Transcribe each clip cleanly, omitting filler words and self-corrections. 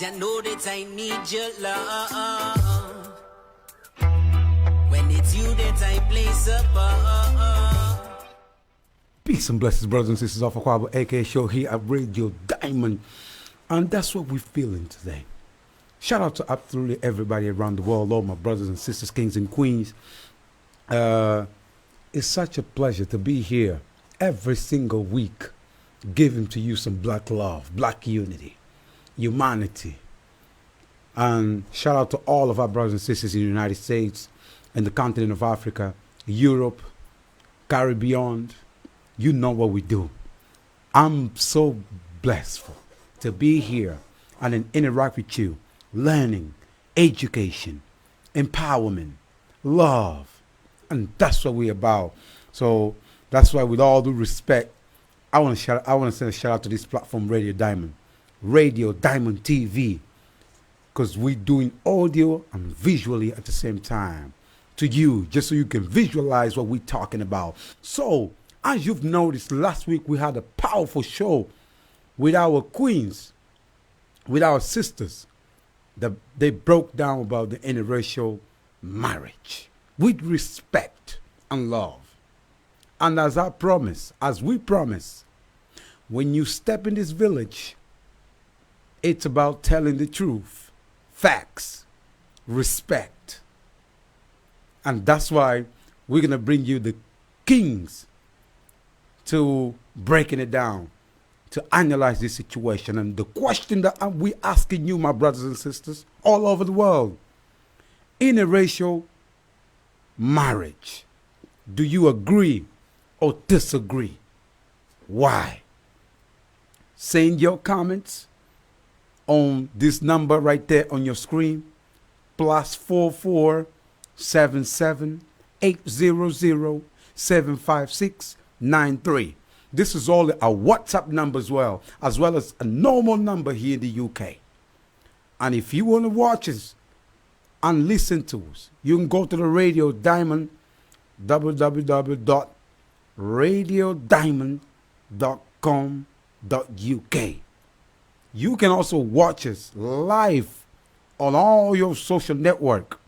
Yes, I know that I need your love. When it's you that I place above. Peace and blessings, brothers and sisters of Aquaba, aka Show here at Radio Diamond. And that's what we're feeling today. Shout out to absolutely everybody around the world, all my brothers and sisters, kings and queens. It's such a pleasure to be here every single week, giving to you some black love, black unity, humanity. And shout out to all of our brothers and sisters in the United States, in the continent of Africa, Europe, Caribbean. You know what we do. I'm so blessed to be here and then interact with you, learning, education, empowerment, love. And that's what we're about. So that's why, with all due respect, I want to send a shout out to this platform, Radio Diamond TV, because we're doing audio and visually at the same time to you, just so you can visualize what we're talking about. So, as you've noticed, last week we had a powerful show with our queens, with our sisters. They broke down about the interracial marriage with respect and love. And as we promise, when you step in this village, it's about telling the truth, facts, respect. And that's why we're going to bring you the kings to breaking it down, to analyze this situation. And the question that we're asking you, my brothers and sisters, all over the world, interracial marriage, do you agree or disagree? Why? Send your comments on this number right there on your screen, +44 77 800 756 93. This is all our WhatsApp number as well as a normal number here in the UK. And if you want to watch us and listen to us, you can go to the Radio Diamond, www.radiodiamond.com.uk. You can also watch us live on all your social network,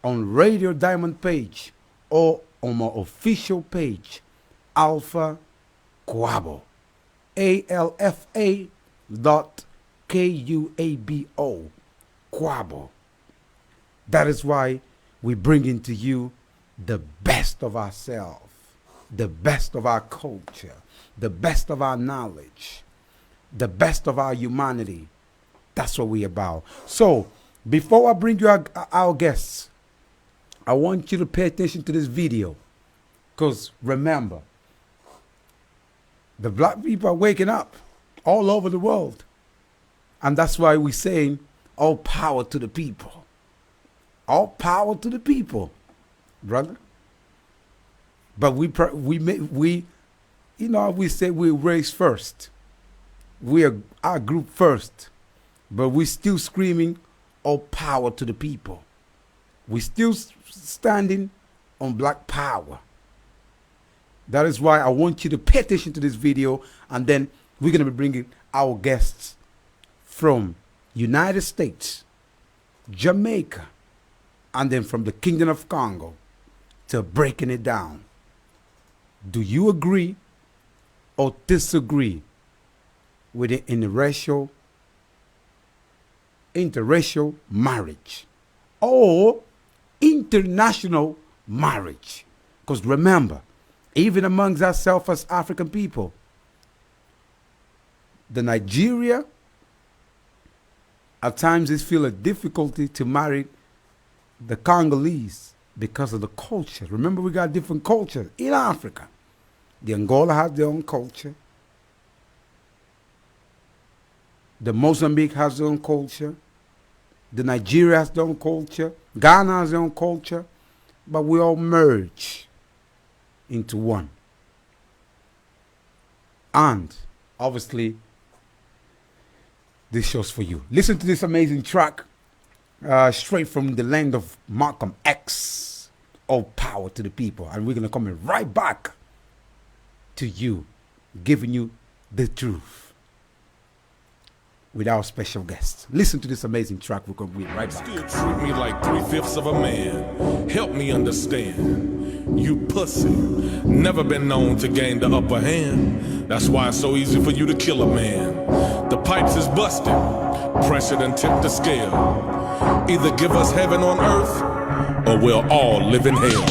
on Radio Diamond page or on my official page, Alpha Quabo, ALFA.KUABO, Quabo. That is why we bring into you the best of ourselves, the best of our culture, the best of our knowledge, the best of our humanity. That's what we're about. So, before I bring you our guests, I want you to pay attention to this video. Because remember, the black people are waking up all over the world. And that's why we're saying, all power to the people. All power to the people, brother. But we say we're race first. We are our group first. But we're still screaming, all power to the people. We're still standing on black power. That is why I want you to pay attention to this video, and then we're going to be bringing our guests from United States, Jamaica, and then from the Kingdom of Congo to breaking it down. Do you agree or disagree with the interracial marriage or international marriage? Because remember, even amongst ourselves as African people, the Nigeria at times is feel a difficulty to marry the Congolese because of the culture. Remember, we got different cultures in Africa. The Angola has their own culture. The Mozambique has their own culture. The Nigeria has their own culture. Ghana has their own culture. But we all merge into one. And obviously, this show's for you. Listen to this amazing track straight from the land of Malcolm X. All power to the people. And we're going to come in right back to you, giving you the truth. with our special guest. Listen to this amazing track. We're going to be right back. Still treat me like 3/5 of a man. Help me understand. You pussy. Never been known to gain the upper hand. That's why it's so easy for you to kill a man. The pipes is busted. Pressure done tipped the scale. Either give us heaven on earth, or we'll all live in hell.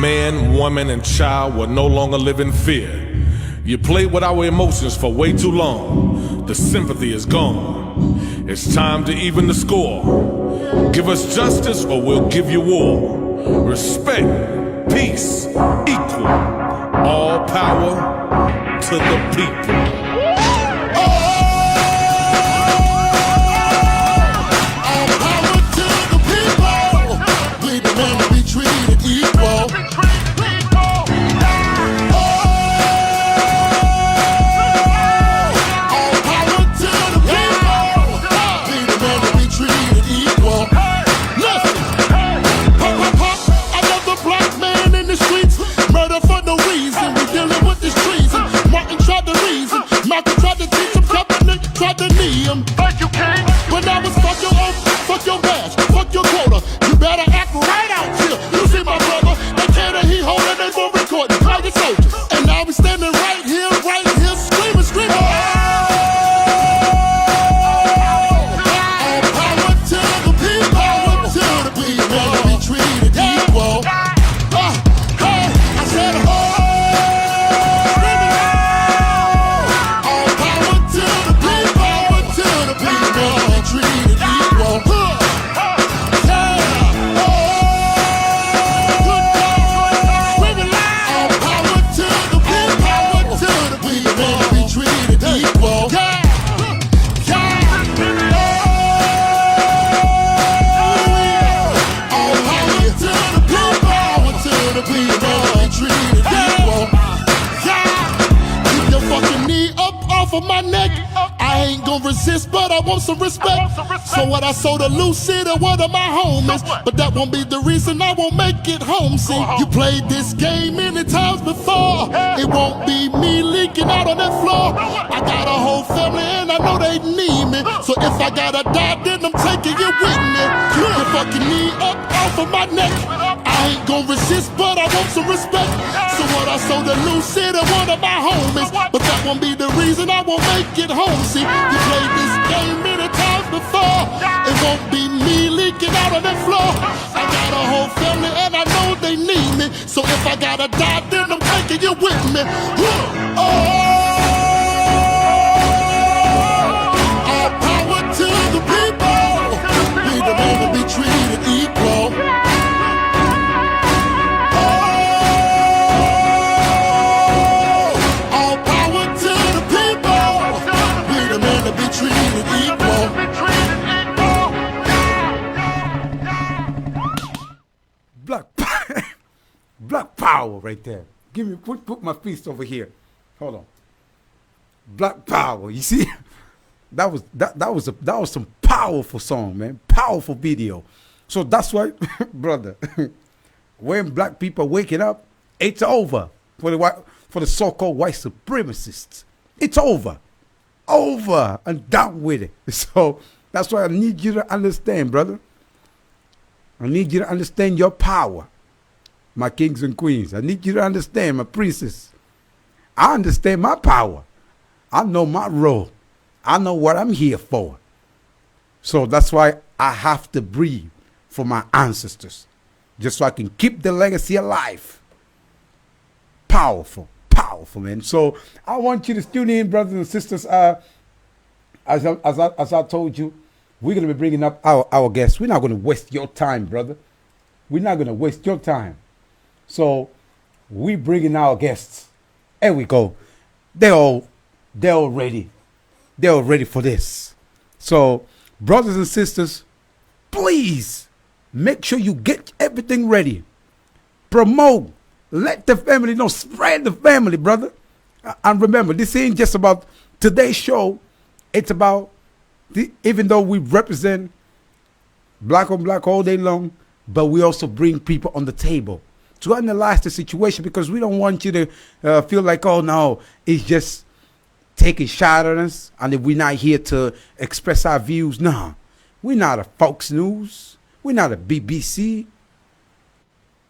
Man, woman, and child will no longer live in fear. You played with our emotions for way too long. The sympathy is gone. It's time to even the score. Give us justice or we'll give you war. Respect, peace, equal. All power to the people. Some respect. So what I sold to Lucid and one of my homies, but that won't be the reason I won't make it home. See, you played this game many times before. It won't be me leaking out on that floor. I got a whole family and I know they need me. So if I gotta die, then I'm taking you with me. Keep your fucking knee up off of my neck. I ain't gonna resist, but I want some respect. So what I sold to Lucid and one of my homies, but that won't be the reason I won't make it home. See, you played this game many times before. It won't be me leaking out on that floor. I got a whole family and I know they need me. So if I gotta die, then I'm taking you with me. All power to the people. We demand to be treated equal. All power to the people. We demand to be treated equal. Black power right there. Give me put my fist over here. Hold on. Black power. You see? That was some powerful song, man. Powerful video. So that's why, brother, when black people waking up, it's over for the so-called white supremacists. It's over. Over and done with it. So that's why I need you to understand, brother. I need you to understand your power. My kings and queens. I need you to understand, my princess. I understand my power. I know my role. I know what I'm here for. So that's why I have to breathe for my ancestors. Just so I can keep the legacy alive. Powerful. Power. powerful, man. So I want you to tune in, brothers and sisters. As I told you, we're going to be bringing up our guests. We're not going to waste your time, brother. We're not going to waste your time. So we bringing our guests. There we go. They're all ready. They're all ready for this. So, brothers and sisters, please make sure you get everything ready. Promote. Let the family know. Spread the family, brother. And remember, this ain't just about today's show. It's about, even though we represent black on black all day long, but we also bring people on the table to analyze the situation, because we don't want you to feel like, oh no, it's just taking shot at us, and if we're not here to express our views. No, we're not a Fox News, we're not a BBC,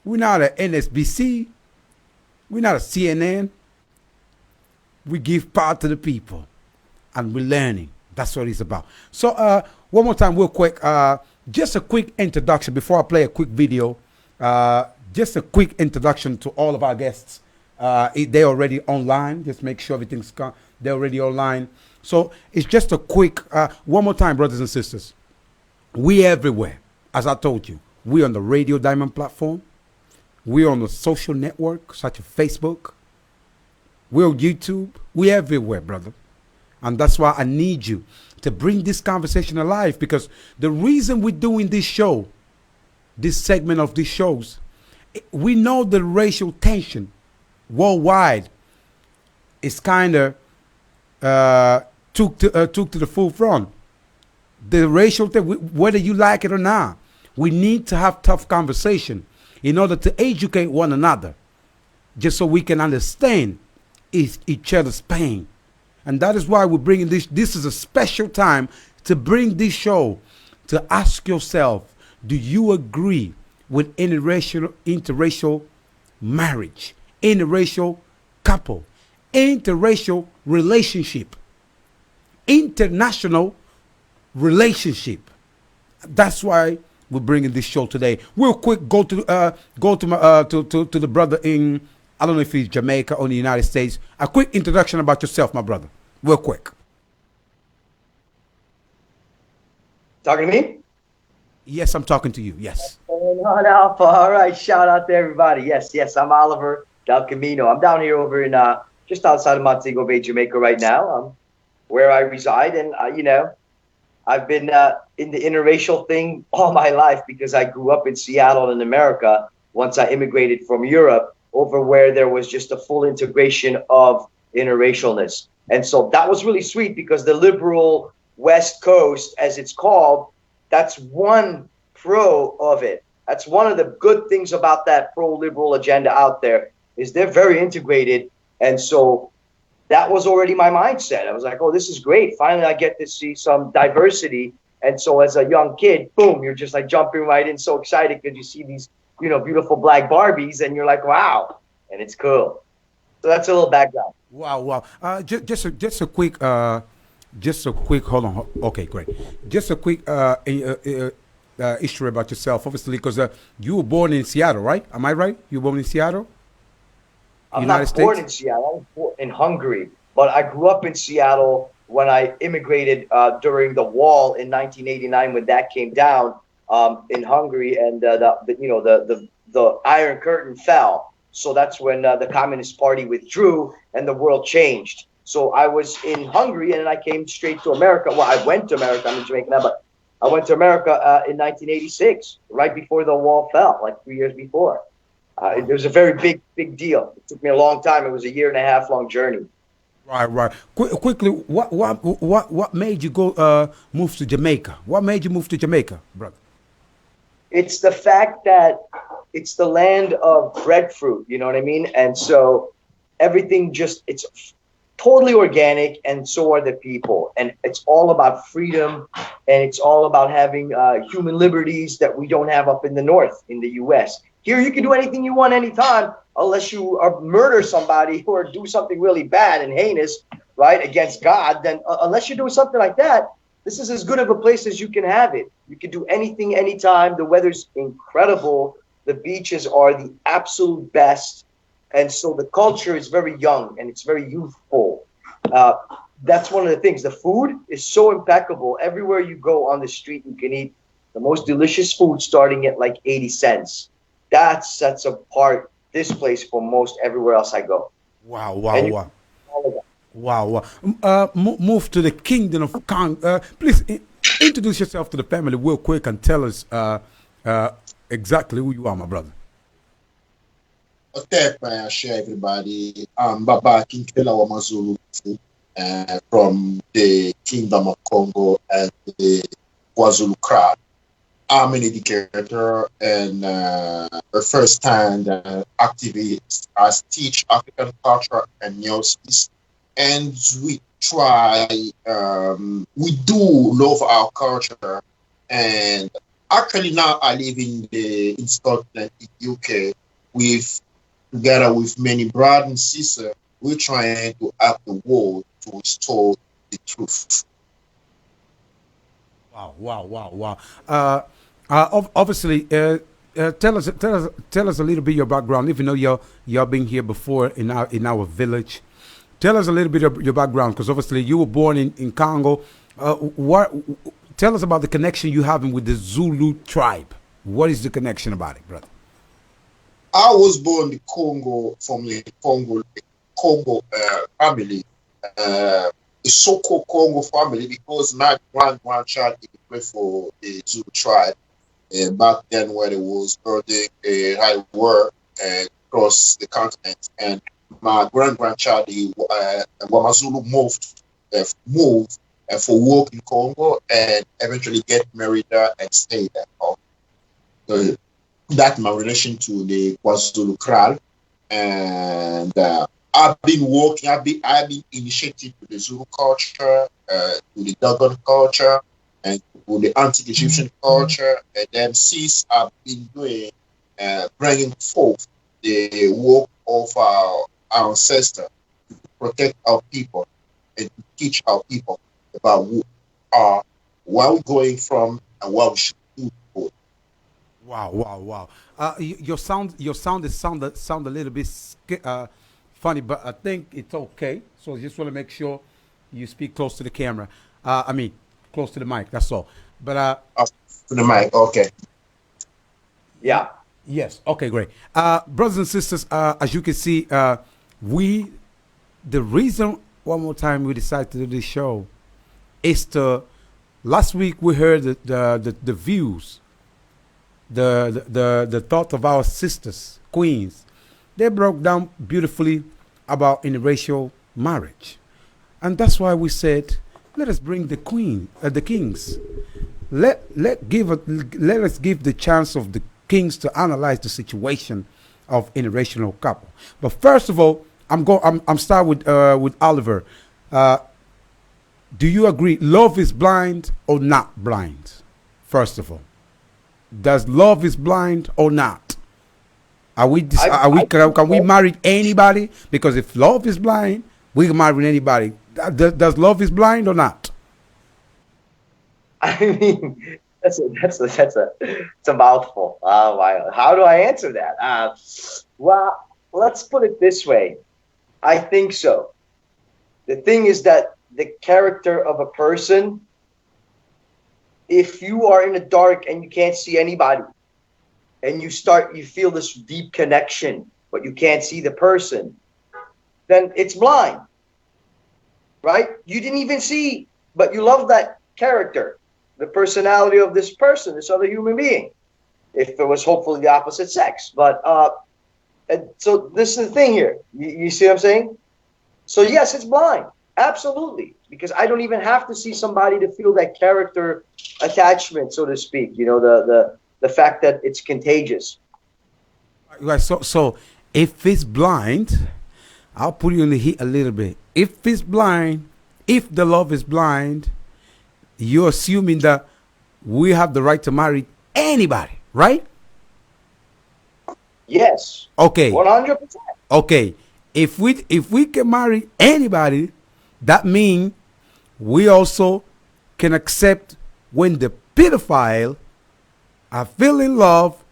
we're not a NSBC, we're not a CNN. We give power to the people, and we're learning. That's what it's about. So one more time real quick, just a quick introduction before I play a quick video. Just a quick introduction to all of our guests. They're already online. Just make sure everything's they're already online. So it's just a quick, one more time, brothers and sisters. We everywhere. As I told you, we're on the Radio Diamond platform. We're on the social network, such as Facebook. We're on YouTube. We're everywhere, brother. And that's why I need you to bring this conversation alive, because the reason we're doing this show, this segment of these shows, we know the racial tension worldwide is kind of took to the full front. The racial thing, whether you like it or not, we need to have tough conversation in order to educate one another, just so we can understand each other's pain. And that is why we're bringing this. This is a special time to bring this show, to ask yourself, do you agree with interracial marriage, interracial couple, interracial relationship, international relationship? That's why we're bringing this show today. Real quick, go to the brother in, I don't know if he's Jamaica or the United States. A quick introduction about yourself, my brother. Real quick. Talking to me? Yes, I'm talking to you. Yes. On Alpha. All right. Shout out to everybody. Yes. I'm Oliver Del Camino. I'm down here over in just outside of Montego Bay, Jamaica right now. Where I reside, and I've been in the interracial thing all my life, because I grew up in Seattle in America once I immigrated from Europe, over where there was just a full integration of interracialness. And so that was really sweet, because the liberal West Coast, as it's called, that's one pro of it. That's one of the good things about that pro-liberal agenda out there, is they're very integrated. And so that was already my mindset. I was like, oh, this is great. Finally, I get to see some diversity. And so as a young kid, boom, you're just like jumping right in, so excited because you see these, beautiful black Barbies, and you're like, wow, and it's cool. So that's a little background. Wow. Just a quick, hold on. Okay, great. Just a quick history about yourself, obviously, because you were born in Seattle, right? Am I right? You were born in Seattle? I'm not born in Seattle. I was born in Hungary, but I grew up in Seattle when I immigrated during the wall in 1989, when that came down in Hungary, and the Iron Curtain fell. So that's when the Communist Party withdrew and the world changed. So I was in Hungary, and then I came straight to America. Well, I went to America. I'm in Jamaica now, but I went to America in 1986, right before the wall fell, like 3 years before. It was a very big deal. It took me a long time. It was a 1.5 year long journey. Right. Quickly, what made you go move to Jamaica? What made you move to Jamaica, brother? It's the fact that it's the land of breadfruit. You know what I mean? And so everything it's totally organic, and so are the people. And it's all about freedom, and it's all about having human liberties that we don't have up in the north in the U.S. Here, you can do anything you want anytime, unless you murder somebody or do something really bad and heinous, right, against God. Then unless you're doing something like that, this is as good of a place as you can have it. You can do anything, anytime. The weather's incredible. The beaches are the absolute best. and so the culture is very young and it's very youthful. Uh, that's one of the things. The food is so impeccable. Everywhere you go on the street, you can eat the most delicious food starting at like 80 cents. That sets apart this place from most everywhere else I go. Wow, wow, And you wow. all of that. Wow, wow. Move to the kingdom of Kong. Please introduce yourself to the family real quick and tell us exactly who you are, my brother. Okay, share everybody. Baba Kinkela Wamazulu from the Kingdom of Congo and the KwaZulu crowd. I'm an educator and a first-time activist. I teach African culture and music, and we try. We do love our culture, and actually now I live in Scotland, in UK, with together with many brothers and sisters. We're trying to help the world to restore the truth. Wow, wow, wow, wow. Obviously, tell us a little bit your background. Even though you're been here before in our village, tell us a little bit of your background, because obviously you were born in Congo. What? Tell us about the connection you having with the Zulu tribe. What is the connection about it, brother? I was born in Congo from the Congo family. The so-called Congo family because my grandchild played for the Zulu tribe back then when it was building a high war across the continent. And my grandchild, Wamazulu, moved for work in Congo and eventually get married there and stay there. So that's my relation to the KwaZulu crowd. And I've been working, I've been initiated to the Zulu culture, to the Dogon culture, and to the anti-Egyptian culture. And then since I've been doing, bringing forth the work of our ancestors to protect our people and to teach our people about who we are, where we're going from, and what we should do. Wow, wow, wow. Your sound sound a little bit funny, but I think it's okay. So I just want to make sure you speak close to the camera. I mean, close to the mic. That's all. But To the mic, okay. Yeah. yes, okay, great. Brothers and sisters, as you can see, the reason one more time we decided to do this show is to. Last week we heard the views, the thought of our sisters, queens. They broke down beautifully about interracial marriage, and that's why we said, let us bring the kings. Let us give the chance of the kings to analyze the situation of interracial couple. But first of all, I'm start with Oliver. Do you agree love is blind or not blind? First of all, does love is blind or not? Can we marry anybody? Because if love is blind, we can marry anybody. Does love is blind or not? I mean, it's a mouthful. How do I answer that? Well, let's put it this way. I think so. The thing is that the character of a person, if you are in the dark and you can't see anybody, and you feel this deep connection, but you can't see the person, then it's blind, right? You didn't even see, but you love that character, the personality of this person, this other human being, if it was hopefully the opposite sex. But and so this is the thing here. You see what I'm saying? So yes, it's blind. Absolutely. Because I don't even have to see somebody to feel that character attachment, so to speak. You know, the fact that it's contagious. Right. So if it's blind, I'll put you in the heat a little bit. If it's blind, if the love is blind, you're assuming that we have the right to marry anybody, right? Yes. Okay. 100%. Okay. If we can marry anybody, that means we also can accept when the pedophile are fell in love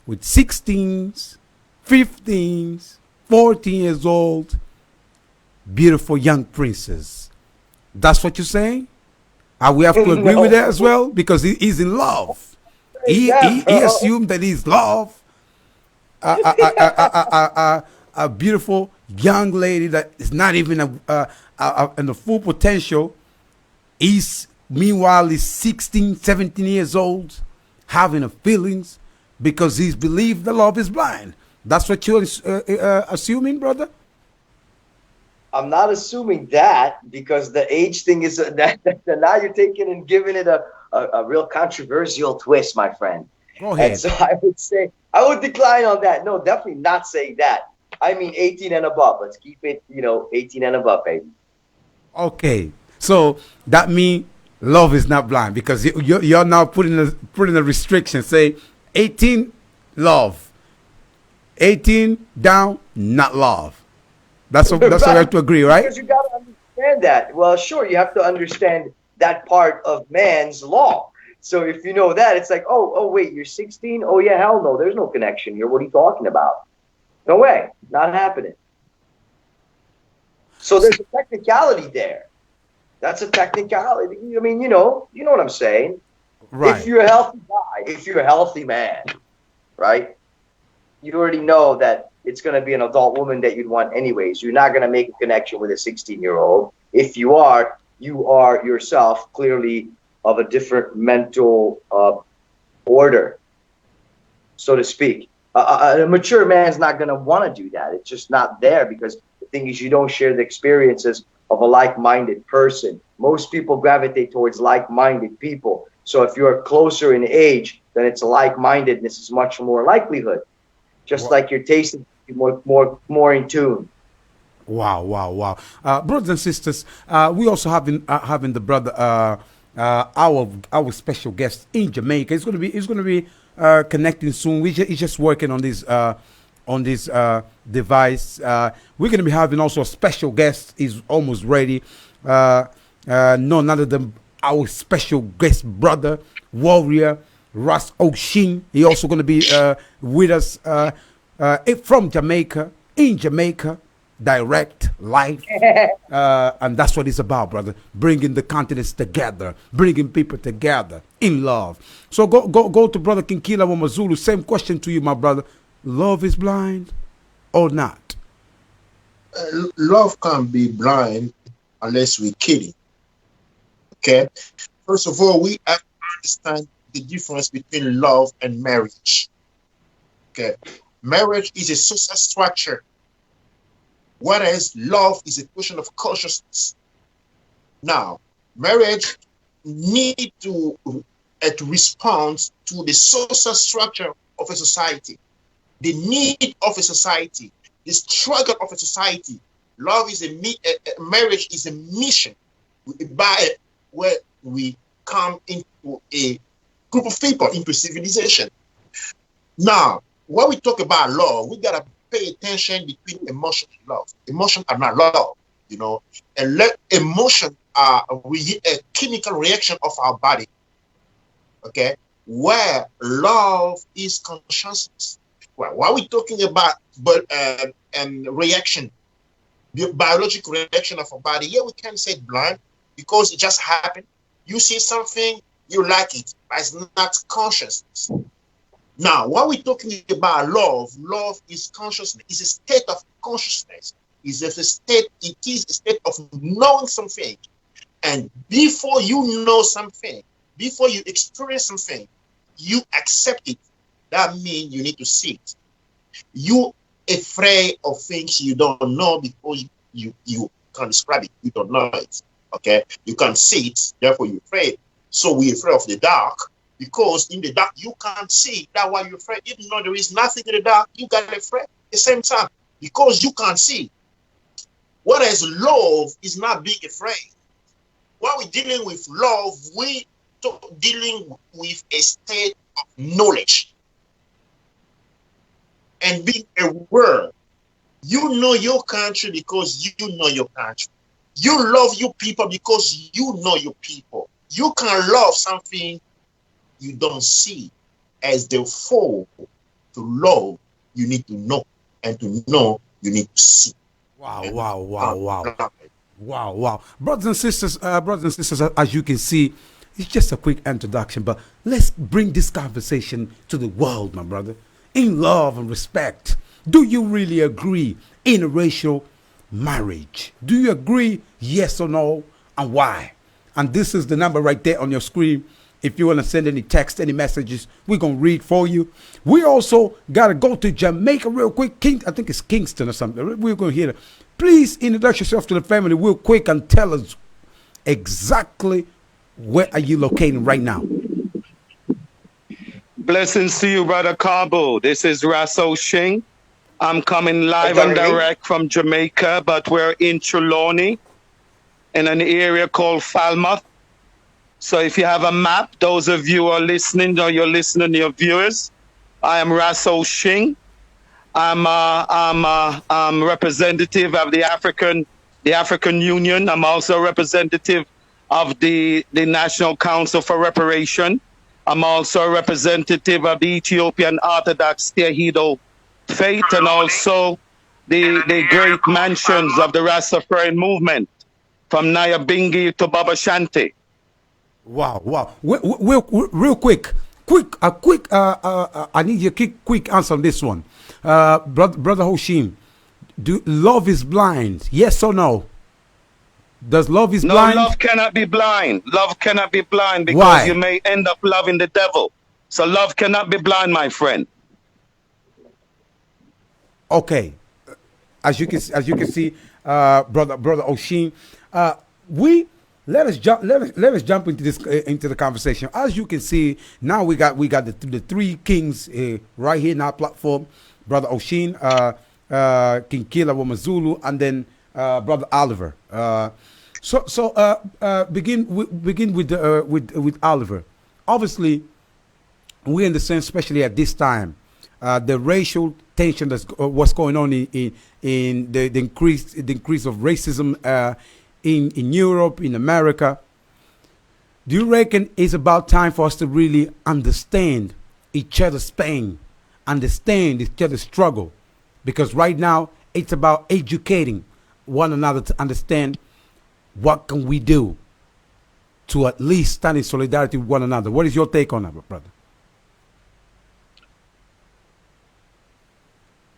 with 16s, 15s, 14 years old, beautiful young princess. That's what you're saying? We have to agree with that as well because he's in love. Yeah, He bro. assumed that he's love. A beautiful young lady that is not even in the full potential. He's meanwhile he's 16, 17 years old, having a feelings because he's believed the love is blind. That's what you're assuming, brother? I'm not assuming that because the age thing is that now you're taking and giving it a real controversial twist, my friend. Go And ahead. so I would say I would decline on that. No, definitely not saying that. I mean 18 and above. Let's keep it, 18 and above, baby. Okay, so that means love is not blind because you're now putting a restriction. Say 18, love. 18 down, not love. That's what we have to agree, right? Because you got to understand that. Well, sure, you have to understand that part of man's law. So if you know that, it's like, oh, wait, you're 16? Oh, yeah, hell no. There's no connection here. What are you talking about? No way. Not happening. So there's a technicality there. That's a technicality. I mean, you know what I'm saying. Right. If you're a healthy guy, if you're a healthy man, right, you already know that it's going to be an adult woman that you'd want anyways. You're not going to make a connection with a 16-year-old. If you are yourself clearly of a different mental order, so to speak. A mature man's not going to want to do that. It's just not there because the thing is you don't share the experiences of a like-minded person. Most people gravitate towards like-minded people. So if you're closer in age, then it's like-mindedness is much more likelihood. Just like your taste is more in tune. Wow. Brothers and sisters, we also having the brother our special guest in Jamaica. He's gonna be connecting soon. He's just working on this device. We're gonna be having also a special guest. He's almost ready. None other than our special guest brother, warrior Ras Oshin. He also gonna be with us from Jamaica, in Jamaica, direct, live. And that's what it's about, brother. Bringing the continents together, bringing people together in love. So go to Brother Kinkila Wamazulu. Same question to you, my brother. Love is blind or not? Love can't be blind unless we kill it. Okay? First of all, we have to understand the difference between love and marriage. Okay? Marriage is a social structure, whereas love is a question of consciousness. Now, marriage need to respond to the social structure of a society, the need of a society, the struggle of a society. Love is marriage is a mission by where we come into a group of people, into civilization. Now, when we talk about love, we gotta pay attention between emotion and love. Emotion are not love, and emotion are a chemical reaction of our body. Okay, where love is consciousness. Well, what we're talking about, reaction, the biological reaction of our body. Yeah, we can't say blind because it just happened. You see something, you like it, but it's not consciousness. Now, when we're talking about love is consciousness. It's a state of consciousness. It is a state of knowing something. And before you know something, before you experience something, you accept it. That means you need to see it. You afraid of things you don't know because you can't describe it. You don't know it. Okay? You can't see it, therefore you're afraid. So we're afraid of the dark. Because in the dark, you can't see. That's why you're afraid. Even though there is nothing in the dark, you got afraid at the same time. Because you can't see. Whereas love is not being afraid. When we're dealing with love, we're dealing with a state of knowledge. And being aware. You know your country because you know your country. You love your people because you know your people. You can love something you don't see. As therefore, to love, you need to know. And to know, you need to see. Wow, And wow, wow, wow. apply. Wow, wow. Brothers and sisters, as you can see, it's just a quick introduction, but let's bring this conversation to the world, my brother. In love and respect, do you really agree interracial marriage? Do you agree, yes or no, and why? And this is the number right there on your screen. If you want to send any text, any messages, we're going to read for you. We also got to go to Jamaica real quick. I think it's Kingston or something. We're going to hear it. Please introduce yourself to the family real quick and tell us exactly where are you located right now. Blessings to you, Brother Cabo. This is Rasso Shing. I'm coming live and direct from Jamaica, but we're in Trelawney in an area called Falmouth. So if you have a map, those of you who are listening or you're listening to your viewers, I am Rasso Shing. I'm representative of the African Union. I'm also representative of the National Council for Reparation. I'm also a representative of the Ethiopian Orthodox Tewahedo faith and also the great mansions of the Rastafarian movement from Nyabingi to Baba Shanti. Wow, wow. Real quick. I need your quick answer on this one. Brother Hoshim, do love is blind? Yes or no? Does love is blind? No, love cannot be blind. Love cannot be blind because Why? you may end up loving the devil. So love cannot be blind, my friend. Okay. As you can see, brother Hoshim, let us jump into the conversation. As you can see, now we got the three kings right here in our platform. Brother Oshin, King Kila Wamazulu, and then Brother Oliver. Begin with Oliver. Obviously, we understand, especially at this time, the racial tension that's what's going on in the increase of racism in Europe, in America. Do you reckon it's about time for us to really understand each other's pain, understand each other's struggle? Because right now it's about educating one another to understand what can we do to at least stand in solidarity with one another. What is your take on that, brother?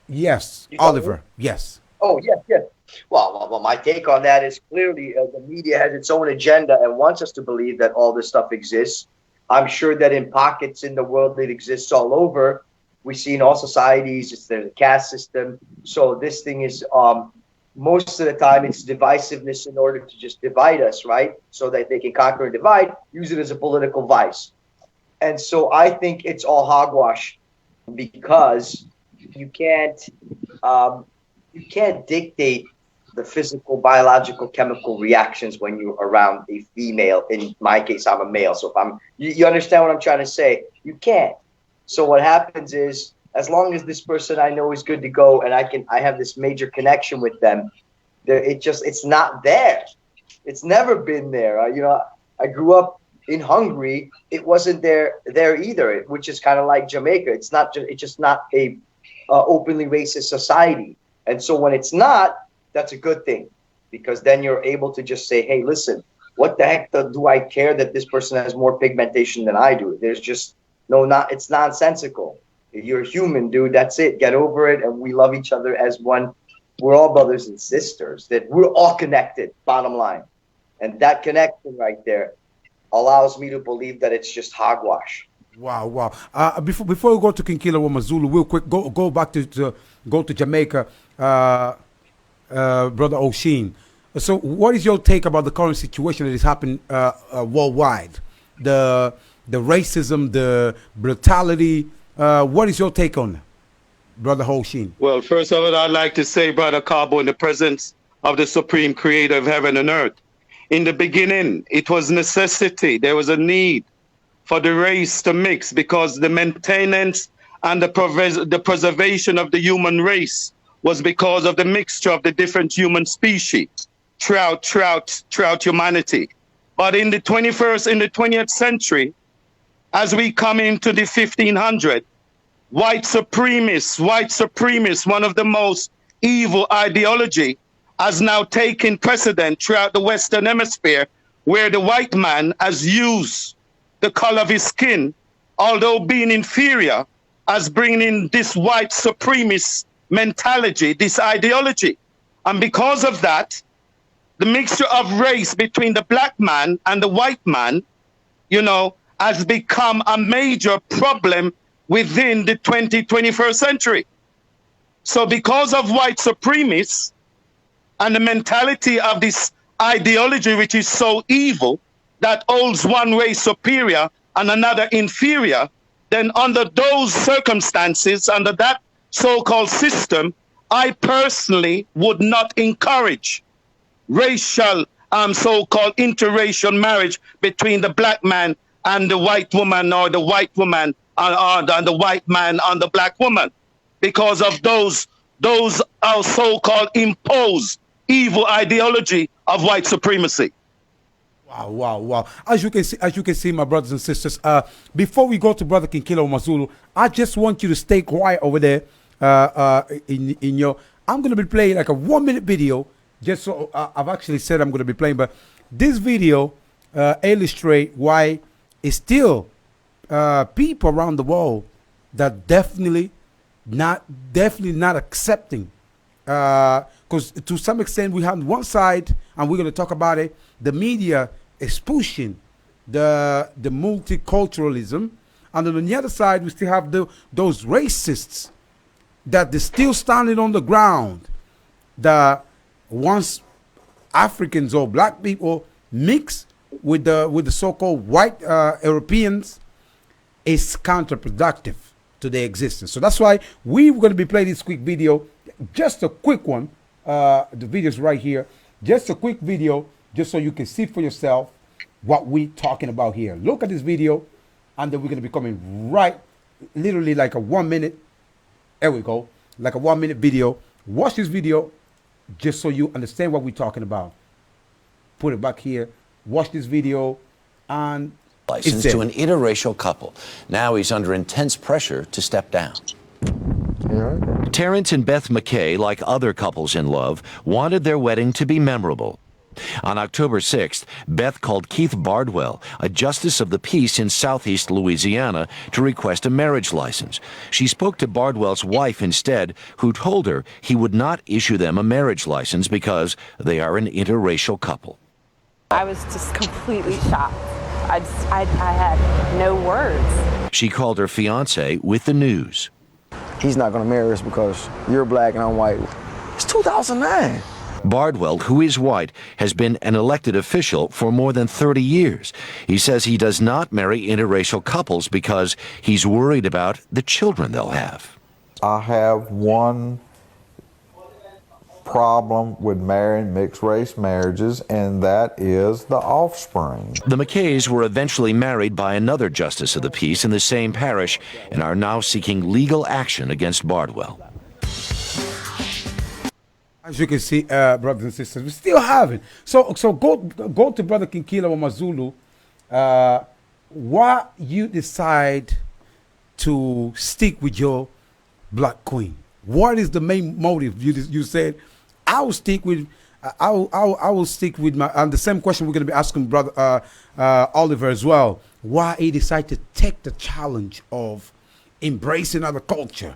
Yes, Oliver. Yes. Oh, yes. Well, my take on that is clearly the media has its own agenda and wants us to believe that all this stuff exists. I'm sure that in pockets in the world it exists all over. We see in all societies, it's the caste system. So this thing is, most of the time, it's divisiveness in order to just divide us, right? So that they can conquer and divide, use it as a political vice. And so I think it's all hogwash because you can't dictate the physical, biological, chemical reactions when you're around a female. In my case, I'm a male. So if you understand what I'm trying to say? You can't. So what happens is, as long as this person I know is good to go and I have this major connection with them, it's not there. It's never been there. I grew up in Hungary. It wasn't there either, which is kind of like Jamaica. It's just not a openly racist society. And so when it's not, that's a good thing, because then you're able to just say, hey, listen, what the heck do I care that this person has more pigmentation than I do? There's just it's nonsensical. You're human, dude. That's it. Get over it. And we love each other as one. We're all brothers and sisters, that we're all connected, bottom line. And that connection right there allows me to believe that it's just hogwash. Wow. Before we go to Kinkila Wamazulu, real quick, go back to Jamaica, Brother Oshin. So what is your take about the current situation that is happening worldwide? The racism, the brutality. What is your take on that, Brother Oshin? Well, first of all, I'd like to say, Brother Cabo, in the presence of the Supreme Creator of heaven and earth, in the beginning, it was necessity. There was a need for the race to mix, because the maintenance and the preservation of the human race was because of the mixture of the different human species throughout humanity. But in the 20th century, as we come into the 1500s, white supremacists, one of the most evil ideology has now taken precedent throughout the Western Hemisphere, where the white man has used the color of his skin, although being inferior, as bringing in this white supremacist mentality, this ideology. And because of that, the mixture of race between the black man and the white man, you know, has become a major problem within the 21st century. So because of white supremacists and the mentality of this ideology, which is so evil, that holds one race superior and another inferior, then under those circumstances, under that so-called system, I personally would not encourage racial, so-called interracial marriage between the black man and the white woman, or the white woman and the white man and the black woman, because of those so-called imposed evil ideology of white supremacy. Wow. As you can see, my brothers and sisters, before we go to Brother Kinkila Mazulu, I just want you to stay quiet over there. In your, I'm going to be playing like a 1-minute video. Just so I've actually said I'm going to be playing, but this video illustrate why it's still people around the world that definitely not accepting. Because to some extent we have one side, and we're going to talk about it. The media is pushing the multiculturalism, and on the other side we still have those racists that they're still standing on the ground. That once Africans or black people mix with the so-called white Europeans, is counterproductive to their existence. So that's why we're going to be playing this quick video, just a quick one. The video's right here. Just a quick video, just so you can see for yourself what we're talking about here. Look at this video, and then we're going to be coming right, literally like a 1 minute. There we go, like a 1 minute video. Watch this video, just so you understand what we're talking about. Put it back here. Watch this video, and license to an interracial couple. Now he's under intense pressure to step down. Terrence and Beth McKay, like other couples in love, wanted their wedding to be memorable. On October 6th, Beth called Keith Bardwell, a justice of the peace in southeast Louisiana, to request a marriage license. She spoke to Bardwell's wife instead, who told her he would not issue them a marriage license because they are an interracial couple. I was just completely shocked. I had no words. She called her fiancé with the news. He's not going to marry us because you're black and I'm white. It's 2009. Bardwell, who is white, has been an elected official for more than 30 years. He says he does not marry interracial couples because he's worried about the children they'll have. I have one problem with marrying mixed-race marriages, and that is the offspring. The McKays were eventually married by another justice of the peace in the same parish and are now seeking legal action against Bardwell. As you can see, brothers and sisters, we still haven't. So go to Brother Kinkila Mazulu. Why you decide to stick with your black queen? What is the main motive? You said I will stick with I will stick with my. And the same question we're going to be asking Brother Oliver as well. Why he decided to take the challenge of embracing other culture?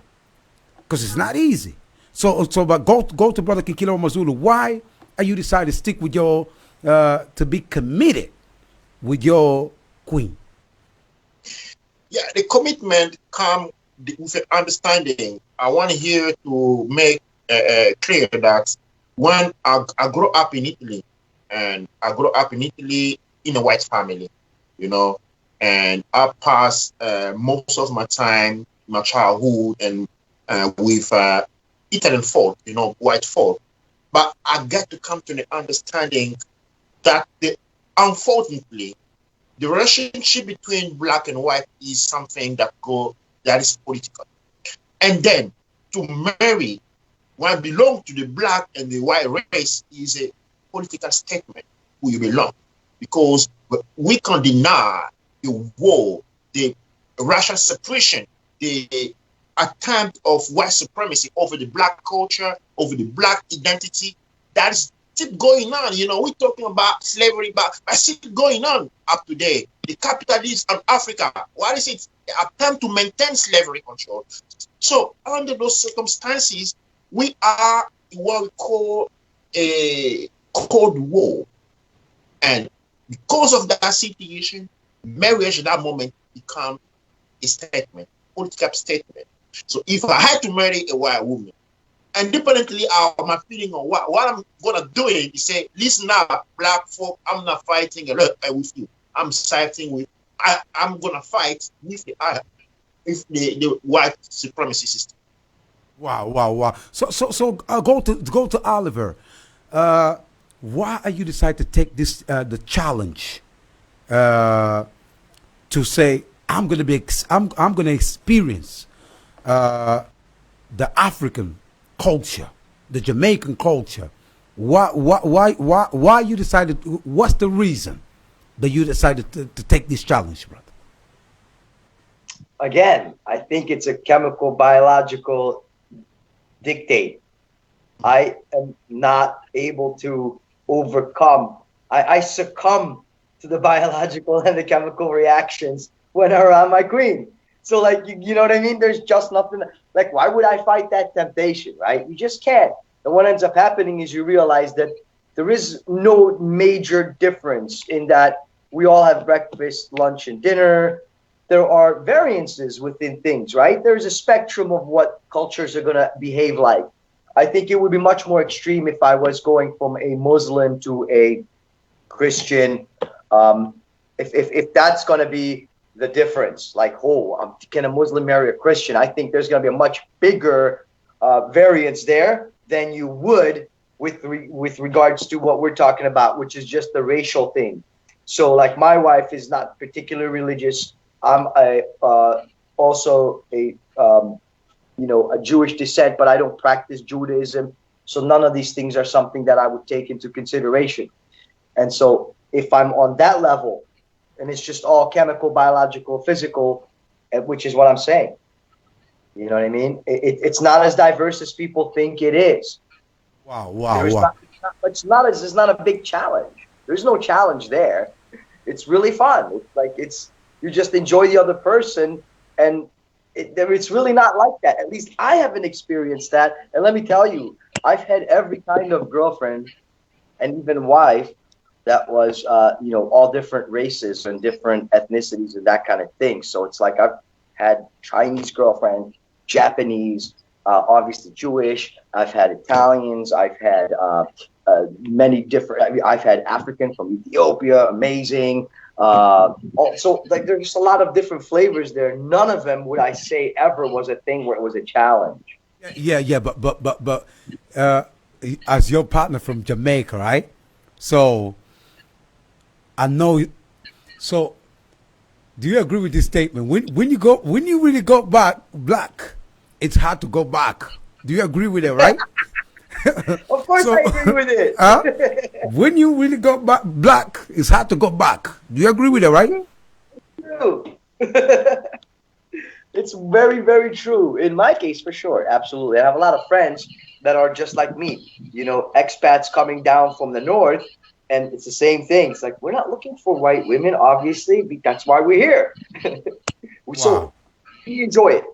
Because it's not easy. But go to Brother Kinkila Mazulu. Why are you decided to stick with your to be committed with your queen? Yeah, the commitment comes with an understanding. I want here to make clear that when I grew up in Italy, and I grew up in Italy in a white family, you know, and I passed most of my time, my childhood, and with Italian folk, you know, white folk. But I got to come to the understanding that unfortunately, the relationship between black and white is something that is political. And then to marry one belong to the black and the white race is a political statement who you belong. Because we can deny the war, the racial suppression, the attempt of white supremacy over the black culture, over the black identity. That is still going on. You know, we're talking about slavery, but that's still going on up to date. The capitalism of Africa, what is it? The attempt to maintain slavery control. So under those circumstances, we are in what we call a Cold War. And because of that situation, marriage at that moment become a statement, political statement. So if I had to marry a white woman, independently of my feeling on what I'm gonna do is say, listen up, black folk, I'm not fighting with you. I'm siding with I'm gonna fight with the white supremacy system. Wow. So go to Oliver. Why are you decide to take this the challenge to say I'm gonna experience the African culture, the Jamaican culture? Why you decided? What's the reason that you decided to take this challenge, brother? Again, I think it's a chemical, biological dictate. I am not able to overcome. I succumb to the biological and the chemical reactions when I'm around my queen. So, like, you know what I mean? There's just nothing. Like, why would I fight that temptation, right? You just can't. And what ends up happening is you realize that there is no major difference in that we all have breakfast, lunch, and dinner. There are variances within things, right? There's a spectrum of what cultures are going to behave like. I think it would be much more extreme if I was going from a Muslim to a Christian. If that's going to be the difference, like, can a Muslim marry a Christian? I think there's going to be a much bigger variance there than you would with regards to what we're talking about, which is just the racial thing. So, like, my wife is not particularly religious. I'm also a Jewish descent, but I don't practice Judaism. So none of these things are something that I would take into consideration. And so if I'm on that level, and it's just all chemical, biological, physical, which is what I'm saying. You know what I mean? It's not as diverse as people think it is. Wow. It's not a big challenge. There's no challenge there. It's really fun. It's like you just enjoy the other person, and it's really not like that. At least I haven't experienced that. And let me tell you, I've had every kind of girlfriend and even wife that was, all different races and different ethnicities and that kind of thing. So it's like I've had Chinese girlfriend, Japanese, obviously Jewish. I've had Italians. I've had many different. I've had African from Ethiopia, amazing. So like there's just a lot of different flavors there. None of them would I say ever was a thing where it was a challenge. Yeah, but as your partner from Jamaica, right? So I know. So do you agree with this statement? When you really go back black, it's hard to go back. Do you agree with it, right? Of course, I agree with it. When you really go back black, it's hard to go back. Do you agree with it, right? True. It's very, very true. In my case, for sure, absolutely. I have a lot of friends that are just like me. Expats coming down from the north, and it's the same thing. It's like we're not looking for white women, obviously. That's why we're here. So we enjoy it.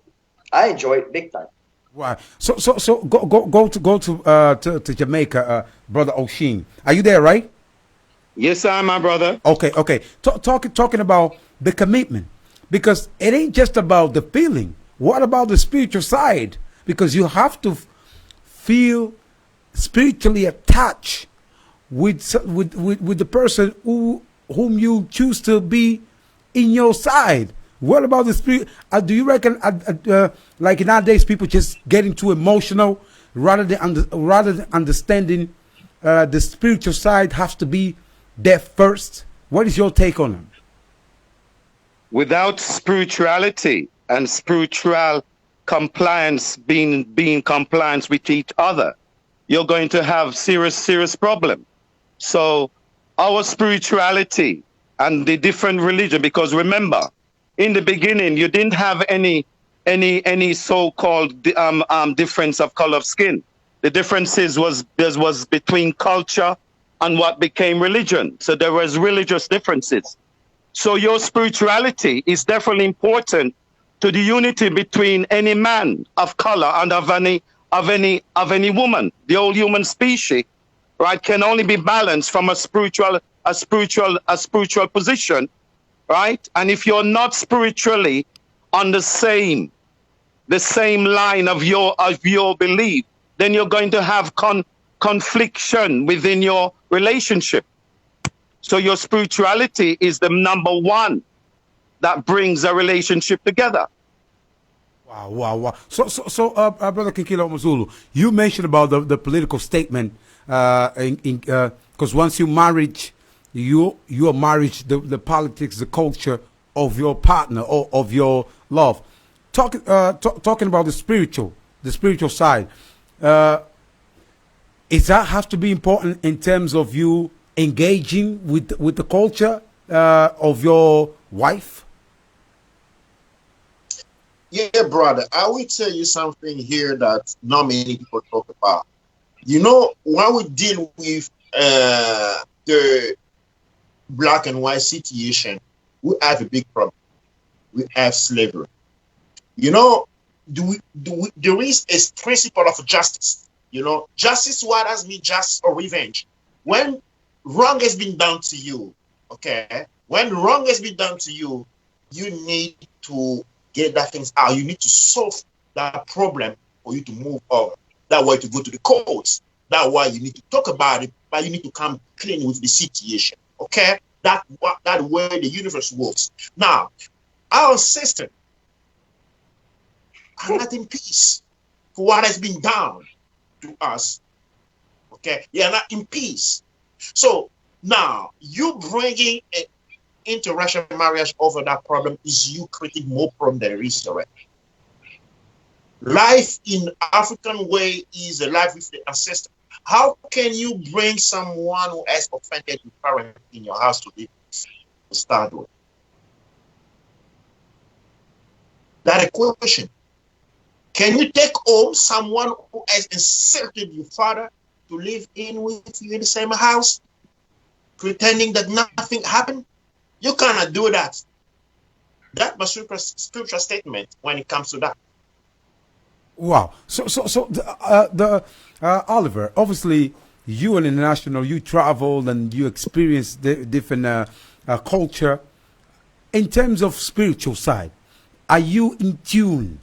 I enjoy it big time. Right. So go to Jamaica, brother Oshin. Are you there, right? Yes, I'm my brother. Okay. Talking about the commitment, because it ain't just about the feeling. What about the spiritual side? Because you have to feel spiritually attached with the person whom you choose to be in your side. What about the spirit? Do you reckon, like nowadays, people just getting too emotional rather than understanding the spiritual side has to be there first? What is your take on it? Without spirituality and spiritual compliance, being compliance with each other, you're going to have serious problem. So our spirituality and the different religion, because remember, in the beginning, you didn't have any any so-called difference of color of skin. The differences was between culture and what became religion. So there was religious differences. So your spirituality is definitely important to the unity between any man of color and of any woman. The whole human species, right, can only be balanced from a spiritual position, right? And if you're not spiritually on the same line of your belief, then you're going to have confliction within your relationship. So your spirituality is the number one that brings a relationship together. Wow. So, Brother Kinkila Mazulu, you mentioned about the political statement, because once you marriage, you are married the politics, the culture of your partner or of your love. Talking about the spiritual side, is that have to be important in terms of you engaging with the culture of your wife? Yeah, brother, I will tell you something here that not many people talk about. You know, when we deal with the black and white situation, we have a big problem. We have slavery. You know, there is a principle of justice. You know, justice, what does mean justice or revenge? When wrong has been done to you, okay? When wrong has been done to you, you need to get that things out. You need to solve that problem for you to move on. That way to go to the courts. That way you need to talk about it, but you need to come clean with the situation. Okay? That way the universe works. Now, our system are not in peace for what has been done to us. Okay? They are not in peace. So now you bringing an interracial marriage over that problem is you creating more problem than there is already. Life in African way is a life with the ancestor. How can you bring someone who has offended your parent in your house to live to start with? That a question. Can you take home someone who has insulted your father to live in with you in the same house, pretending that nothing happened? You cannot do that. That was scripture statement when it comes to that. Wow. So Oliver, obviously you are international, you traveled and you experienced the different culture. In terms of spiritual side, are you in tune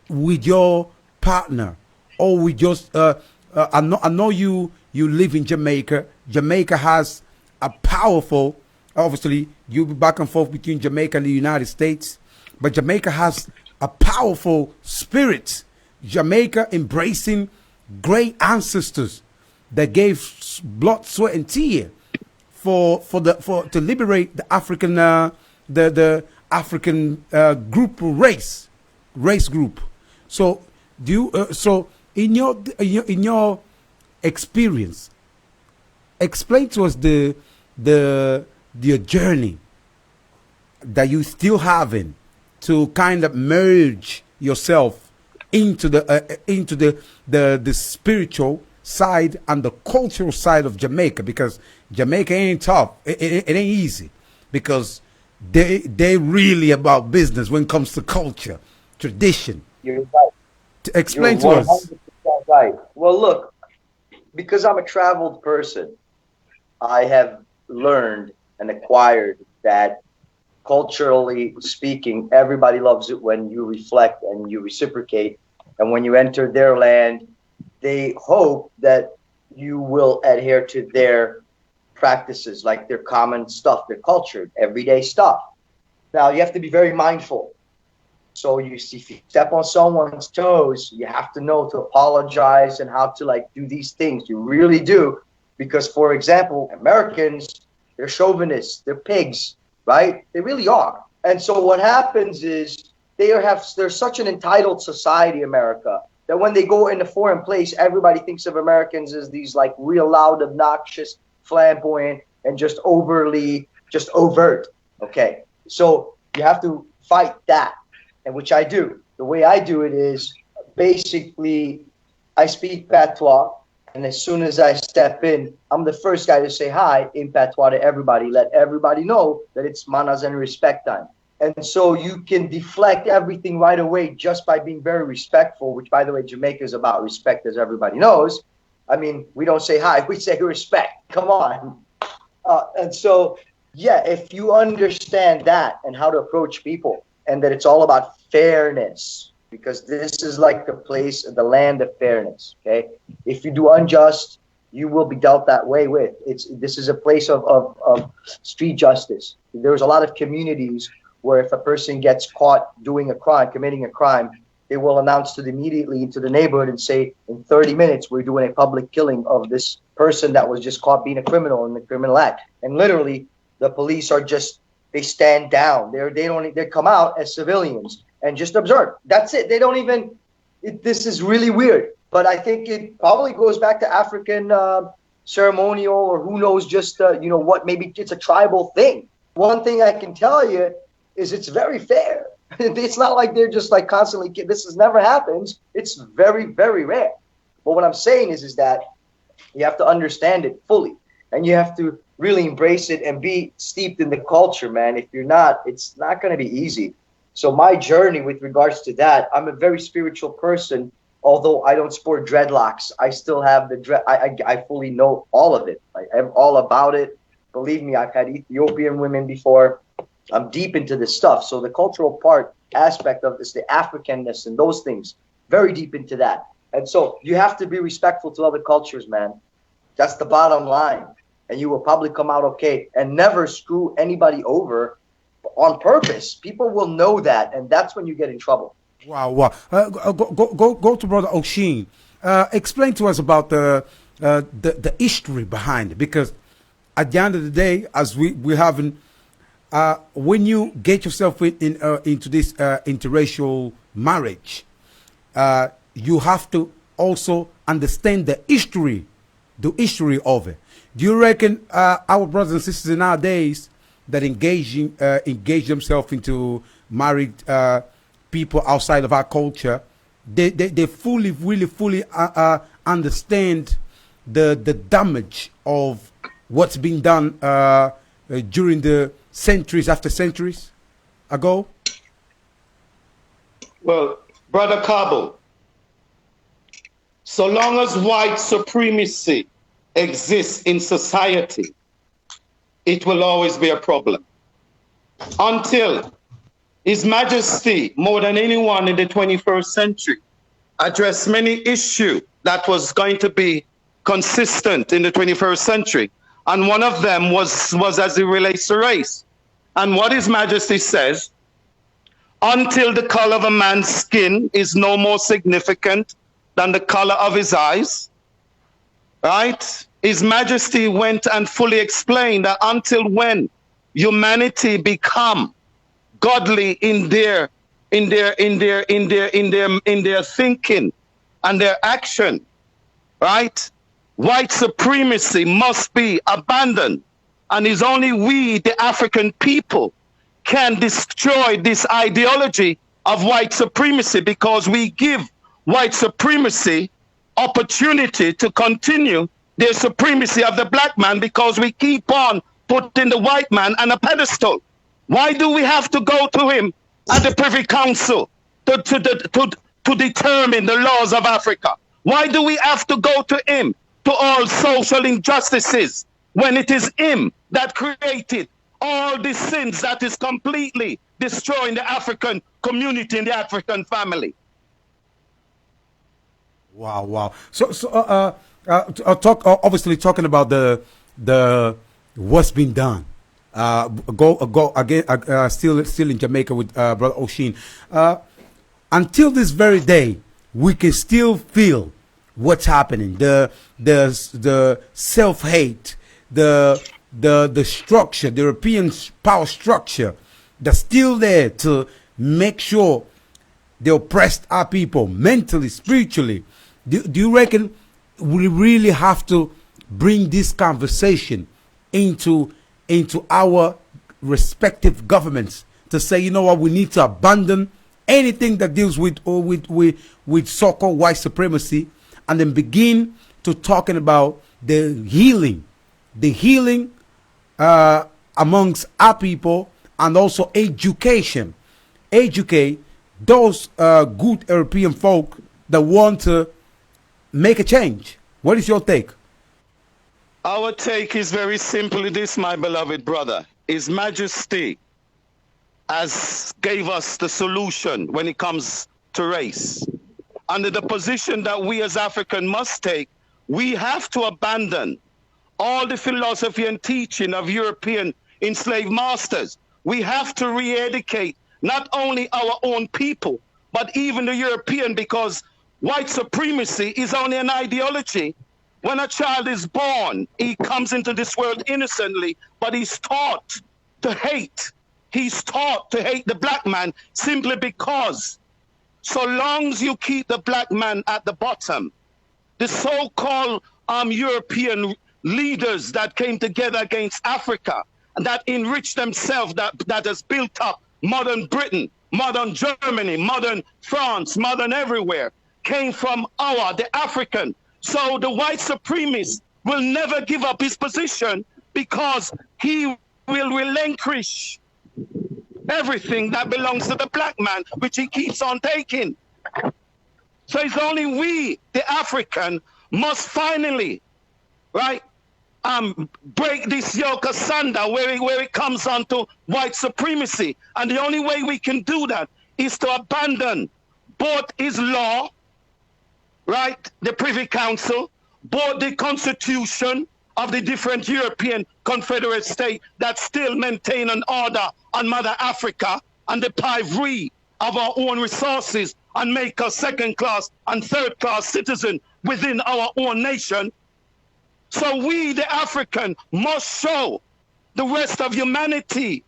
with your partner, or with just I know you live in Jamaica. Jamaica has a powerful, obviously you be back and forth between Jamaica and the United States, but Jamaica has a powerful spirit. Jamaica embracing great ancestors that gave blood, sweat, and tear to liberate the African the African race group. So do you so in your experience, explain to us the journey that you still having to kind of merge yourself into the spiritual side and the cultural side of Jamaica, because Jamaica ain't tough. It ain't easy, because they really about business when it comes to culture, tradition. You're right. Explain You're to us. 100% right. Well, look, because I'm a traveled person, I have learned and acquired that culturally speaking, everybody loves it when you reflect and you reciprocate. And when you enter their land, they hope that you will adhere to their practices, like their common stuff, their culture, everyday stuff. Now, you have to be very mindful. So if you step on someone's toes, you have to know to apologize and how to like do these things. You really do. Because, for example, Americans, they're chauvinists, they're pigs, right? They really are. And so what happens is they're such an entitled society, America, that when they go in a foreign place, everybody thinks of Americans as these like real loud, obnoxious, flamboyant, and just overly, just overt. Okay. So you have to fight that. and which I do. The way I do it is basically I speak patois, and as soon as I step in, I'm the first guy to say hi in patois to everybody. Let everybody know that it's manners and respect time. And so you can deflect everything right away just by being very respectful, which, by the way, Jamaica is about respect, as everybody knows. I mean, we don't say hi, we say respect. Come on. And so, yeah, if you understand that and how to approach people, and that it's all about fairness, because this is like the place, the land of fairness, okay? If you do unjust, you will be dealt that way with. This is a place of street justice. There's a lot of communities where if a person gets caught doing a crime, committing a crime, they will announce immediately into the neighborhood and say, in 30 minutes, we're doing a public killing of this person that was just caught being a criminal in the criminal act. And literally, the police are just, they stand down. They come out as civilians and just observe. That's it. They don't even, this is really weird. But I think it probably goes back to African ceremonial, or who knows, just, you know what, maybe it's a tribal thing. One thing I can tell you is it's very fair. It's not like they're just like constantly, never happens. It's very, very rare. But what I'm saying is that you have to understand it fully, and you have to really embrace it and be steeped in the culture, man. If you're not, it's not going to be easy. So my journey with regards to that, I'm a very spiritual person. Although I don't sport dreadlocks, I still have the I fully know all of it. I'm all about it. Believe me, I've had Ethiopian women before. I'm deep into this stuff. So the cultural aspect of this, the Africanness and those things, very deep into that. And so you have to be respectful to other cultures, man. That's the bottom line. And you will probably come out okay, and never screw anybody over on purpose. People will know that, and that's when you get in trouble. Wow, wow. Go to Brother Oshin. Explain to us about the history behind it, because at the end of the day, as we having, when you get yourself into this interracial marriage, you have to also understand the history of it. Do you reckon our brothers and sisters nowadays that engage themselves into married people outside of our culture, they really fully understand the damage of what's been done during the centuries after centuries ago? Well, Brother Cabo, so long as white supremacy exists in society, it will always be a problem. Until His Majesty, more than anyone in the 21st century, addressed many issues that was going to be consistent in the 21st century. And one of them was as it relates to race. And what His Majesty says, until the color of a man's skin is no more significant than the color of his eyes, right? His Majesty went and fully explained that until when humanity become godly in their thinking and their action, right? White supremacy must be abandoned, and it's only we, the African people, can destroy this ideology of white supremacy, because we give white supremacy opportunity to continue their supremacy of the black man, because we keep on putting the white man on a pedestal. Why do we have to go to him at the Privy Council to determine the laws of Africa? Why do we have to go to him to all social injustices when it is him that created all the sins that is completely destroying the African community and the African family? Wow, wow. So obviously talking about the what's been done. Go again. Still in Jamaica with Brother Oshin. Until this very day, we can still feel what's happening. The self-hate, the structure, the European power structure, that's still there to make sure they oppressed our people mentally, spiritually. Do you reckon we really have to bring this conversation into our respective governments to say, you know what, we need to abandon anything that deals with so-called white supremacy, and then begin to talking about the healing amongst our people, and also education. Educate those good European folk that want to make a change. What is your take? Our take is very simply this, my beloved brother. His Majesty has gave us the solution when it comes to race. Under the position that we as African must take, we have to abandon all the philosophy and teaching of European enslaved masters. We have to re-educate not only our own people, but even the European, because white supremacy is only an ideology. When a child is born, he comes into this world innocently, but he's taught to hate. He's taught to hate the black man simply because so long as you keep the black man at the bottom, the so-called European leaders that came together against Africa and that enriched themselves, that has built up modern Britain, modern Germany, modern France, modern everywhere, came from the African. So the white supremacist will never give up his position, because he will relinquish everything that belongs to the black man, which he keeps on taking. So it's only we, the African, must finally, right, break this yoke asunder where it comes on to white supremacy. And the only way we can do that is to abandon both his law, right, the Privy Council, both the constitution of the different European confederate states that still maintain an order on Mother Africa, and deprive we of our own resources and make us second-class and third-class citizen within our own nation. So we, the African, must show the rest of humanity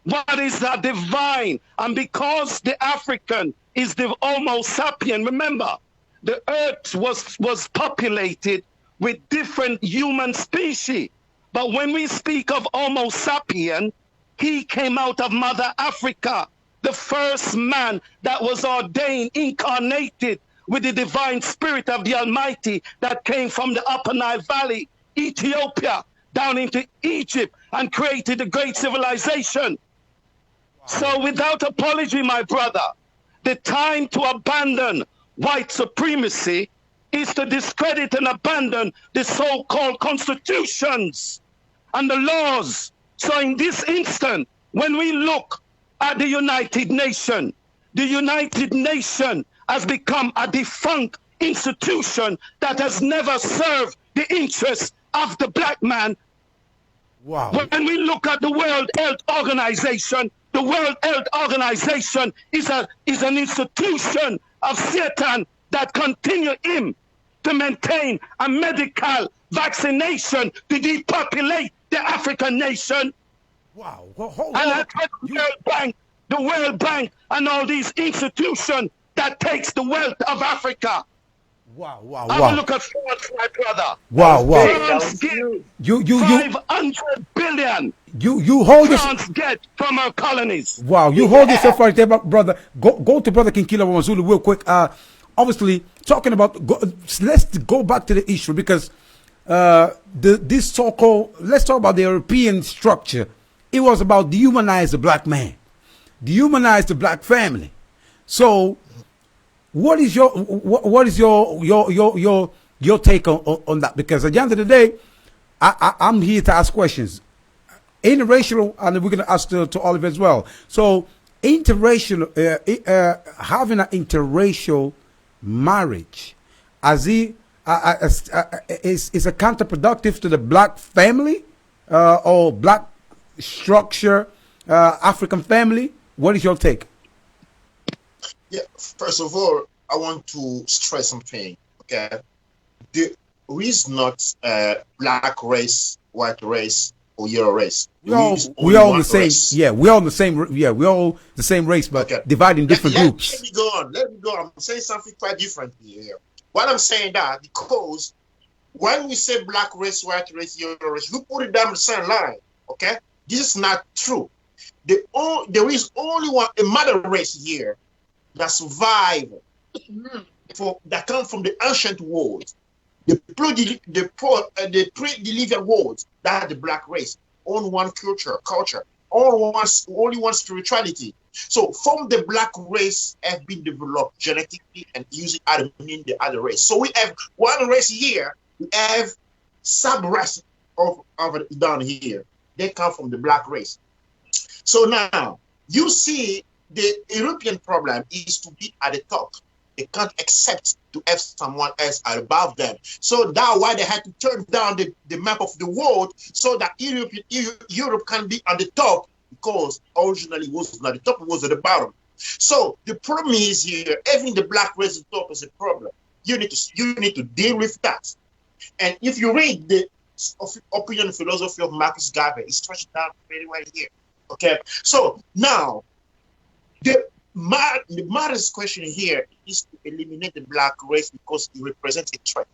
what is the divine. And because the African is the Homo sapien, remember, the earth was populated with different human species. But when we speak of Homo sapien, he came out of Mother Africa, the first man that was ordained, incarnated with the divine spirit of the Almighty that came from the Upper Nile Valley, Ethiopia, down into Egypt, and created a great civilization. So without apology, my brother, the time to abandon white supremacy is to discredit and abandon the so-called constitutions and the laws. So in this instant, when we look at the United Nations has become a defunct institution that has never served the interests of the black man. Wow. When we look at the World Health Organization, the World Health Organization is an institution of Satan that continue him to maintain a medical vaccination to depopulate the African nation. Wow. Hold and on. that's what the World Bank and all these institutions that takes the wealth of Africa. Wow, wow, I wow. will look at France, my brother. Wow, wow. France get You 500 billion. You hold this. France get from our colonies. Wow, you hold yourself right there, brother. Go to Brother Kinkila Wazulu real quick. Obviously, talking about, let's go back to the issue, because this so-called, let's talk about the European structure. It was about dehumanize the black man, dehumanize the black family. So, what is your take on that? Because at the end of the day, I'm here to ask questions. Interracial, and we're going to ask to Oliver as well. So, interracial, having an interracial marriage, is a counterproductive to the black family or black structure, African family? What is your take? Yeah, first of all, I want to stress something. Okay, there is not black race, white race, or yellow race. We all the same. Race. Yeah, we all the same. Yeah, we all the same race, but divided in different groups. Let me go on. I'm saying something quite different here. What I'm saying that because when we say black race, white race, yellow race, we put it down the same line. Okay, this is not true. There is only a mother race here that survive that come from the ancient world. The pre-Diluvian world, that the black race, only one culture, only one spirituality. So from the black race have been developed genetically and using in the other race. So we have one race here, we have sub-race of down here. They come from the black race. So now you see the European problem is to be at the top. They can't accept to have someone else above them. So that's why they had to turn down the map of the world so that Europe can be on the top, because originally it was not the top, it was at the bottom. So the problem is here, having the black race at the top is a problem. You need to deal with that. And if you read the opinion and philosophy of Marcus Garvey, it's stretched down very well here. Okay, so now the modest question here is to eliminate the black race because it represents a threat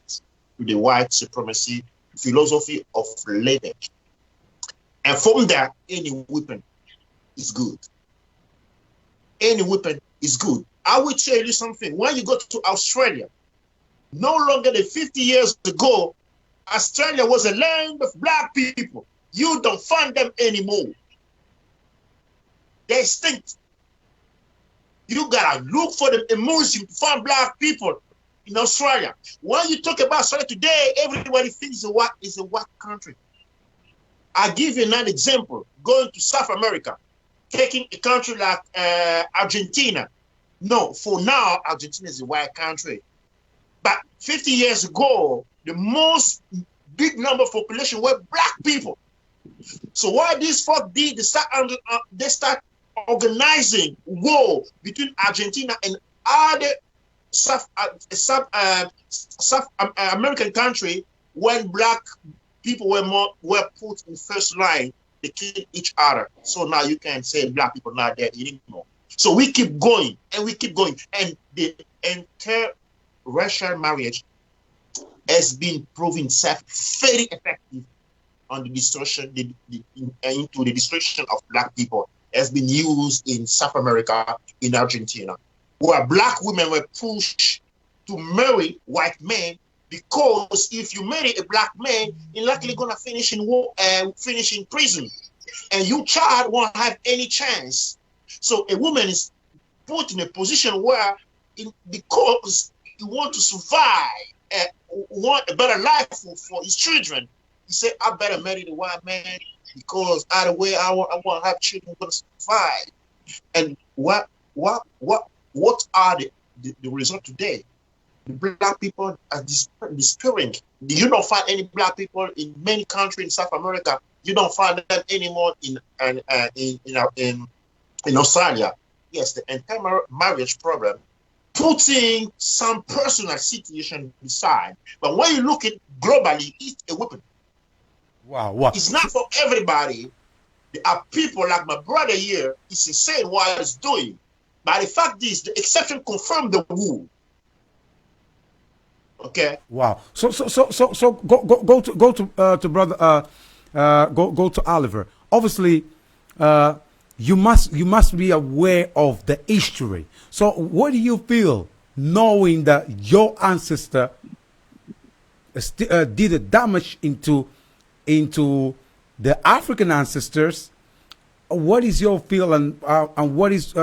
to the white supremacy philosophy of living. And from that, any weapon is good. Any weapon is good. I will tell you something. When you go to Australia, no longer than 50 years ago, Australia was a land of black people. You don't find them anymore. They stink. You gotta look for them in museum to find black people in Australia. When you talk about Australia today, everybody thinks it's a white country. I'll give you another example. Going to South America, taking a country like Argentina. No, for now, Argentina is a white country. But 50 years ago, the most big number of population were black people. So what these folks did, they start organizing war between Argentina and other South American country. When black people were put in first line, they killed each other. So now you can't say black people not there anymore. So we keep going and we keep going, and the interracial marriage has been proven itself very effective on the destruction into the destruction of black people. Has been used in South America, in Argentina, where black women were pushed to marry white men, because if you marry a black man, you're likely gonna finish in war and finish in prison, and your child won't have any chance. So a woman is put in a position where, because you want to survive, want a better life for his children, he said, "I better marry the white man, because either way, I want to have children going to survive." And what are the result today? The black people are disappearing. You don't find any black people in many countries in South America. You don't find them anymore in Australia. Yes, the entire marriage problem, putting some personal situation aside. But when you look at it globally, it's a weapon. Wow. It's not for everybody. There are people like my brother here. It's insane what he's doing. But the fact is, the exception confirmed the rule. Okay. Wow. So go to brother go to Oliver. Obviously, you must be aware of the history. So what do you feel knowing that your ancestor did a damage into the African ancestors? What is your feel, and what is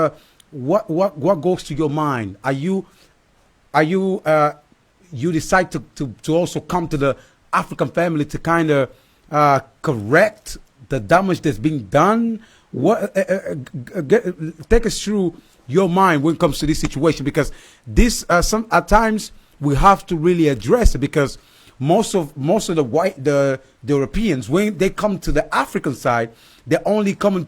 what goes to your mind? Are you you decide to also come to the African family to kind of correct the damage that's being done? What take us through your mind when it comes to this situation, because this at times we have to really address it, because most of the Europeans, when they come to the African side, they're only coming.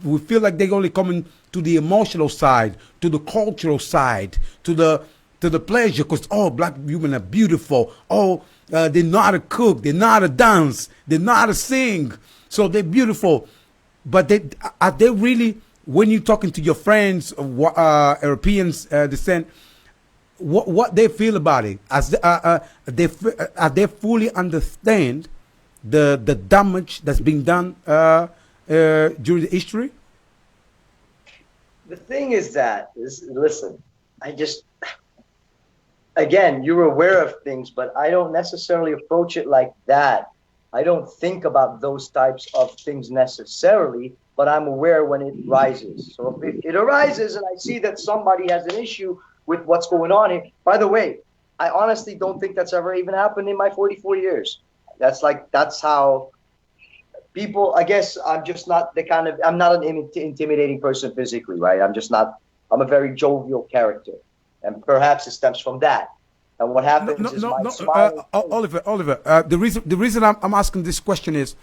We feel like they're only coming to the emotional side, to the cultural side, to the pleasure. Because black women are beautiful. They know how to cook. They know how to dance. They know how to sing. So they're beautiful. But are they really? When you're talking to your friends, Europeans descent, what they feel about it, as they fully understand the damage that's being done during the history? The thing is that listen, again, you're aware of things, but I don't necessarily approach it like that. I don't think about those types of things necessarily, but I'm aware when it rises. So if it arises and I see that somebody has an issue with what's going on here, by the way, I honestly don't think that's ever even happened in my 44 years. That's how people, I guess I'm just not I'm not an intimidating person physically, right? I'm a very jovial character. And perhaps it stems from that. And what happens is my smile. Oliver. The reason I'm asking this question is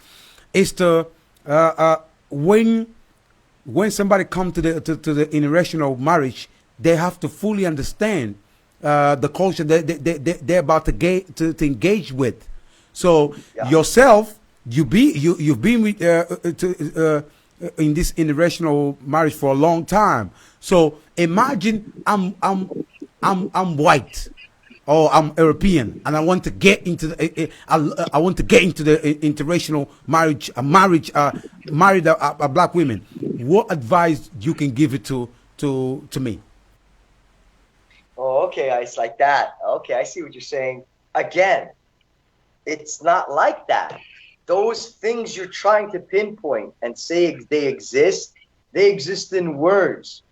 to when somebody come to the interracial marriage, they have to fully understand the culture they're about to engage with. So yourself, you've been with, in this interracial marriage for a long time. So imagine I'm white. Or I'm European, and I want to get into the interracial marriage, married a black woman. What advice you can give it to me? Oh, okay, it's like that. Okay, I see what you're saying. Again, it's not like that. Those things you're trying to pinpoint and say they exist in words,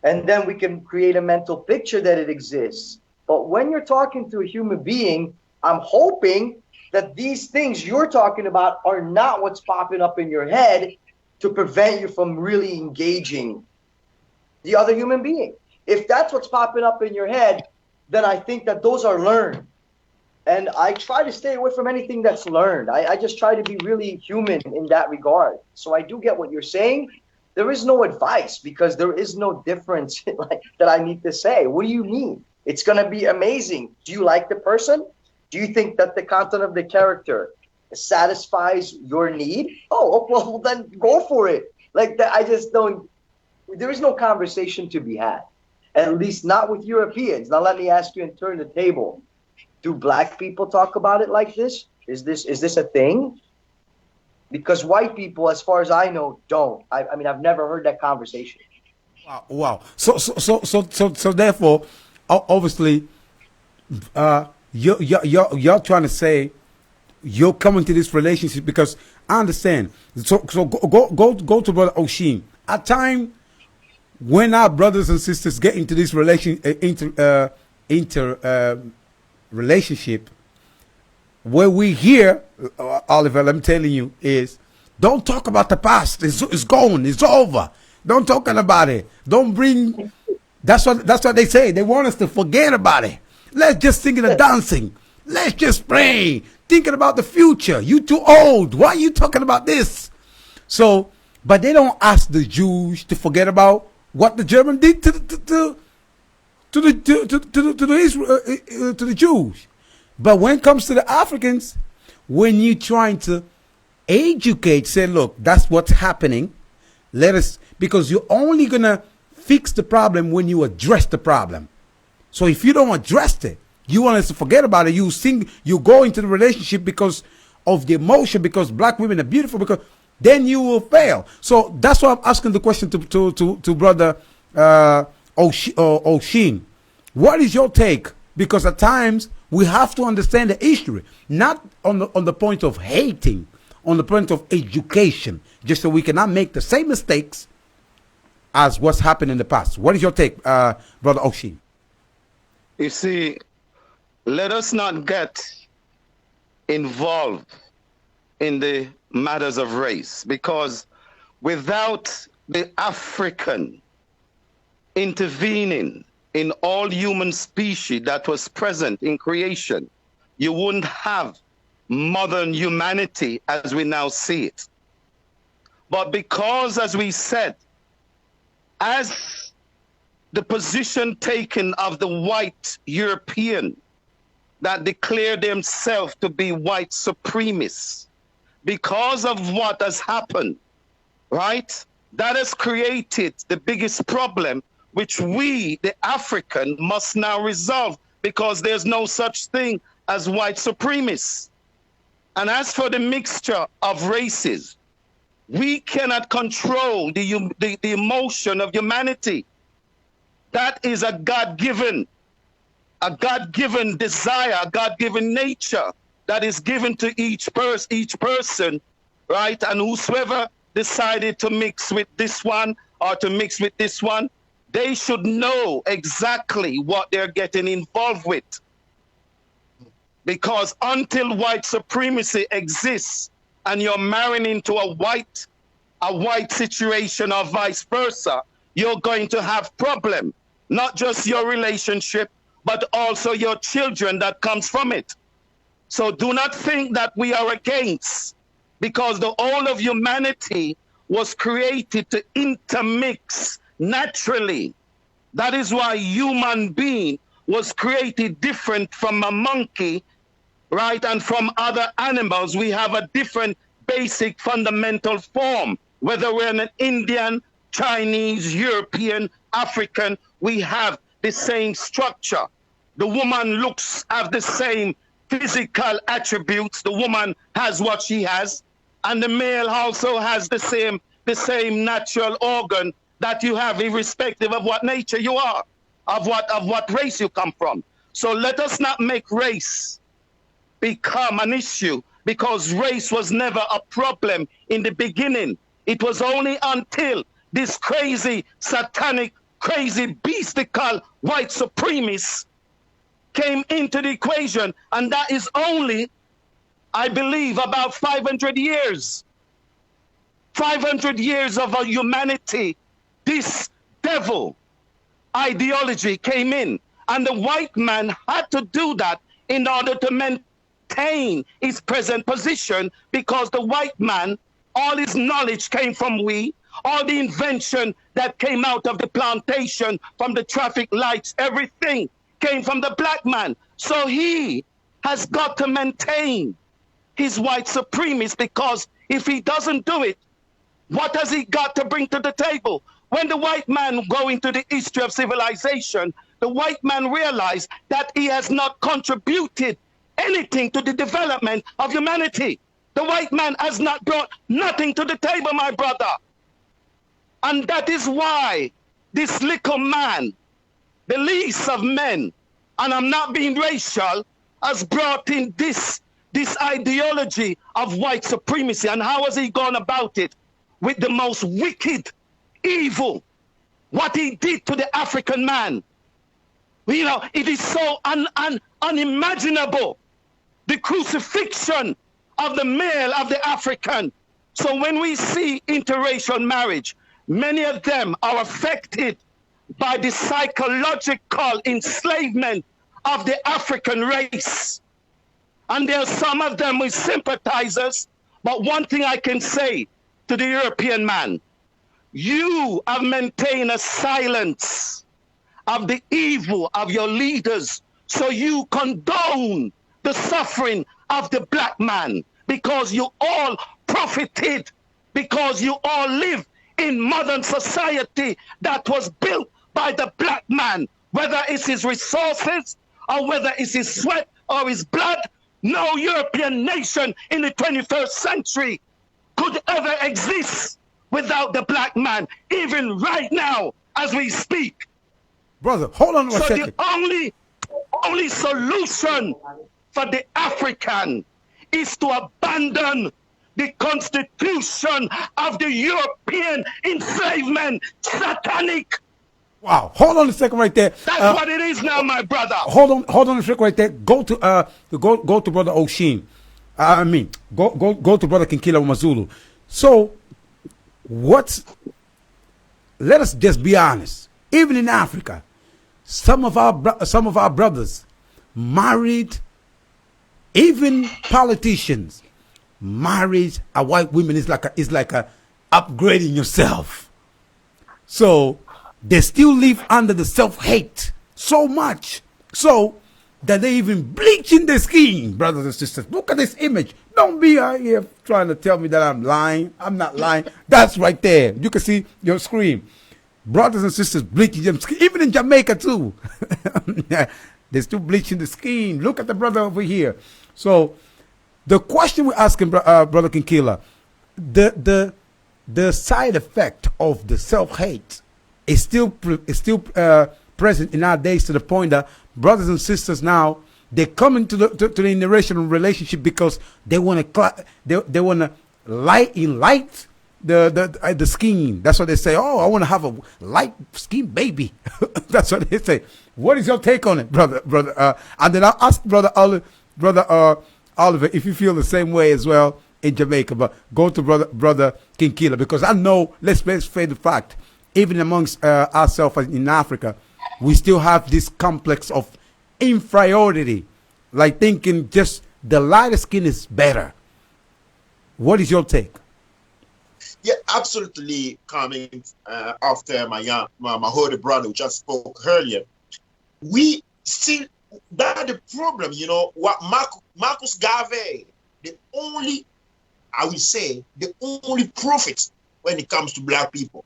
and then we can create a mental picture that it exists. But when you're talking to a human being, I'm hoping that these things you're talking about are not what's popping up in your head to prevent you from really engaging the other human being. If that's what's popping up in your head, then I think that those are learned. And I try to stay away from anything that's learned. I just try to be really human in that regard. So I do get what you're saying. There is no advice because there is no difference that I need to say. What do you mean? It's going to be amazing. Do you like the person? Do you think that the content of the character satisfies your need? Oh, well, then go for it. Like that, I just don't. There is no conversation to be had, at least not with Europeans. Now, let me ask you and turn the table. Do black people talk about it like this? Is this a thing? Because white people, as far as I know, don't. I mean, I've never heard that conversation. Wow. So therefore, obviously, you're trying to say you're coming to this relationship because I understand. So go to Brother Oshin. At time when our brothers and sisters get into this relationship, where we hear, Oliver, I'm telling you, is don't talk about the past. It's gone. It's over. Don't talk about it. Don't bring. That's what they say. They want us to forget about it. Let's just think of the dancing. Let's just pray. Thinking about the future. You too old. Why are you talking about this? So, but they don't ask the Jews to forget about what the German did to the Jews. But when it comes to the Africans, when you're trying to educate, say, look, that's what's happening. Because you're only gonna fix the problem when you address the problem. So if you don't address it, you want us to forget about it. You go into the relationship because of the emotion, because black women are beautiful, because then you will fail. So that's why I'm asking the question to Brother Oshin. What is your take? Because at times we have to understand the history, not on the point of hating, on the point of education, just so we cannot make the same mistakes as what's happened in the past. What is your take, Brother Oshin? You see, let us not get involved in the matters of race, because without the African intervening in all human species that was present in creation, you wouldn't have modern humanity as we now see it. But because, as we said, as the position taken of the white European that declare themselves to be white supremacists, because of what has happened, right? That has created the biggest problem, which we, the African, must now resolve, because there's no such thing as white supremacists. And as for the mixture of races, We cannot control the emotion of humanity. That is a God-given desire, a God-given nature that is given to each person, right? And whosoever decided to mix with this one or to mix with this one, they should know exactly what they're getting involved with. Because until white supremacy exists and you're marrying into a white situation or vice versa, you're going to have problem. Not just your relationship, but also your children that comes from it. So do not think that we are against, because the whole of humanity was created to intermix naturally. That is why human being was created different from a monkey, right? And from other animals. We have a different basic fundamental form, whether we're an Indian, Chinese, European, African, we have the same structure. The woman looks have the same physical attributes. The woman has what she has, and the male also has the same natural organ that you have, irrespective of what nature you are, of what race you come from. So let us not make race become an issue, because race was never a problem in the beginning. It was only until this crazy, satanic, crazy, beastical white supremacists came into the equation, and that is only, I believe, about 500 years. 500 years of humanity. This devil ideology came in, and the white man had to do that in order to maintain his present position, because the white man, all his knowledge came from we, all the invention that came out of the plantation, from the traffic lights, everything came from the black man. So he has got to maintain his white supremacy, because if he doesn't do it, what has he got to bring to the table? When the white man go into the history of civilization, the white man realized that he has not contributed anything to the development of humanity. The white man has not brought nothing to the table, my brother. And that is why this little man, the least of men, and I'm not being racial, has brought in this ideology of white supremacy. And how has he gone about it? With the most wicked, evil, what he did to the African man. You know, it is so unimaginable, the crucifixion of the male of the African. So when we see interracial marriage, many of them are affected by the psychological enslavement of the African race. And there are some of them with sympathizers, but one thing I can say to the European man, you have maintained a silence of the evil of your leaders, so you condone the suffering of the black man, because you all profited, because you all live in modern society that was built by the black man, whether it's his resources or whether it's his sweat or his blood. No European nation in the 21st century could ever exist without the black man, even right now as we speak. Brother, hold on a second. So the only solution for the African is to abandon the constitution of the European enslavement, satanic. Wow, hold on a second right there. That's what it is now, my brother. Hold on a second right there. Go to Brother Oshin. Go to Brother Kinkila Mazulu. So, let us just be honest. Even in Africa, some of our brothers married, even politicians married a white woman is like a upgrading yourself. So they still live under the self-hate so much so that they even bleaching their skin, brothers and sisters. Look at this image. Don't be out here trying to tell me that I'm lying. I'm not lying. That's right there. You can see your screen. Brothers and sisters bleaching their skin, even in Jamaica too. They're still bleaching the skin. Look at the brother over here. So the question we're asking, Brother Kinkila, the the side effect of the self-hate is still present in our days, to the point that brothers and sisters now, they come into the interracial relationship because they want to they want to light the skin. That's what they say. Oh, I want to have a light skin baby. That's what they say. What is your take on it, brother? And then I'll ask brother Oliver, if you feel the same way as well in Jamaica. But go to brother King Killer, because I know. Let's face the fact. Even amongst ourselves in Africa, we still have this complex of inferiority, like thinking just the lighter skin is better. What is your take? Yeah, absolutely. Coming after my holy brother who just spoke earlier, we still, that the problem. You know what, Marcus Garvey, the only, I will say, the only prophet when it comes to black people.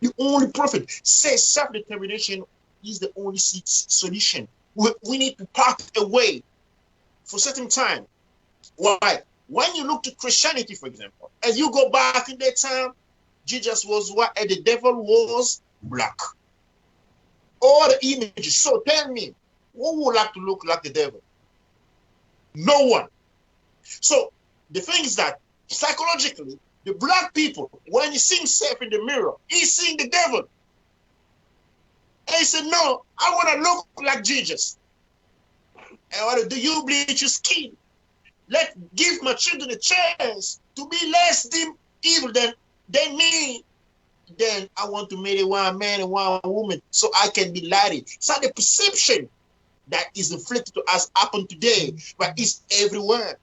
The only prophet says self-determination is the only solution. We need to part away for certain time. Why? When you look to Christianity, for example, and you go back in that time, Jesus was white and the devil was black. All the images. So tell me, who would like to look like the devil? No one. So the thing is that psychologically, the black people, when he sees himself in the mirror, he's seeing the devil. And he said, no, I want to look like Jesus. And what do you bleach your skin? Give my children a chance to be less evil than me. Then I want to marry one man and one woman so I can be lighted. So the perception that is inflicted to us happen today, but it's everywhere.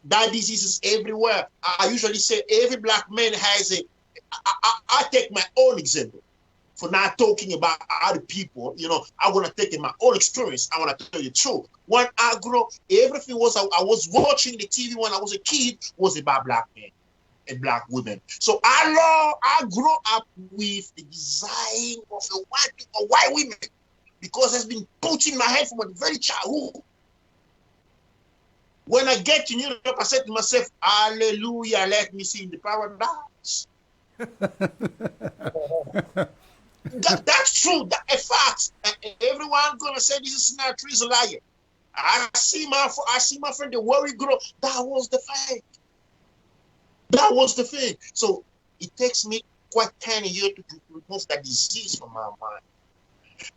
That disease is everywhere. I usually say every black man has a, I take my own example for not talking about other people. You know, I want to take in my own experience. I want to tell you the truth. When I grew up, everything was, I was watching the TV when I was a kid was about black men and black women. So I grew up with the design of white women, because it's been put in my head from a very childhood. When I get to Europe, I said to myself, hallelujah, let me see in the paradise. That's true. That's a fact. And everyone gonna say this is not true, is a liar. I see my friend, the worry girl. That was the thing. That was the thing. So it takes me quite 10 years to remove that disease from my mind.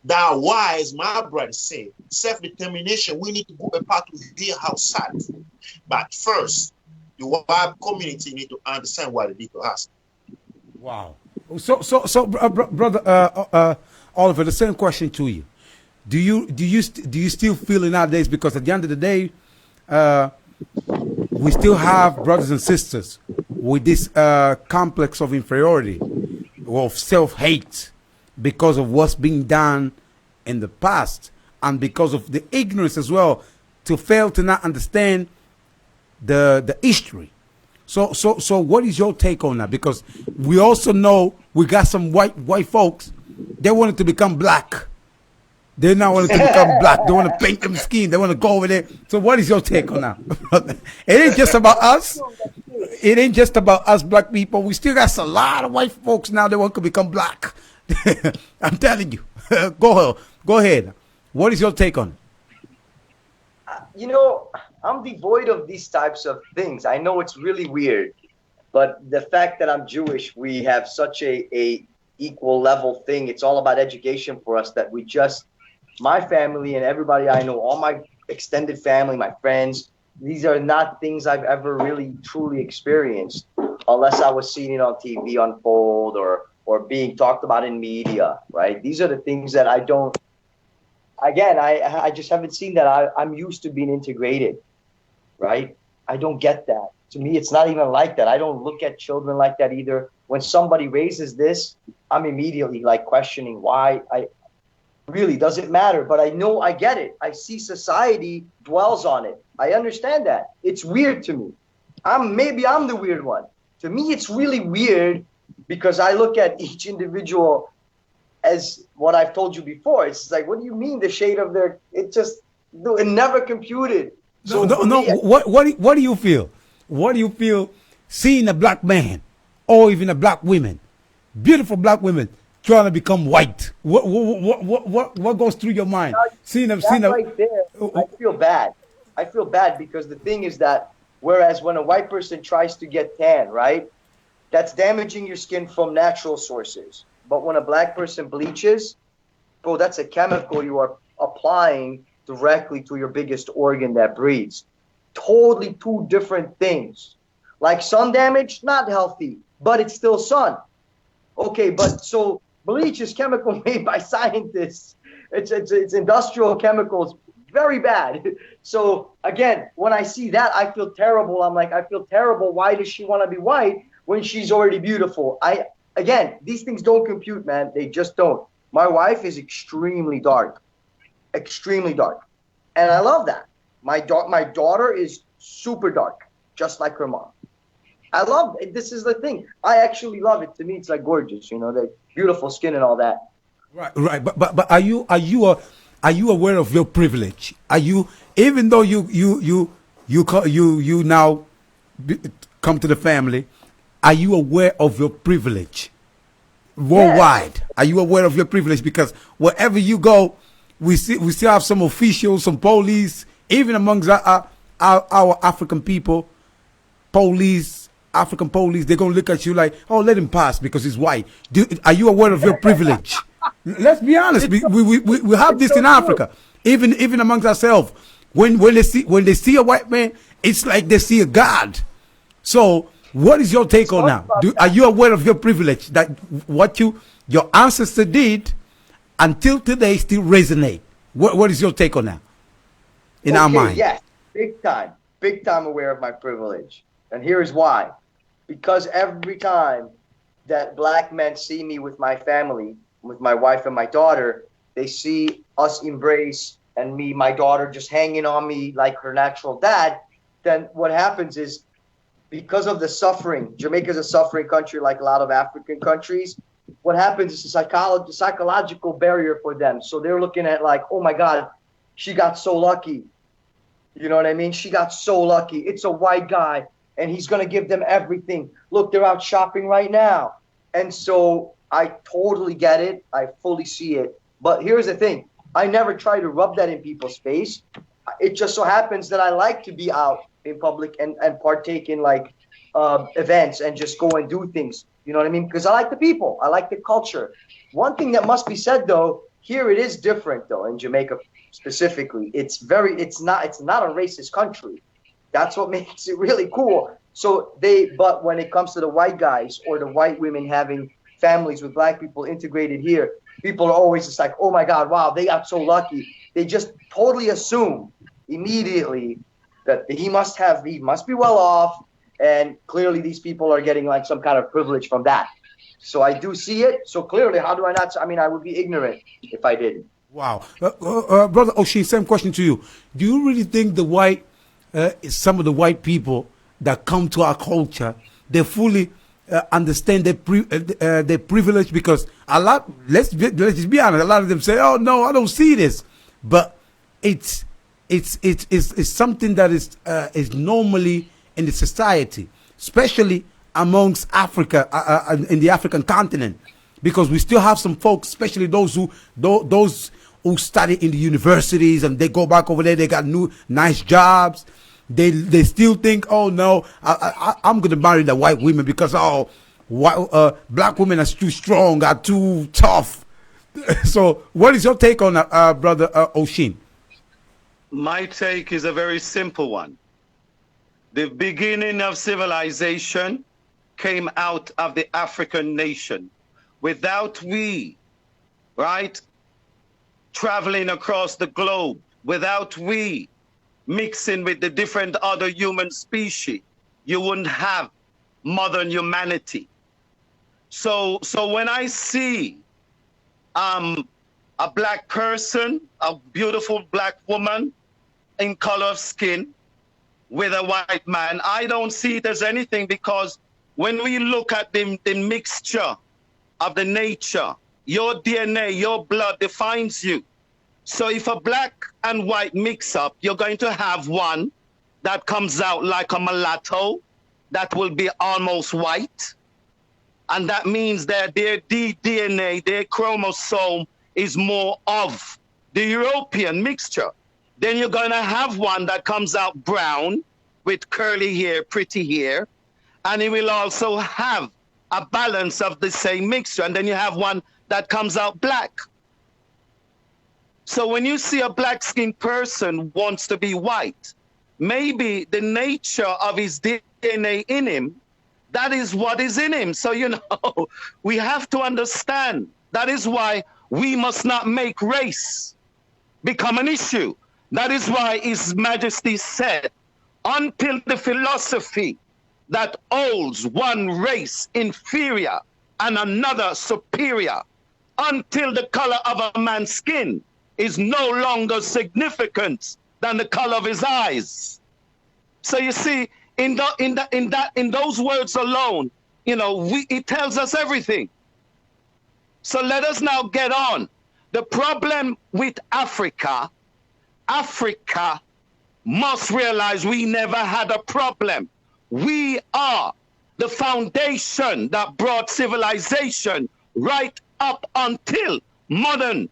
That why, as my brother said, self-determination, we need to go apart to hear outside. But first, the white community need to understand what it is to us. Wow. So, brother Oliver, the same question to you. Do you still feel it nowadays? Because at the end of the day, we still have brothers and sisters with this complex of inferiority, of self-hate, because of what's being done in the past, and because of the ignorance as well, to fail to not understand the history. So what is your take on that? Because we also know we got some white folks, they wanted to become black. They now want to become black. They want to paint them skin. They want to go over there. So what is your take on that? It ain't just about us. It ain't just about us black people. We still got a lot of white folks now that want to become black. I'm telling you. Go ahead. What is your take on it? You know, I'm devoid of these types of things. I know it's really weird, but the fact that I'm Jewish, we have such a equal level thing. It's all about education for us that we just, my family and everybody I know, all my extended family, my friends, these are not things I've ever really truly experienced unless I was seeing it on TV unfold or being talked about in media, right? These are the things that I don't, again, I just haven't seen that. I'm used to being integrated, right? I don't get that. To me, it's not even like that. I don't look at children like that either. When somebody raises this, I'm immediately like questioning why. I really doesn't matter, but I know I get it. I see society dwells on it. I understand that. It's weird to me. Maybe I'm the weird one. To me, it's really weird because I look at each individual as what I've told you before. It's like, what do you mean the shade of their? It never computed. So no. What do you feel? What do you feel seeing a black man or even a black women, beautiful black women trying to become white? What goes through your mind? Seeing them, right there, I feel bad. I feel bad because the thing is that whereas when a white person tries to get tan, right, that's damaging your skin from natural sources. But when a black person bleaches, bro, that's a chemical you are applying directly to your biggest organ that breathes. Totally two different things. Like sun damage, not healthy, but it's still sun. Okay, but so bleach is chemical made by scientists. It's industrial chemicals, very bad. So again, when I see that, I feel terrible. I'm like, I feel terrible. Why does she want to be white when she's already beautiful? Again, these things don't compute, man. They just don't. My wife is extremely dark, and I love that. My daughter is super dark, just like her mom. I love it. This is the thing. I actually love it. To me, it's like gorgeous. You know, the beautiful skin and all that. Right. But are you aware of your privilege? Are you, even though you now come to the family, are you aware of your privilege worldwide? Yes. Are you aware of your privilege? Because wherever you go, we still have some officials, some police, even amongst our African people, African police, they're going to look at you like, oh, let him pass because he's white. Are you aware of your privilege? Let's be honest. We have this in Africa, even amongst ourselves. When they see a white man, it's like they see a god. So what is your take on now? Are you aware of your privilege, that what your ancestors did until today still resonate? What is your take on that in our mind? Yes, big time aware of my privilege. And here's why. Because every time that black men see me with my family, with my wife and my daughter, they see us embrace and my daughter just hanging on me like her natural dad, then what happens is, because of the suffering, Jamaica's a suffering country like a lot of African countries, what happens is a psychological barrier for them. So they're looking at like, oh my God, she got so lucky. You know what I mean? She got so lucky. It's a white guy, and he's going to give them everything. Look, they're out shopping right now. And so I totally get it. I fully see it. But here's the thing. I never try to rub that in people's face. It just so happens that I like to be out in public and partake in like events and just go and do things. You know what I mean? Because I like the people. I like the culture. One thing that must be said, though, here it is different, though, in Jamaica specifically. It's not a racist country. That's what makes it really cool. But when it comes to the white guys or the white women having families with black people integrated here, people are always just like, oh my God, wow, they got so lucky. They just totally assume immediately that he must be well off, and clearly these people are getting like some kind of privilege from that. So I do see it. So clearly, how do I not? I mean, I would be ignorant if I didn't. Wow. Brother O'Shea, same question to you. Do you really think some of the white people that come to our culture, they fully understand their privilege? Because let's just be honest, a lot of them say, oh no, I don't see this. But it's something that is normally in the society, especially amongst Africa, in the African continent, because we still have some folks, especially those who study in the universities and they go back over there, they got nice jobs. They still think, oh no, I'm gonna marry the white women because black women are too strong, are too tough. So, what is your take on that, Brother O'Shea? My take is a very simple one. The beginning of civilization came out of the African nation. Without we, right, traveling across the globe, without we mixing with the different other human species, you wouldn't have modern humanity. So when I see a black person, a beautiful black woman in color of skin with a white man, I don't see it as anything, because when we look at the mixture of the nature, your DNA, your blood defines you. So if a black and white mix up, you're going to have one that comes out like a mulatto that will be almost white. and that means that their DNA, their chromosome is more of the European mixture. Then you're going to have one that comes out brown with curly hair, pretty hair, and it will also have a balance of the same mixture. And then you have one that comes out black. So when you see a black-skinned person wants to be white, maybe the nature of his DNA in him, that is what is in him. So, you know, we have to understand. That is why we must not make race become an issue. That is why His Majesty said, until the philosophy that holds one race inferior and another superior, until the color of a man's skin is no longer significant than the color of his eyes. So you see, in those words alone, you know, it tells us everything. So let us now get on. The problem with Africa must realize we never had a problem. We are the foundation that brought civilization right up until modern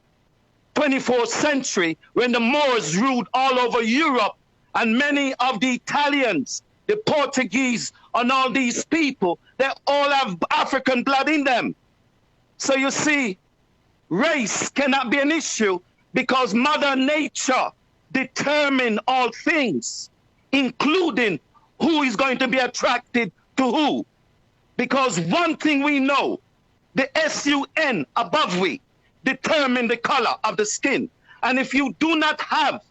24th century, when the Moors ruled all over Europe, and many of the Italians, the Portuguese, and all these people, they all have African blood in them. So you see, race cannot be an issue because Mother Nature determines all things, including who is going to be attracted to who. Because one thing we know, the S-U-N above we determine the color of the skin. And if you do not have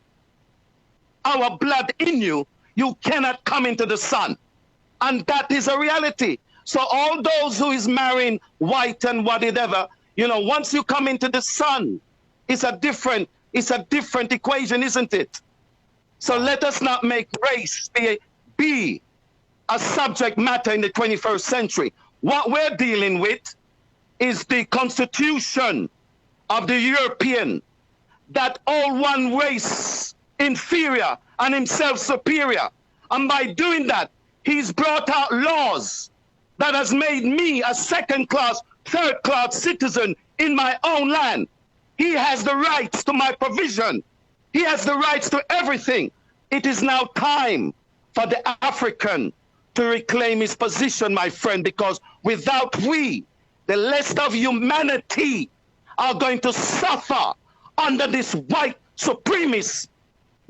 our blood in you, you cannot come into the sun. And that is a reality. So all those who is marrying white and whatever, you know, once you come into the sun, it's a different equation, isn't it? So let us not make race be a subject matter in the 21st century. What we're dealing with is the constitution of the European, that all one race inferior and himself superior. And by doing that, he's brought out laws that has made me a second-class, third-class citizen in my own land. He has the rights to my provision. He has the rights to everything. It is now time for the African to reclaim his position, my friend, because without we, the rest of humanity are going to suffer under this white supremacist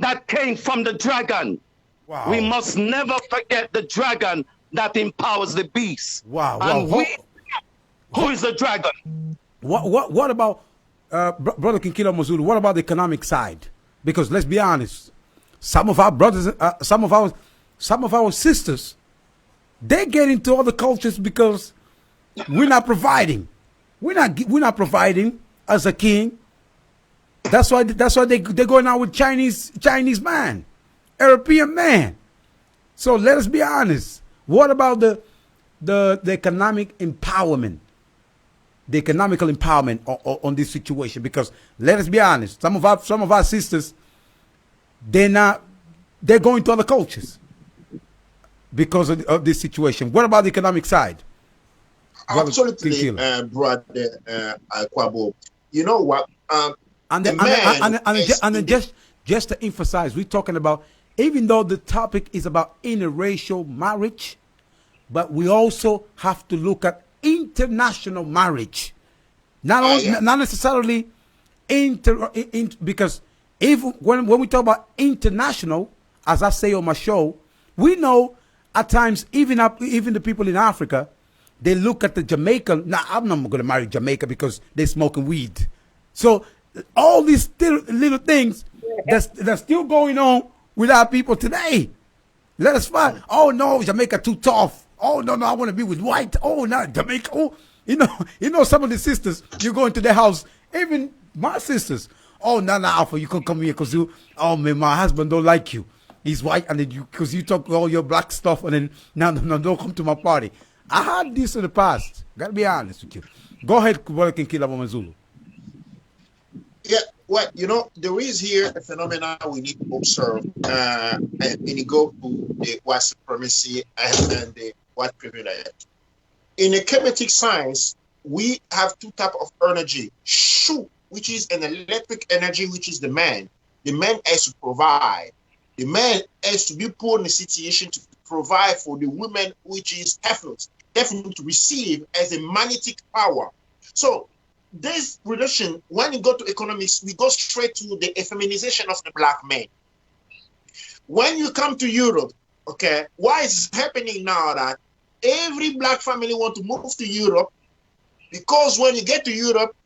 that came from the dragon. Wow. We must never forget the dragon that empowers the beast. Wow. And who is the dragon? What about, Brother Kinkila Mazulu, what about the economic side? Because let's be honest, some of our brothers, some of our sisters, they get into other cultures because we're not providing. We're not providing as a king. That's why they're going out with Chinese man, European man. So let us be honest. What about the economic empowerment, the economical empowerment on this situation? Because let us be honest, some of our sisters, they're going to other cultures because of this situation. What about the economic side? Absolutely, brother Kwabo. You know what? Just to emphasize, we're talking about, even though the topic is about interracial marriage, but we also have to look at international marriage. Not necessarily because even when we talk about international, as I say on my show, we know at times even the people in Africa, they look at the Jamaican. Now, I'm not going to marry Jamaica because they're smoking weed. So all these little things that's still going on with our people today. Let us find. Oh no, Jamaica too tough. Oh no, I want to be with white. Oh no, Jamaica. Oh, you know some of the sisters. You go into their house, even my sisters. Oh no, Alpha, you can't come here because my husband don't like you. He's white, and then because you talk all your black stuff, and then no, don't come to my party. I had this in the past. Gotta be honest with you. Go ahead, Brother Kinkila Mazulu. Yeah, well, there is here a phenomenon we need to observe when you go to the white supremacy and the white privilege. In a kinetic science, we have two types of energy. Shu, which is an electric energy, which is the man. The man has to provide. The man has to be put in a situation to provide for the women, which is definitely to receive as a magnetic power. So this relation, when you go to economics, we go straight to the effeminization of the black man. When you come to Europe, okay, why is happening now that every black family want to move to Europe? Because when you get to Europe,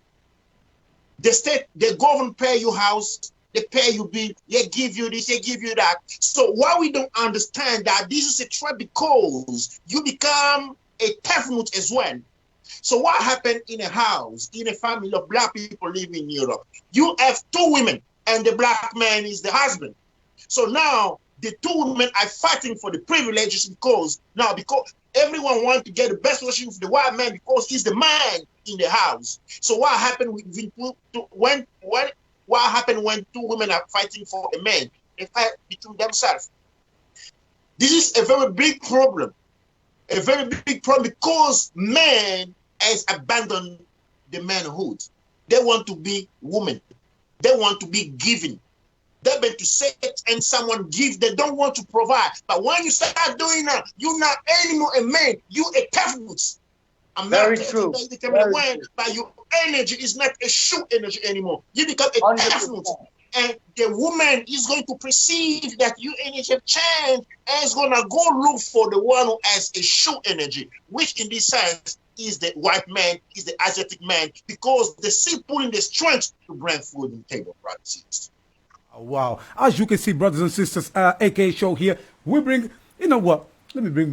the state, the government pay you house, they pay you bill, they give you this, they give you that. So why we don't understand that this is a trap, because you become a tefnut as well. So what happened in a house, in a family of black people living in Europe? You have two women and the black man is the husband. So now the two women are fighting for the privileges because everyone wants to get the best relationship with the white man because he's the man in the house. So what happened what happened when two women are fighting for a man? They fight between themselves. This is a very big problem. A very big problem because man has abandoned the manhood. They want to be women. They want to be given. They've been to sex and someone give. They don't want to provide. But when you start doing that, you're not anymore a man. You a tefnut. Very true. But your energy is not a shoe energy anymore. You become a tefnut. And the woman is going to perceive that your energy have changed and is going to go look for the one who has a shoe energy, which in this sense is the white man, is the Asiatic man, because they still putting the strength to bring food on the table, brothers. Oh, wow. As you can see, brothers and sisters, AK show here, we bring, you know what? Let me bring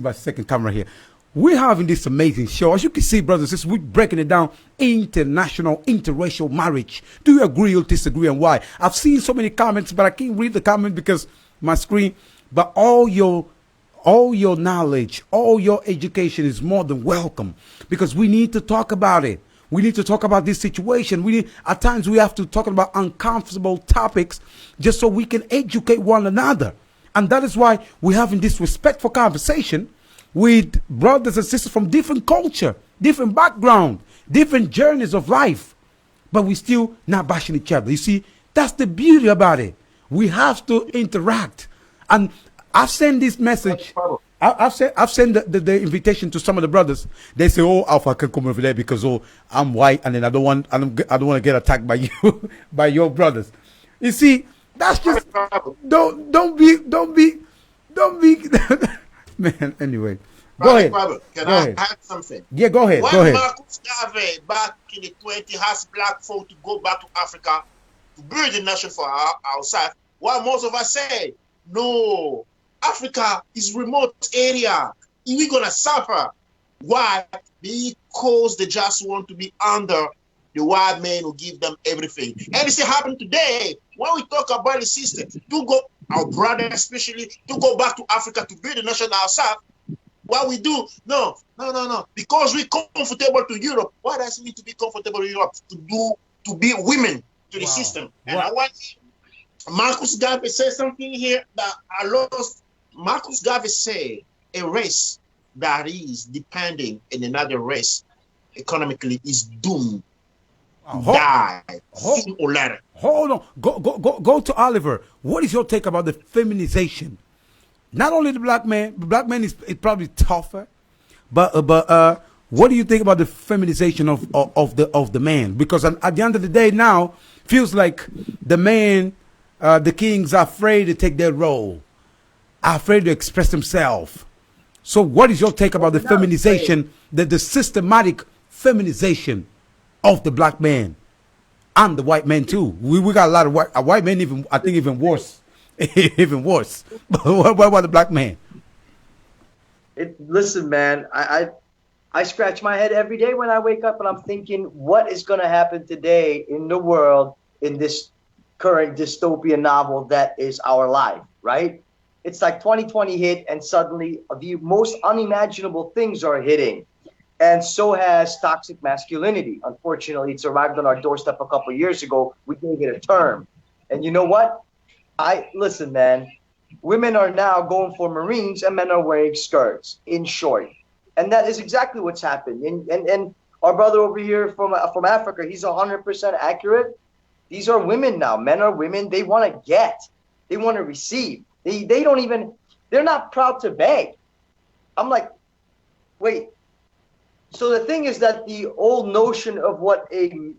my second camera here. We're having this amazing show. As you can see, brothers and sisters, we're breaking it down. International, interracial marriage. Do you agree or disagree, and why? I've seen so many comments, but I can't read the comment because my screen. But all your knowledge, all your education is more than welcome, because we need to talk about it. We need to talk about this situation. At times we have to talk about uncomfortable topics just so we can educate one another. And that is why we're having this respectful conversation with brothers and sisters from different culture, different background, different journeys of life. But we still not bashing each other. You see, that's the beauty about it. We have to interact. And I've sent this message. I've sent the invitation to some of the brothers. They say, "Oh, Alpha can come over there because I'm white, and then I don't want to get attacked by you, by your brothers." You see, that's just don't be, man. Anyway, go ahead. Can I add something? Yeah, go ahead. When Marcus Garvey back in the 20s asked black folk to go back to Africa to build a nation for ourselves, what most of us say, no. Africa is remote area. We're gonna suffer. Why? Because they just want to be under the white man who give them everything. And it's happening today. When we talk about the system, to go, our brother especially, to go back to Africa to build a nation ourselves, what we do? No. Because we're comfortable to Europe. Why does it need to be comfortable in Europe? To be women to the system. And I want Marcus Garvey say something here that I lost. Marcus Garvey said a race that is depending on another race economically is doomed. Die. Sooner or later. Hold on. Go to Oliver. What is your take about the feminization? Not only the black man is probably tougher, but what do you think about the feminization of the man? Because at the end of the day now, feels like the man, the kings are afraid to take their role, are afraid to express themselves. So what is your take about the feminization, the systematic feminization of the black man and the white man too? We got a lot of white men, even worse. Even worse. But what about the black man? Listen, man, I scratch my head every day when I wake up and I'm thinking, what is going to happen today in the world in this current dystopian novel that is our life, right? It's like 2020 hit and suddenly the most unimaginable things are hitting. And so has toxic masculinity. Unfortunately, it's arrived on our doorstep a couple of years ago. We gave it a term. And you know what? Listen, man, women are now going for Marines and men are wearing skirts, in short. And that is exactly what's happened. And our brother over here from Africa, he's 100% accurate. These are women now. Men are women. They want to get. They want to receive. They don't even, they're not proud to beg. I'm like, wait. So the thing is that the old notion of what the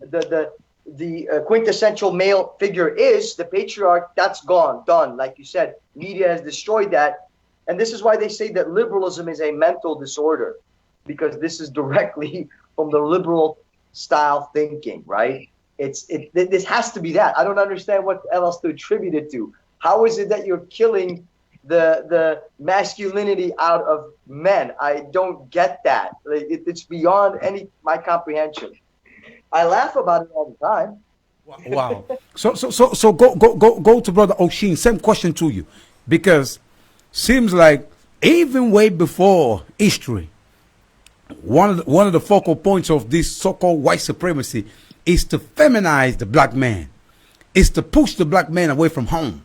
quintessential male figure is, the patriarch, that's gone, done. Like you said, media has destroyed that. And this is why they say that liberalism is a mental disorder, because this is directly from the liberal style thinking, right? This has to be that. I don't understand what else to attribute it to. How is it that you're killing the masculinity out of men? I don't get that. Like, it's beyond my comprehension. I laugh about it all the time. Wow. So go to Brother Oshin. Same question to you, because seems like even way before history, one of the focal points of this so-called white supremacy is to feminize the black man, is to push the black man away from home,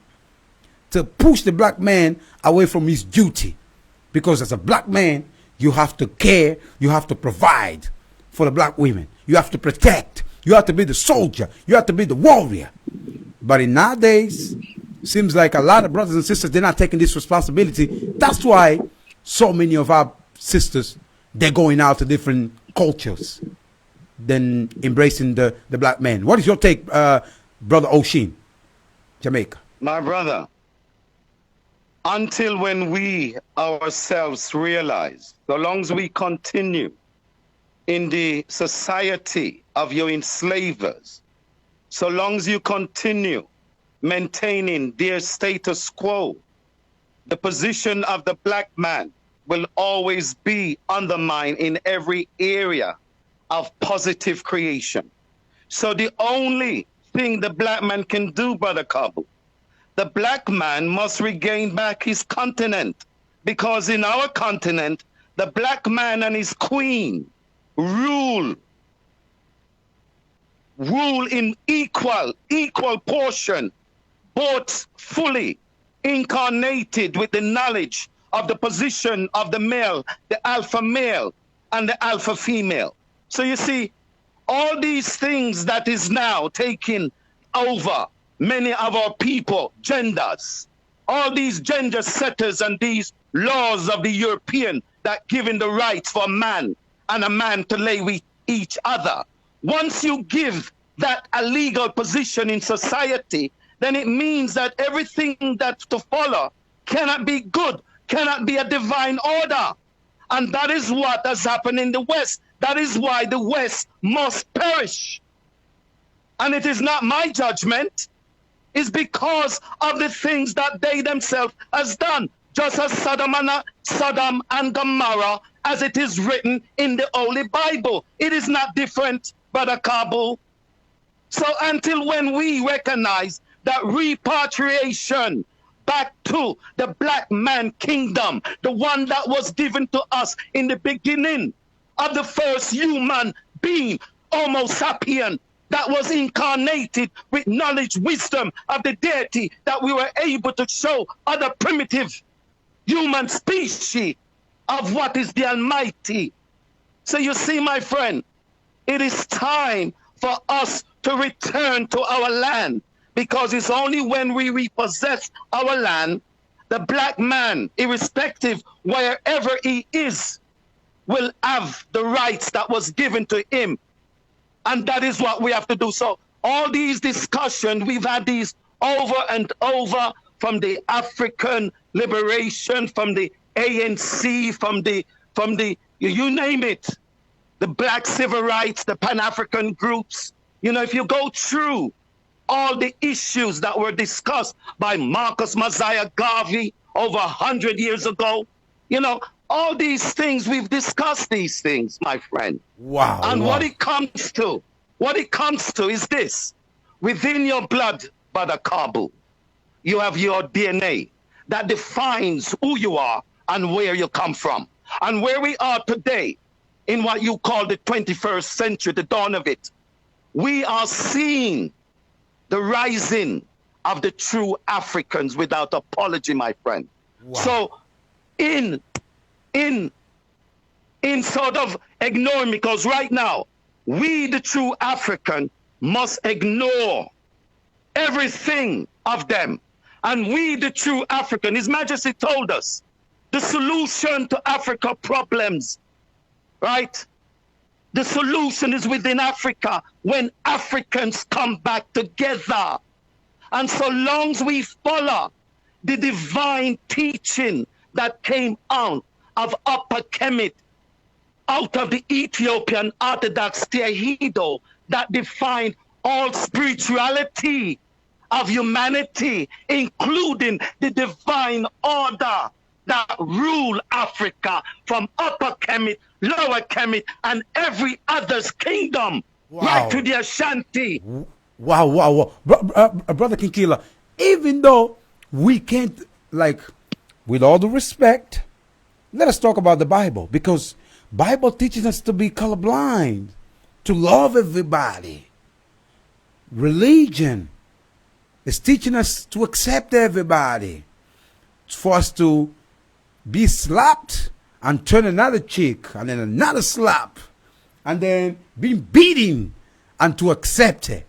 to push the black man away from his duty, because as a black man you have to care, you have to provide for the black women, you have to protect, you have to be the soldier, you have to be the warrior. But in nowadays, seems like a lot of brothers and sisters, they're not taking this responsibility. That's why so many of our sisters, they're going out to different cultures than embracing the black man. What is your take, Brother Oshin, Jamaica? My brother, until when we ourselves realize, so long as we continue in the society of your enslavers, so long as you continue maintaining their status quo, the position of the black man will always be undermined in every area of positive creation. So the only thing the black man can do, Brother Kabu, the black man must regain back his continent, because in our continent, the black man and his queen rule in equal portion, both fully incarnated with the knowledge of the position of the male, the alpha male and the alpha female. So you see, all these things that is now taking over many of our people, genders, all these gender setters and these laws of the European that giving the rights for a man and a man to lay with each other. Once you give that a legal position in society, then it means that everything that's to follow cannot be good, cannot be a divine order. And that is what has happened in the West. That is why the West must perish. And it is not my judgment. It's because of the things that they themselves has done. Just as Sodom and Gomorrah, as it is written in the Holy Bible. It is not different, Brother Kabu. So until when we recognize that repatriation back to the black man kingdom, the one that was given to us in the beginning of the first human being, Homo sapien, that was incarnated with knowledge, wisdom of the deity, that we were able to show other primitive human species of what is the Almighty. So you see, my friend, it is time for us to return to our land, because it's only when we repossess our land, the black man, irrespective wherever he is, will have the rights that was given to him. And that is what we have to do. So all these discussions, we've had these over and over, from the African liberation, from the ANC, from the you name it, the black civil rights, the Pan-African groups. You know, if you go through all the issues that were discussed by Marcus Mosiah Garvey over 100 years ago, you know, all these things, we've discussed these things, my friend. Wow. And wow. what it comes to is this: within your blood, Brother Kabu, you have your DNA that defines who you are and where you come from. And where we are today, in what you call the 21st century, the dawn of it, we are seeing the rising of the true Africans without apology, my friend. Wow. So in in sort of ignoring, because right now, we, the true African, must ignore everything of them. And we, the true African, His Majesty told us, the solution to Africa problems, right? The solution is within Africa when Africans come back together. And so long as we follow the divine teaching that came out of Upper Kemet, out of the Ethiopian Orthodox Tewahedo, that defined all spirituality of humanity, including the divine order that rule Africa from Upper Kemet, Lower Kemet, and every other's kingdom, right to the Ashanti. Wow. Brother Kinkila, even though we can't, like, with all the respect, let us talk about the Bible, because Bible teaches us to be colorblind, to love everybody. Religion is teaching us to accept everybody, for us to be slapped and turn another cheek, and then another slap, and then being beaten, and to accept it,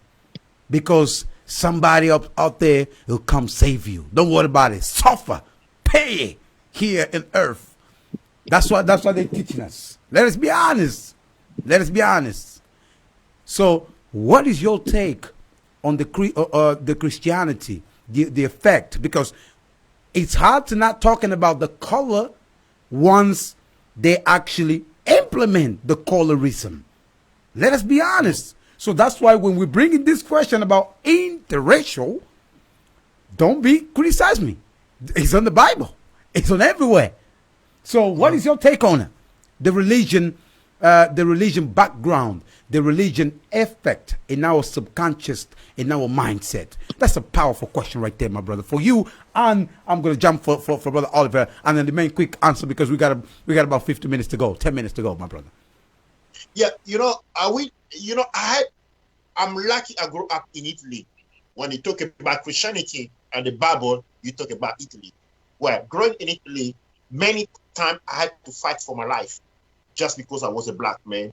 because somebody up out there will come save you. Don't worry about it. Suffer, pay here in earth. That's what they're teaching us. Let us be honest. Let us be honest. So, what is your take on the Christianity, the effect? Because it's hard to not talking about the color once they actually implement the colorism. Let us be honest. So that's why when we bring in this question about interracial, don't criticize me. It's on the Bible. It's on everywhere. So what is your take on it? The religion background, the religion effect in our subconscious, in our mindset. That's a powerful question right there, my brother. For you, and I'm gonna jump for Brother Oliver, and then the main quick answer, because we got about 50 minutes to go, 10 minutes to go, my brother. Yeah, I'm lucky I grew up in Italy. When you talk about Christianity and the Bible, you talk about Italy. Well, growing in Italy, many times I had to fight for my life just because I was a black man.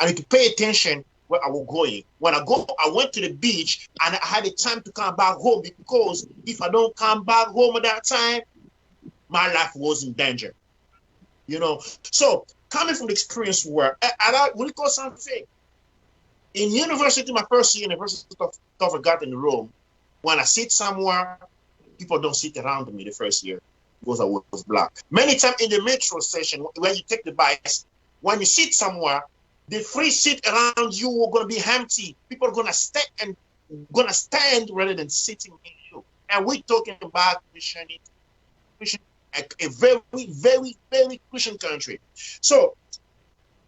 I need to pay attention where I was going. When I went to the beach, and I had a time to come back home, because if I don't come back home at that time, my life was in danger. So coming from the experience where I will call something. In university, my first year, University of God in the room, when I sit somewhere, people don't sit around me the first year because I was black. Many times in the metro station, where you take the bus, when you sit somewhere, the free seat around you are going to be empty. People are going to stand rather than sitting in you. And we're talking about Christianity, a very, very, very Christian country. So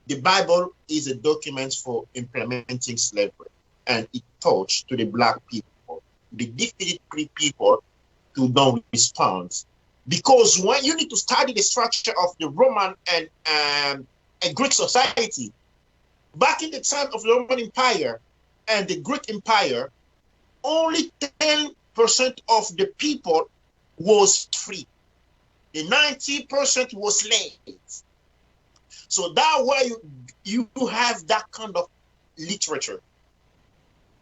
the Bible is a document for implementing slavery, and it touched to the black people, the defeated people, to don't respond. Because when you need to study the structure of the Roman and Greek society, back in the time of the Roman Empire and the Greek Empire, only 10% of the people was free. The 90% was slaves. So that way you have that kind of literature.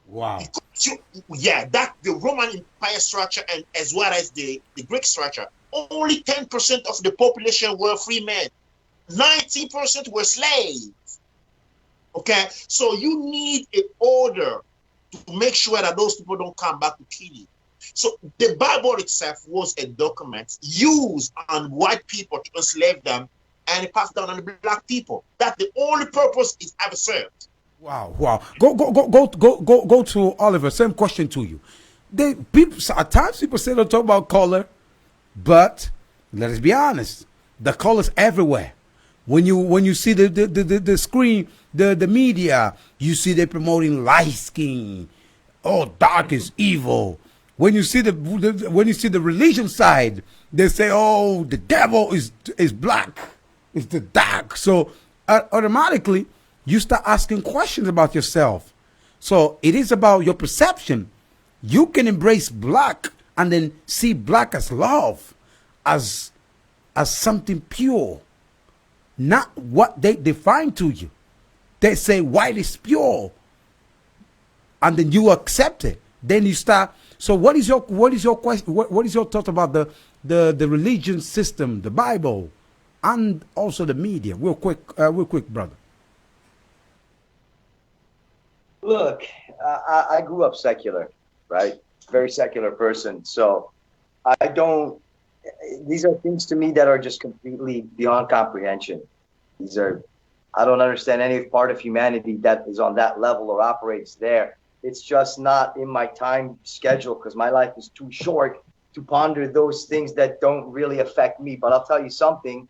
Wow. That the Roman Empire structure, and as well as the Greek structure, only 10% of the population were free men. 90% were slaves. Okay, so you need an order to make sure that those people don't come back to kill you. So the Bible itself was a document used on white people to enslave them, and it passed down on the black people. That's the only purpose it ever served. Wow. Go to Oliver. Same question to you. At times people say they talk about color, but let us be honest, the color's everywhere. When you see the screen, the media, you see they're promoting light skin. Oh, dark is evil. When you see the religion side, they say, oh, the devil is black, it's the dark. So automatically you start asking questions about yourself. So it is about your perception. You can embrace black and then see black as love, as something pure. not what they define to you. They say white is pure, and then you accept it. Then you start. So what is your question? What is your thought about the religion system, the Bible, and also the media? Real quick, brother. Look, I grew up secular, right? Very secular person. So I don't, these are things to me that are just completely beyond comprehension. These are, I don't understand any part of humanity that is on that level or operates there. It's just not in my time schedule because my life is too short to ponder those things that don't really affect me. But I'll tell you something,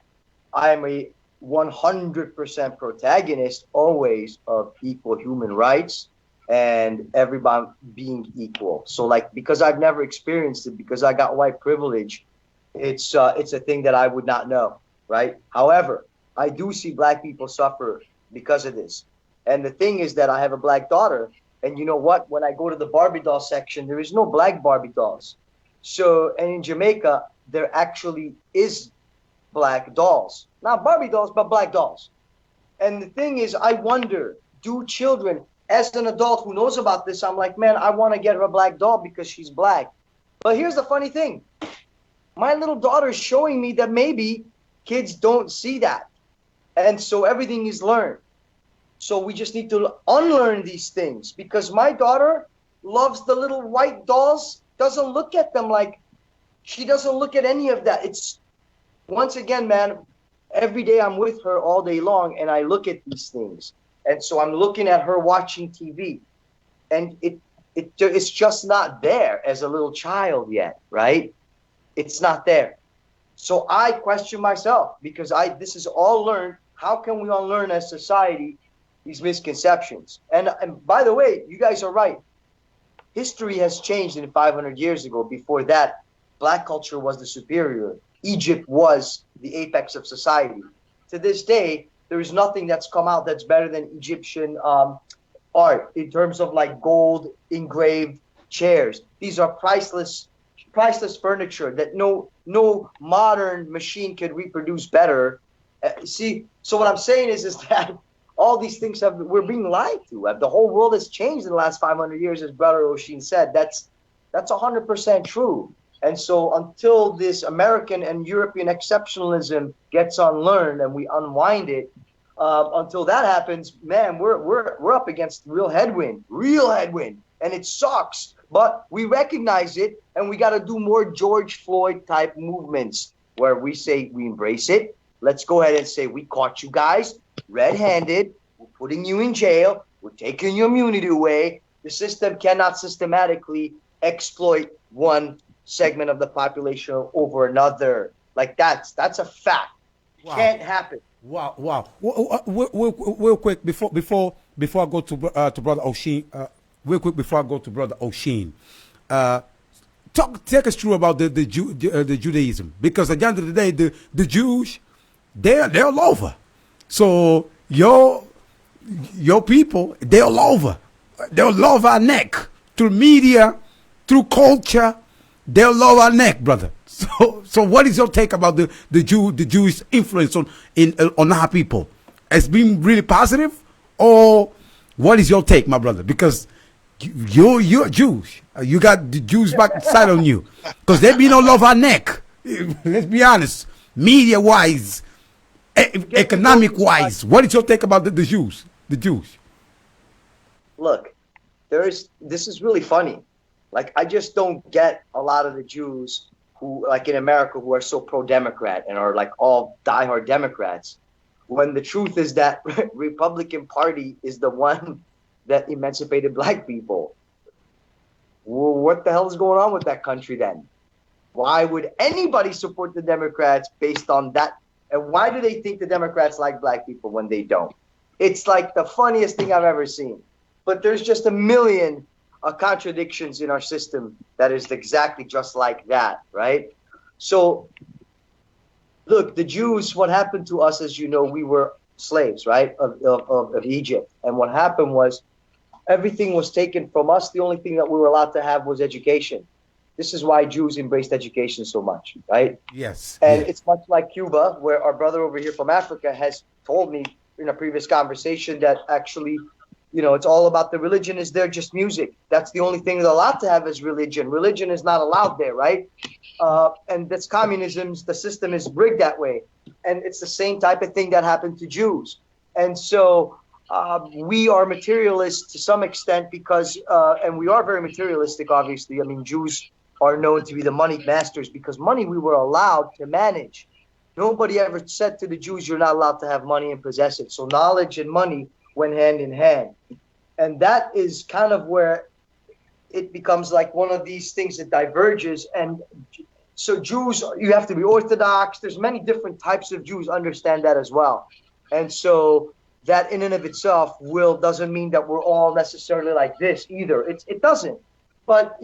I am a 100% protagonist always of equal human rights and everybody being equal. So like, because I've never experienced it, because I got white privilege, it's a thing that I would not know, right? However, I do see black people suffer because of this. And the thing is that I have a black daughter, and you know what? When I go to the Barbie doll section, there is no black Barbie dolls. So, and in Jamaica, there actually is black dolls. Not Barbie dolls, but black dolls. And the thing is, I wonder, do children, as an adult who knows about this, I'm like, man, I want to get her a black doll because she's black. But here's the funny thing. My little daughter is showing me that maybe kids don't see that. And so everything is learned. So we just need to unlearn these things because my daughter loves the little white dolls, doesn't look at them like, she doesn't look at any of that. It's, once again, man, every day I'm with her all day long and I look at these things. And so I'm looking at her watching TV and it's just not there as a little child yet, right? It's not there. So I question myself because this is all learned. How can we unlearn as society these misconceptions? And by the way, you guys are right. History has changed in 500 years ago. Before that, black culture was the superior. Egypt was the apex of society. To this day, there is nothing that's come out that's better than Egyptian art in terms of like gold engraved chairs. These are priceless furniture that no modern machine could reproduce better. See, so what I'm saying is that all these things we're being lied to. The whole world has changed in the last 500 years, as Brother Oshin said. That's 100% true. And so until this American and European exceptionalism gets unlearned and we unwind it, until that happens, man, we're up against real headwind, and it sucks. But we recognize it, and we got to do more George Floyd type movements where we say we embrace it. Let's go ahead and say we caught you guys red-handed. We're putting you in jail. We're taking your immunity away. The system cannot systematically exploit one segment of the population over another. Like that's a fact. Wow. Can't happen. Wow. Real quick before I go to Brother Oshin. Real quick before I go to Brother Oshin. Take us through about the Judaism, because at the end of the day, the Jews, they're all over. So your people, they're all over. They're all over our neck through media, through culture. They're all over our neck, brother. So what is your take about the Jewish influence on our people? It's been really positive, or what is your take, my brother? Because you're Jewish. You got the Jews backside on you, because they've been all over our neck. Let's be honest, media wise, economic wise. What is your take about the Jews? The Jews. Look, this is really funny. Like, I just don't get a lot of the Jews who, like in America, who are so pro-Democrat and are like all diehard Democrats, when the truth is that Republican Party is the one that emancipated black people. Well, what the hell is going on with that country then? Why would anybody support the Democrats based on that? And why do they think the Democrats like black people when they don't? It's like the funniest thing I've ever seen. But there's just a million contradictions in our system that is exactly just like that, right? So, look, the Jews, what happened to us, as you know, we were slaves, right, of Egypt. And what happened was everything was taken from us. The only thing that we were allowed to have was education. This is why Jews embraced education so much, right? Yes. And yes. it's much like Cuba, where our brother over here from Africa has told me in a previous conversation that actually, it's all about the religion is there, just music. That's the only thing they're allowed to have is religion. Religion is not allowed there, right? And that's communism. The system is rigged that way. And it's the same type of thing that happened to Jews. And so we are materialists to some extent because, and we are very materialistic, obviously. I mean, Jews are known to be the money masters because money we were allowed to manage. Nobody ever said to the Jews, you're not allowed to have money and possess it. So knowledge and money went hand in hand. And that is kind of where it becomes like one of these things that diverges. And so Jews, you have to be Orthodox. There's many different types of Jews, understand that as well. And so that in and of itself doesn't mean that we're all necessarily like this either. It doesn't. But,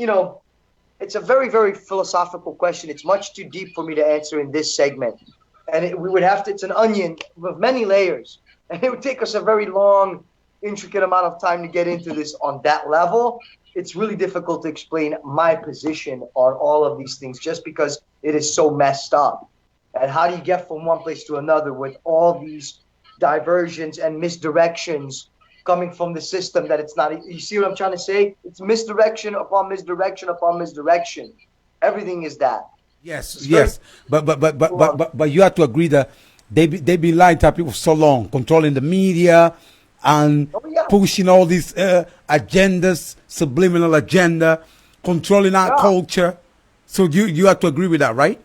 it's a very, very philosophical question. It's much too deep for me to answer in this segment. And it's an onion with many layers. And it would take us a very long, intricate amount of time to get into this on that level. It's really difficult to explain my position on all of these things just because it is so messed up. And how do you get from one place to another with all these diversions and misdirections coming from the system that it's not? You see what I'm trying to say? It's misdirection upon misdirection upon misdirection. Everything is that. Yes, yes. But you have to agree that they've been lying to people for so long, controlling the media and pushing all these agendas, subliminal agenda, controlling our culture. So you have to agree with that, right?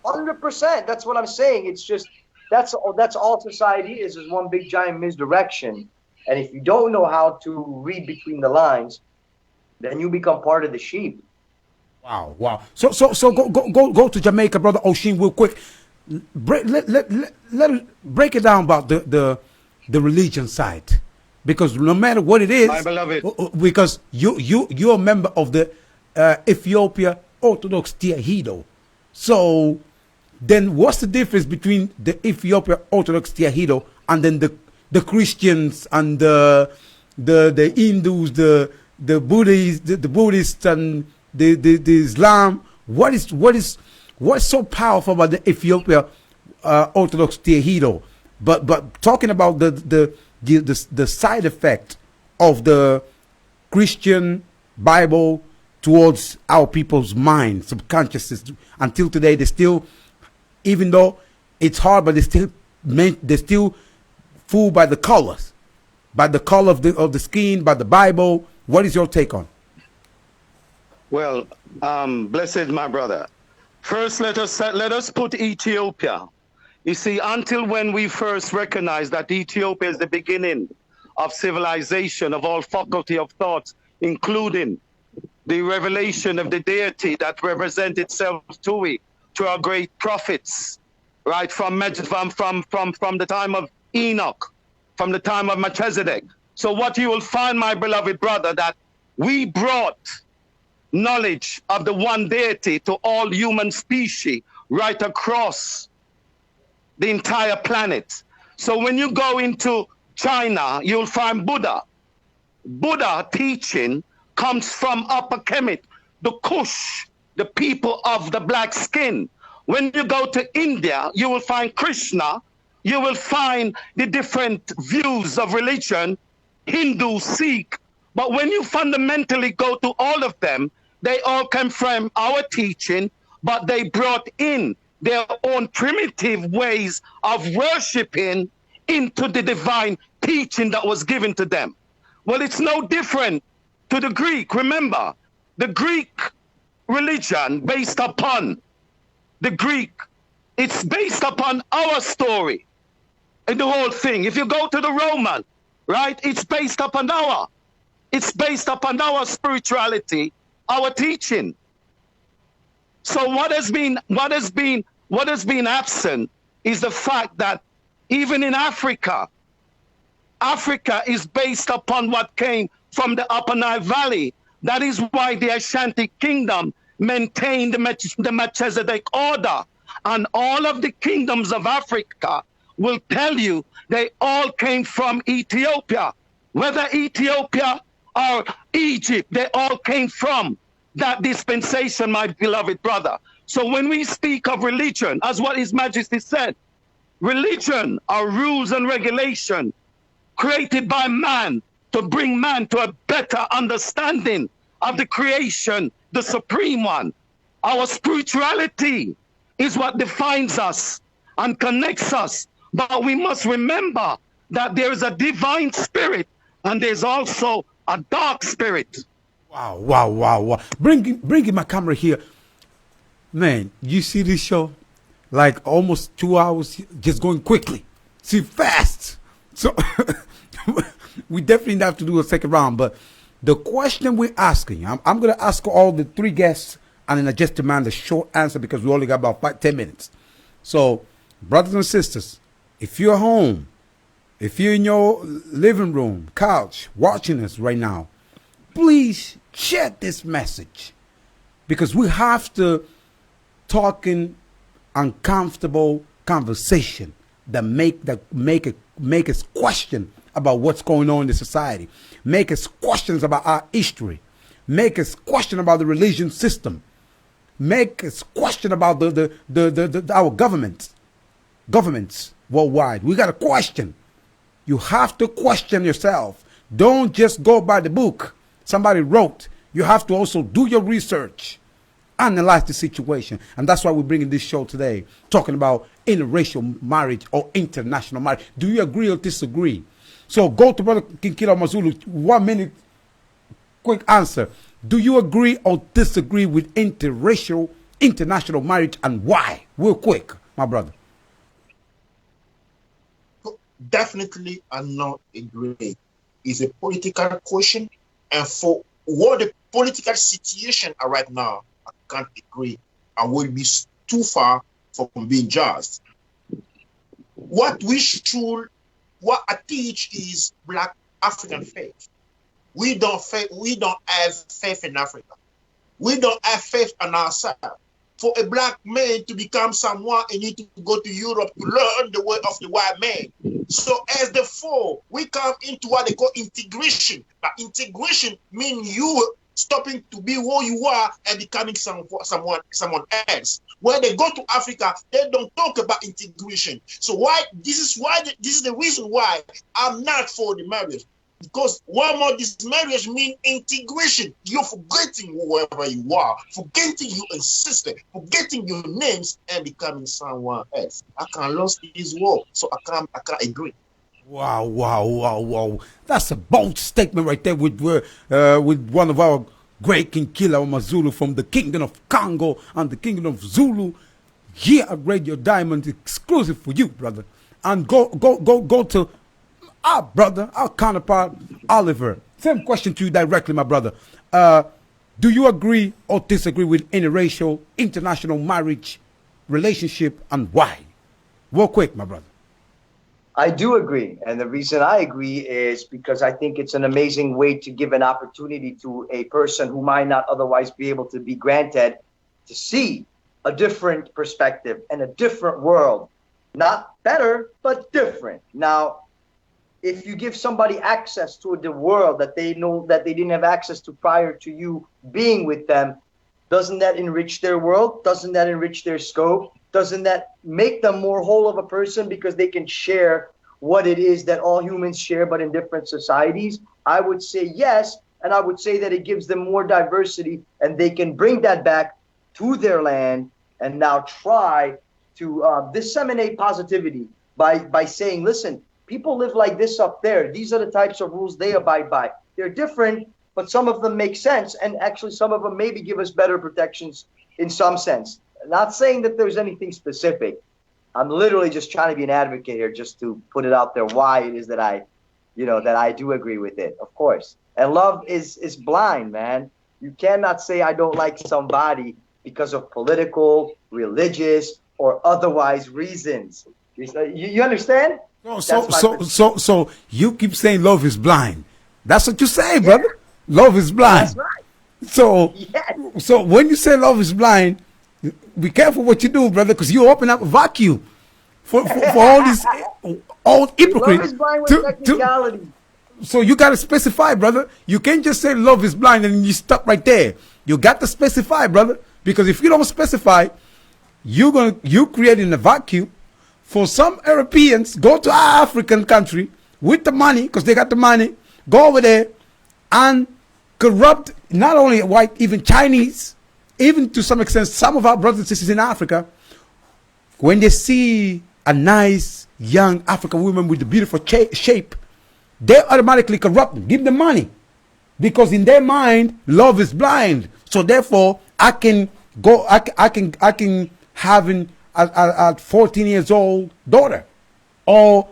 100%. That's what I'm saying. It's just that's all society is one big giant misdirection. And if you don't know how to read between the lines, then you become part of the sheep. Wow. So go to Jamaica, brother Oshin, real quick. Break it down about the religion side, because no matter what it is, my beloved, because you're a member of the Ethiopia Orthodox Tewahedo. So then, what's the difference between the Ethiopia Orthodox Tewahedo and then the Christians and the Hindus, the Buddhists and the Islam? What's so powerful about the Ethiopia Orthodox Tewahedo? But talking about the side effect of the Christian Bible towards our people's minds, subconsciousness, until today, they still, even though it's hard, but they're still fooled by the colors, by the color of the skin, by the Bible. What is your take on? Well, blessed my brother. First, let us put Ethiopia. You see, until when we first recognize that Ethiopia is the beginning of civilization, of all faculty of thoughts, including the revelation of the deity that represents itself to our great prophets, right? From the time of Enoch, from the time of Melchizedek. So what you will find, my beloved brother, that we brought knowledge of the one deity to all human species right across the entire planet. So when you go into China, you'll find Buddha. Buddha teaching comes from Upper Kemet, the Kush, the people of the black skin. When you go to India, you will find Krishna. You will find the different views of religion, Hindu, Sikh. But when you fundamentally go to all of them, they all come from our teaching, but they brought in their own primitive ways of worshiping into the divine teaching that was given to them. Well, it's no different to the Greek. Remember, the Greek religion based upon the Greek, it's based upon our story and the whole thing. If you go to the Roman, right, it's based upon our spirituality, our teaching. So what has been absent is the fact that even in Africa is based upon what came from the Upper Nile Valley. That is why the Ashanti Kingdom maintained the Melchizedek order. And all of the kingdoms of Africa will tell you they all came from Ethiopia. Whether Ethiopia or Egypt, they all came from that dispensation, my beloved brother. So when we speak of religion, as what His Majesty said, religion are rules and regulation created by man to bring man to a better understanding of the creation, the supreme one. Our spirituality is what defines us and connects us. But we must remember that there is a divine spirit and there's also a dark spirit. Wow, wow, wow, wow. Bring in my camera here. Man, you see this show? Like almost 2 hours, just going quickly. See, fast. So we definitely have to do a second round. But the question we're asking, I'm going to ask all the three guests, and then I just demand a short answer because we only got about 10 minutes. So, brothers and sisters, if you're home, if you're in your living room, couch, watching us right now, please share this message, because we have to talk in uncomfortable conversation that make us question about what's going on in the society, make us questions about our history, make us question about the religion system, make us question about our governments worldwide. We got to question. You have to question yourself. Don't just go by the book somebody wrote. You have to also do your research, analyze the situation. And that's why we're bringing this show today, talking about interracial marriage or international marriage. Do you agree or disagree? So go to Brother Kinkila Mazulu, 1 minute, quick answer. Do you agree or disagree with interracial international marriage, and why? Real quick, my brother. Definitely, I'm not agreeing. It's a political question, and for what the political situation are right now, I can't agree. I will be too far from being just. What I teach is Black African faith. We don't have faith in Africa. We don't have faith in ourselves. For a Black man to become someone, he need to go to Europe to learn the way of the white man. So as therefore, we come into what they call integration. But integration means you stopping to be who you are and becoming someone else. When they go to Africa, they don't talk about integration. So this is the reason why I'm not for the marriage. Because one more, this marriage means integration. You're forgetting whoever you are, forgetting your ancestor, forgetting your names, and becoming someone else. I can't lose this war, so I can't agree. Wow, wow, wow, wow. That's a bold statement right there with one of our great Kinkila Mazulu from the Kingdom of Congo and the Kingdom of Zulu. Here at Radio Diamond, exclusive for you, brother. And go to our brother, our counterpart, Oliver. Same question to you directly, my brother. Do you agree or disagree with interracial, international marriage relationship, and why? Real quick, my brother. I do agree. And the reason I agree is because I think it's an amazing way to give an opportunity to a person who might not otherwise be able to be granted to see a different perspective and a different world. Not better, but different. Now, if you give somebody access to the world that they know that they didn't have access to prior to you being with them, doesn't that enrich their world? Doesn't that enrich their scope? Doesn't that make them more whole of a person because they can share what it is that all humans share, but in different societies? I would say yes, and I would say that it gives them more diversity, and they can bring that back to their land and now try to disseminate positivity by saying, listen, people live like this up there. These are the types of rules they abide by. They're different, but some of them make sense, and actually some of them maybe give us better protections in some sense. Not saying that there's anything specific. I'm literally just trying to be an advocate here, just to put it out there why it is that I do agree with it, of course. And love is blind, man. You cannot say I don't like somebody because of political, religious, or otherwise reasons. You understand? So you keep saying love is blind. That's what you say, brother. Love is blind. That's right. So, Yes. so when you say love is blind, be careful what you do, brother, because you open up a vacuum for all these old hypocrites. Love is blind with technicality. So you got to specify, brother. You can't just say love is blind and you stop right there. You got to specify, brother, because if you don't specify, you creating a vacuum for some Europeans go to our African country with the money because they got the money, go over there and corrupt not only white, even Chinese, even to some extent some of our brothers and sisters in Africa. When they see a nice young African woman with a beautiful shape, they automatically corrupt them, give them money, because in their mind love is blind. So therefore I can having a 14 years old daughter, or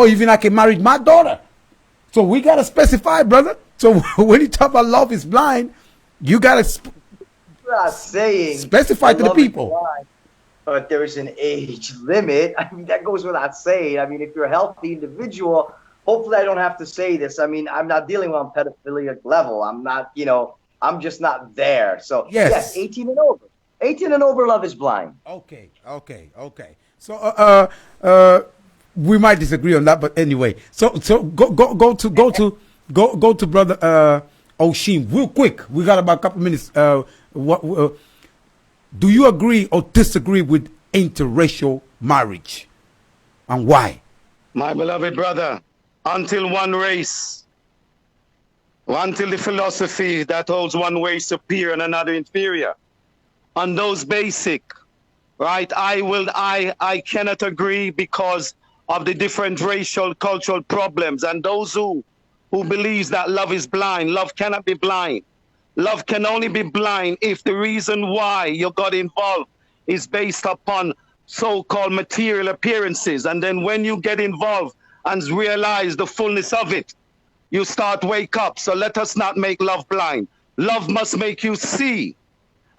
even I can marry my daughter. So we gotta specify, brother. So when you talk about love is blind, you gotta specify to the people. But there is an age limit. I mean, that goes without saying. I mean, if you're a healthy individual, hopefully I don't have to say this. I mean, I'm not dealing on pedophilic level. I'm not, I'm just not there. So yes, 18 and over. 18 and over, love is blind. Okay. So we might disagree on that, but anyway. So go to brother Oshim real quick. We got about a couple minutes. Do you agree or disagree with interracial marriage, and why? My beloved brother, until one race, until the philosophy that holds one race superior and another inferior, on those basic, right, I cannot agree because of the different racial, cultural problems, and those who believes that love is blind. Love cannot be blind. Love can only be blind if the reason why you got involved is based upon so-called material appearances. And then when you get involved and realize the fullness of it, you start wake up. So let us not make love blind. Love must make you see.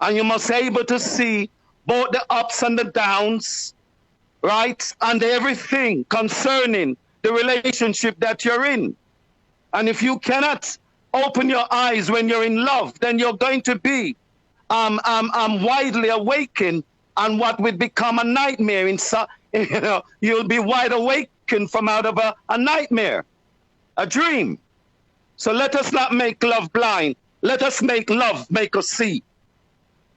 And you must be able to see both the ups and the downs, right? And everything concerning the relationship that you're in. And if you cannot open your eyes when you're in love, then you're going to be widely awakened, and what would become a nightmare. You'll be wide awakened from out of a nightmare, a dream. So let us not make love blind. Let us make love make us see.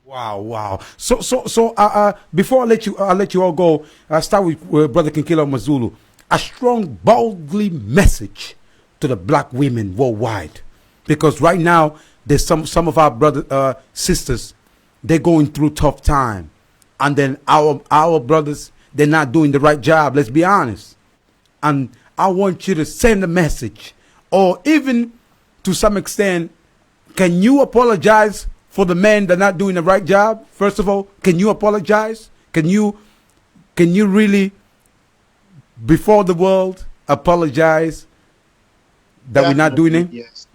Wow. So before I let you all go, I start with Brother Kinkila Mazulu. A strong, boldly message to the black women worldwide. Because right now, there's some of our brothers, sisters, they're going through tough time. And then our brothers, they're not doing the right job, let's be honest. And I want you to send a message. Or even, to some extent, can you apologize for the men that are not doing the right job? First of all, can you apologize? Can you really, before the world, apologize that we're not doing it? Yes,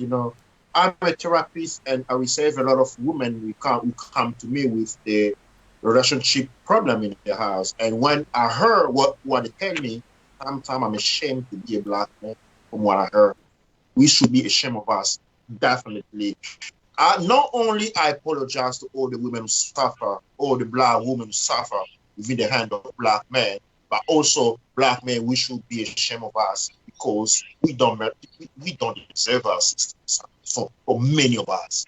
I'm a therapist, and I receive a lot of women who come to me with the relationship problem in their house. And when I heard what they tell me, sometimes I'm ashamed to be a black man from what I heard. We should be ashamed of us, definitely. Not only I apologize to all the women who suffer, all the black women who suffer within the hand of black men, but also black men, we should be ashamed of us because we don't deserve our systems for many of us.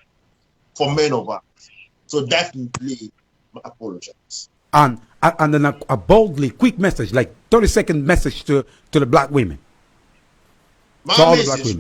So definitely I apologize. And then a boldly quick message, like 30-second message to the black women. My message is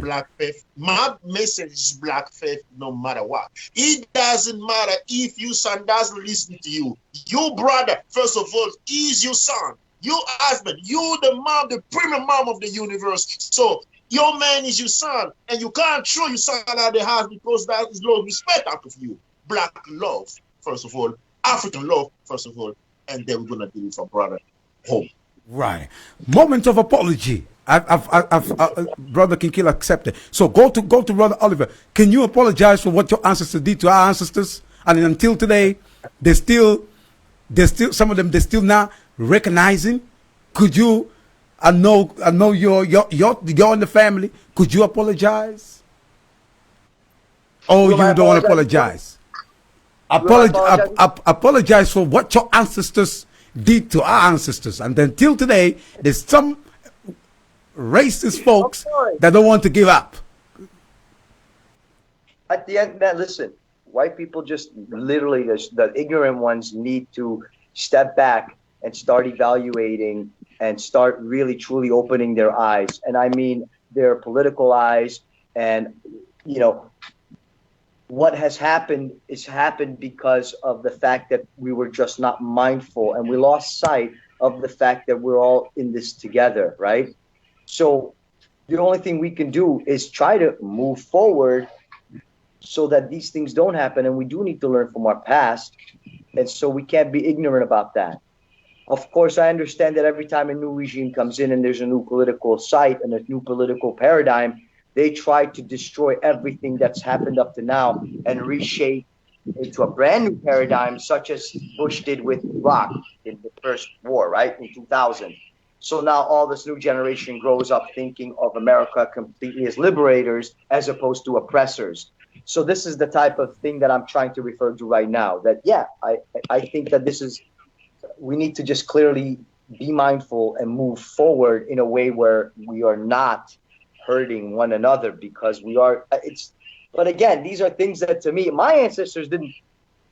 black faith no matter what. It doesn't matter if your son doesn't listen to you. Your brother, first of all, is your son. Your husband, you the mom, the premium mom of the universe. So your man is your son, and you can't throw your son out of the house because that is no respect out of you. Black love, first of all. African love, first of all. And then we're going to deal with our brother home. Right. Moment of apology. I've Brother Kinkila accepted. So go to Brother Oliver. Can you apologize for what your ancestors did to our ancestors? And until today, they're still some of them they're still not recognizing. Could you? I know you're in the family. Could you apologize? Oh, you don't want to apologize. Apologize for what your ancestors did to our ancestors, and then till today, there's some racist folks that don't want to give up. At the end, man, listen. White people just literally, the ignorant ones need to step back and start evaluating and start really truly opening their eyes. And I mean their political eyes. And, you know, what has happened is happened because of the fact that we were just not mindful, and we lost sight of the fact that we're all in this together, right? So the only thing we can do is try to move forward so that these things don't happen. And we do need to learn from our past. And so we can't be ignorant about that. Of course, I understand that every time a new regime comes in and there's a new political site and a new political paradigm, they try to destroy everything that's happened up to now and reshape into a brand new paradigm, such as Bush did with Iraq in the first war, right, in 2000. So now all this new generation grows up thinking of America completely as liberators as opposed to oppressors. So this is the type of thing that I'm trying to refer to right now. That, yeah, I think that this is, we need to just clearly be mindful and move forward in a way where we are not hurting one another, because we are, but again, these are things that, to me, my ancestors didn't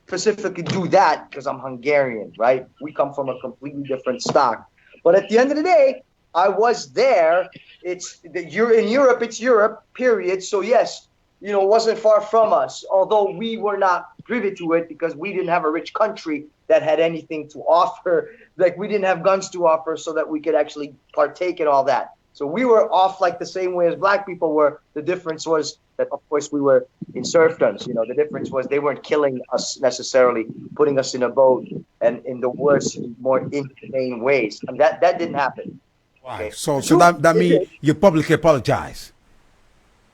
specifically do that because I'm Hungarian, right? We come from a completely different stock. But at the end of the day, I was there. You're in Europe, it's Europe, period. So yes, you know, it wasn't far from us, although we were not privy to it because we didn't have a rich country that had anything to offer. Like, we didn't have guns to offer so that we could actually partake in all that. So we were off like the same way as black people were. The difference was that, of course, we were in serfdoms. You know, the difference was they weren't killing us necessarily, putting us in a boat and in the worst, more inhumane ways. And that didn't happen. Okay. So that means you publicly apologize.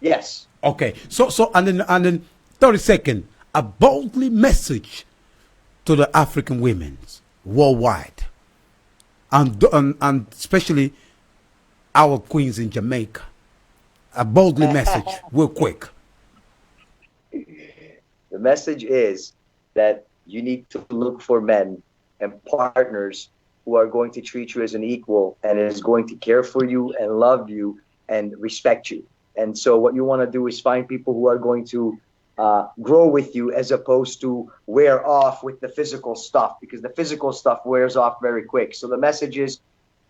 Yes. Okay. So and then 30 seconds, a boldly message to the African women worldwide, and especially our queens in Jamaica. A boldly message, real quick. The message is that you need to look for men and partners who are going to treat you as an equal and is going to care for you and love you and respect you. And so what you want to do is find people who are going to grow with you, as opposed to wear off with the physical stuff, because the physical stuff wears off very quick. So the message is,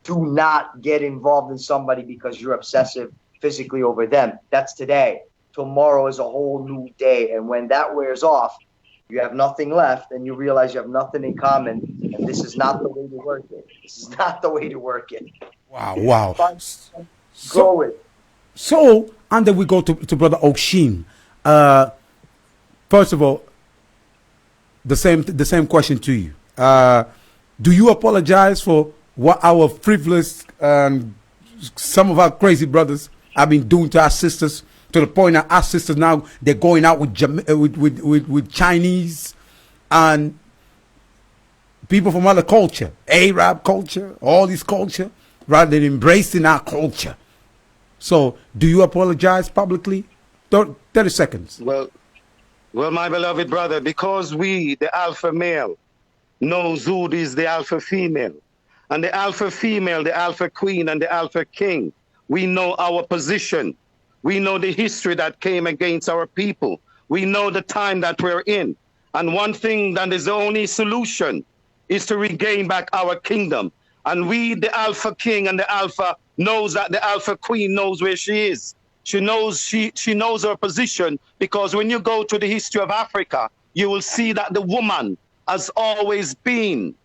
do not get involved in somebody because you're obsessive physically over them. That's today. Tomorrow is a whole new day. And when that wears off, you have nothing left and you realize you have nothing in common. And this is not the way to work it. This is not the way to work it. Wow. Grow it. So, and then we go to Brother Oshin. First of all, the same question to you. Do you apologize for what our frivolous, some of our crazy brothers have been doing to our sisters, to the point that our sisters now, they're going out with Chinese and people from other culture, Arab culture, all this culture, rather than embracing our culture? So do you apologize publicly? 30 seconds. Well, my beloved brother, because we, the alpha male, knows who is the alpha female, and the alpha female, the alpha queen, and the alpha king, we know our position. We know the history that came against our people. We know the time that we're in. And one thing that is the only solution is to regain back our kingdom. And we, the alpha king and the alpha, knows that the alpha queen knows where she is. She knows her position, because when you go to the history of Africa, you will see that the woman has always been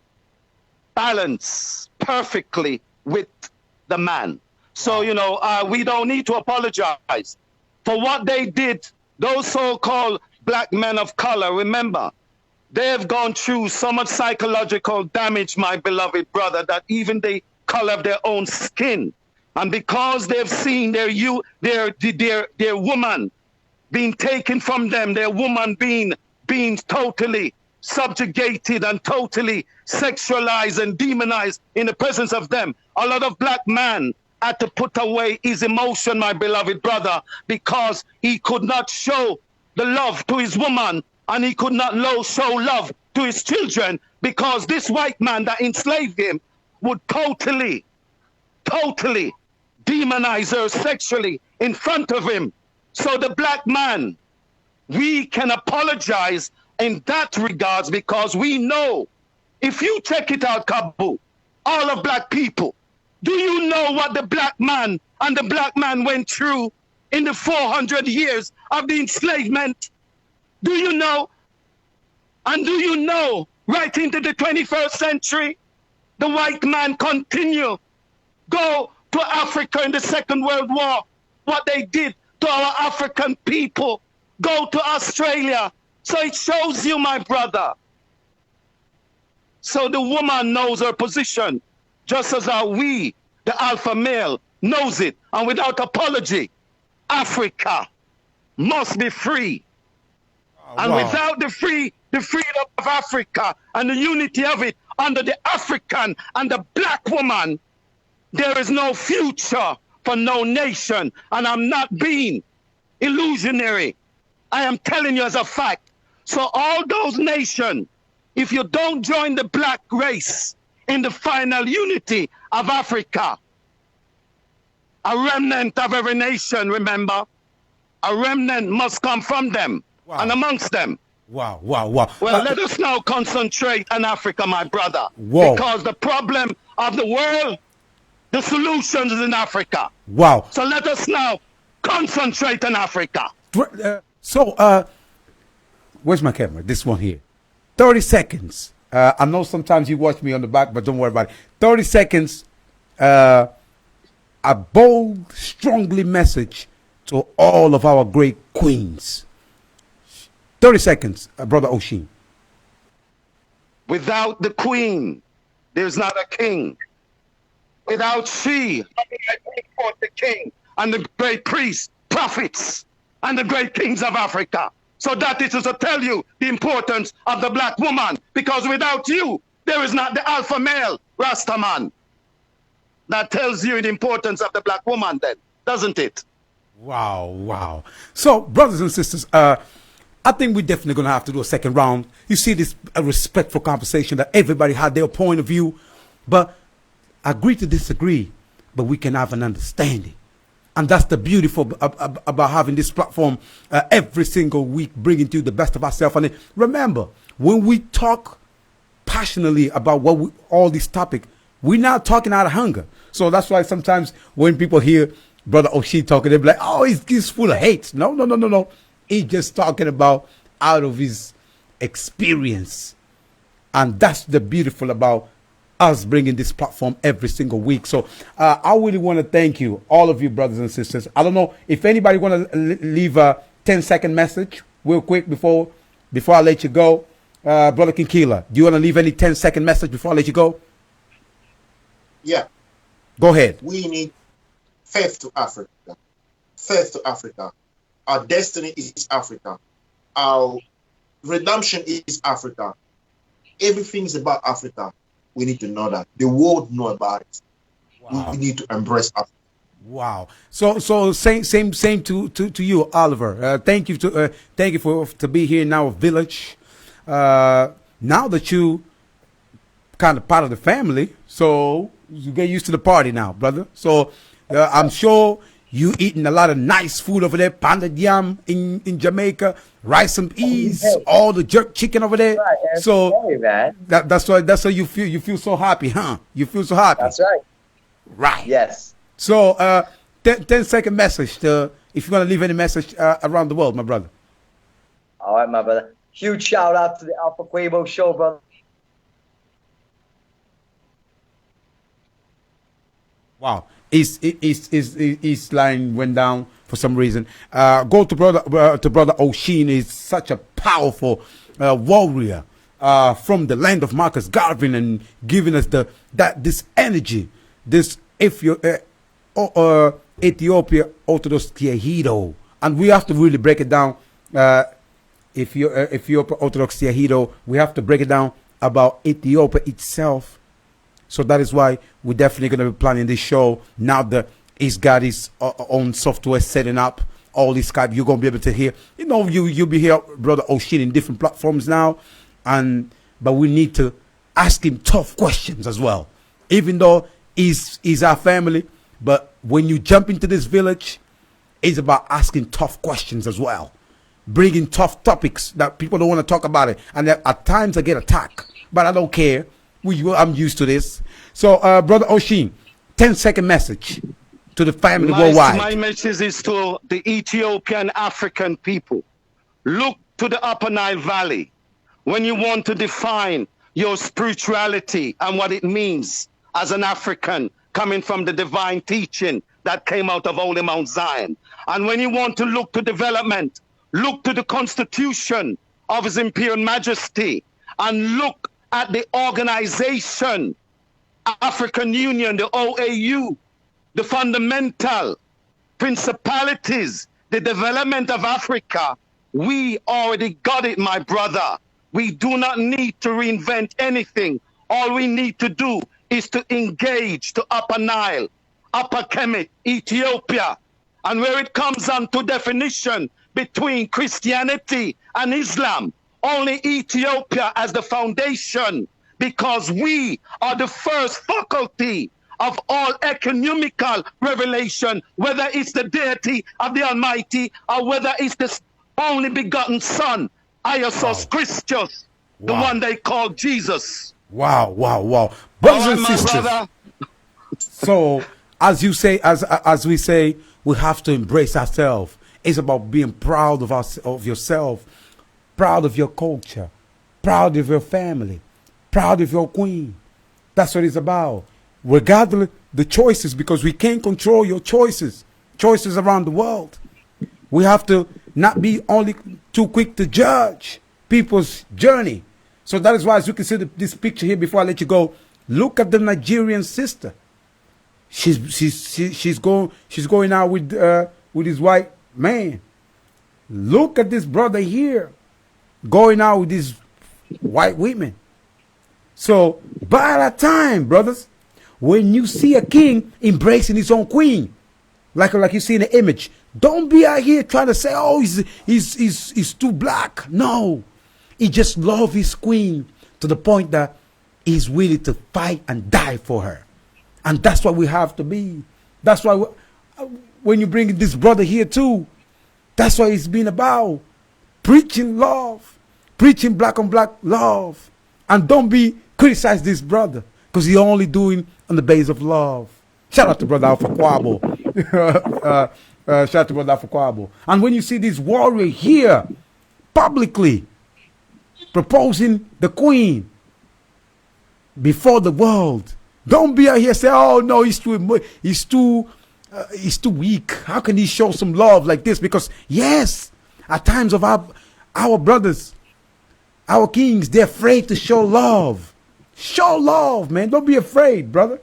balanced perfectly with the man. So, you know, we don't need to apologize for what they did. Those so-called black men of color, remember, they have gone through so much psychological damage, my beloved brother, that even the color of their own skin. And because they've seen their woman being taken from them, their woman being totally subjugated and totally sexualized and demonized in the presence of them, a lot of black men had to put away his emotion, my beloved brother, because he could not show the love to his woman, and he could not show love to his children, because this white man that enslaved him would totally demonize her sexually in front of him. So the black man we can apologize in that regards because we know if you check it out, Kabu, all of black people, do you know what the black man and the black man went through in the 400 years of the enslavement? Do you know? And do you know right into the 21st century, the white man continue go to Africa in the Second World War, what they did to our African people, go to Australia. So it shows you, my brother. So the woman knows her position, just as how we, the alpha male, knows it. And without apology, Africa must be free. And without the freedom of Africa and the unity of it under the African and the black woman, there is no future for no nation. And I'm not being illusionary. I am telling you as a fact. So all those nations, if you don't join the black race in the final unity of Africa, a remnant of every nation, remember, a remnant must come from them and amongst them. Wow. Well, let us now concentrate on Africa, my brother. Whoa. Because the problem of the world, the solutions is in Africa. Wow. So let us now concentrate on Africa. Where's my camera? This one here. 30 seconds. I know sometimes you watch me on the back, but don't worry about it. 30 seconds. A bold, strongly message to all of our great queens. 30 seconds, Brother Oshin. Without the queen, there's not a king. Without she, I bring forth the king and the great priests, prophets, and the great kings of Africa. So that is to tell you the importance of the black woman, because without you, there is not the alpha male Rastaman. That tells you the importance of the black woman then, doesn't it? Wow. So, brothers and sisters, I think we're definitely going to have to do a second round. You see this respectful conversation that everybody had their point of view, but agree to disagree, but we can have an understanding. And that's the beautiful about having this platform every single week, bringing to you the best of ourselves. And remember, when we talk passionately about all these topics, we're not talking out of hunger. So that's why sometimes when people hear Brother Oshie talking, they're like, oh, he's full of hate. No. He's just talking about out of his experience. And that's the beautiful about us bringing this platform every single week. So I really want to thank you, all of you brothers and sisters. I don't know if anybody want to leave a 10-second message real quick before I let you go. Brother Kinkila, do you want to leave any 10-second message before I let you go? Yeah. Go ahead. We need faith to Africa. Faith to Africa. Our destiny is Africa. Our redemption is Africa. Everything is about Africa. We need to know that. The world know about it. Wow. We need to embrace Africa. Wow. So same to you, Oliver. Thank you to be here in our village. Now that you kind of part of the family, so you get used to the party now, brother. So I'm sure you eating a lot of nice food over there, pounded yam in Jamaica, rice and peas, all the jerk chicken over there. Right, so that's why you feel so happy, huh? You feel so happy. That's right. Right. Yes. So 10-second message if you're gonna leave any message around the world, my brother. All right, my brother. Huge shout out to the Alpha Quavo show, brother. Wow. His line went down for some reason. Go to brother Oshin. Is such a powerful warrior from the land of Marcus Garvey, and giving us this energy, this Ethiopia Orthodox Teahido, and we have to really break it down. Ethiopia Orthodox Teahido, we have to break it down about Ethiopia itself. So that is why we're definitely going to be planning this show. Now that he's got his own software setting up, all this Skype, you're going to be able to hear. You'll be here, Brother Oshin, in different platforms now. But we need to ask him tough questions as well. Even though he's our family, but when you jump into this village, it's about asking tough questions as well. bringing tough topics that people don't want to talk about it, and at times I get attacked, but I don't care. I'm used to this. So, Brother Oshin, 10-second message to the family worldwide. My message is to the Ethiopian African people. Look to the Upper Nile Valley when you want to define your spirituality and what it means as an African coming from the divine teaching that came out of Holy Mount Zion. And when you want to look to development, look to the Constitution of His Imperial Majesty and look at the organization, African Union, the OAU, the fundamental principalities, the development of Africa. We already got it, my brother. We do not need to reinvent anything. All we need to do is to engage to Upper Nile, Upper Kemet, Ethiopia, and where it comes on to definition between Christianity and Islam, only Ethiopia as the foundation, because we are the first faculty of all economical revelation, whether it's the deity of the Almighty or whether it's the only begotten Son, Iosos Christus, the one they call Jesus. Wow. Brothers and sisters. So, as you say, as we say, we have to embrace ourselves. It's about being proud of yourself, proud of your culture, proud of your family, proud of your queen. That's what it's about. Regardless the choices, because we can't control your choices around the world. We have to not be only too quick to judge people's journey. So that is why, as you can see this picture here, before I let you go, look at the Nigerian sister. She's going out with his white man. Look at this brother here going out with these white women. So by that time, brothers, when you see a king embracing his own queen, like you see in the image, don't be out here trying to say, oh, he's too black. No, he just loves his queen to the point that he's willing to fight and die for her. And that's what we have to be. That's why when you bring this brother here too, that's what it's been about. Preaching love, preaching black on black love. And don't criticize this brother, because he's only doing on the base of love. Shout out to Brother Alpha Kwabo. Shout out to Brother Alpha Kwabo. And when you see this warrior here publicly proposing the queen before the world, don't be out here say, oh no, he's too weak. How can he show some love like this? Because yes, at times of our brothers, our kings, they're afraid to show love. Show love, man. Don't be afraid, brother.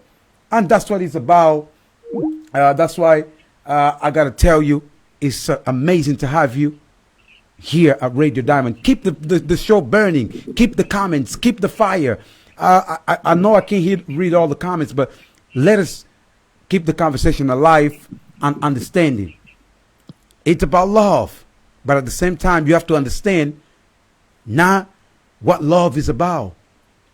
And that's what it's about. That's why I got to tell you, it's amazing to have you here at Radio Diamond. Keep the show burning. Keep the comments. Keep the fire. I know I can't read all the comments, but let us keep the conversation alive and understanding. It's about love. But at the same time, you have to understand not what love is about.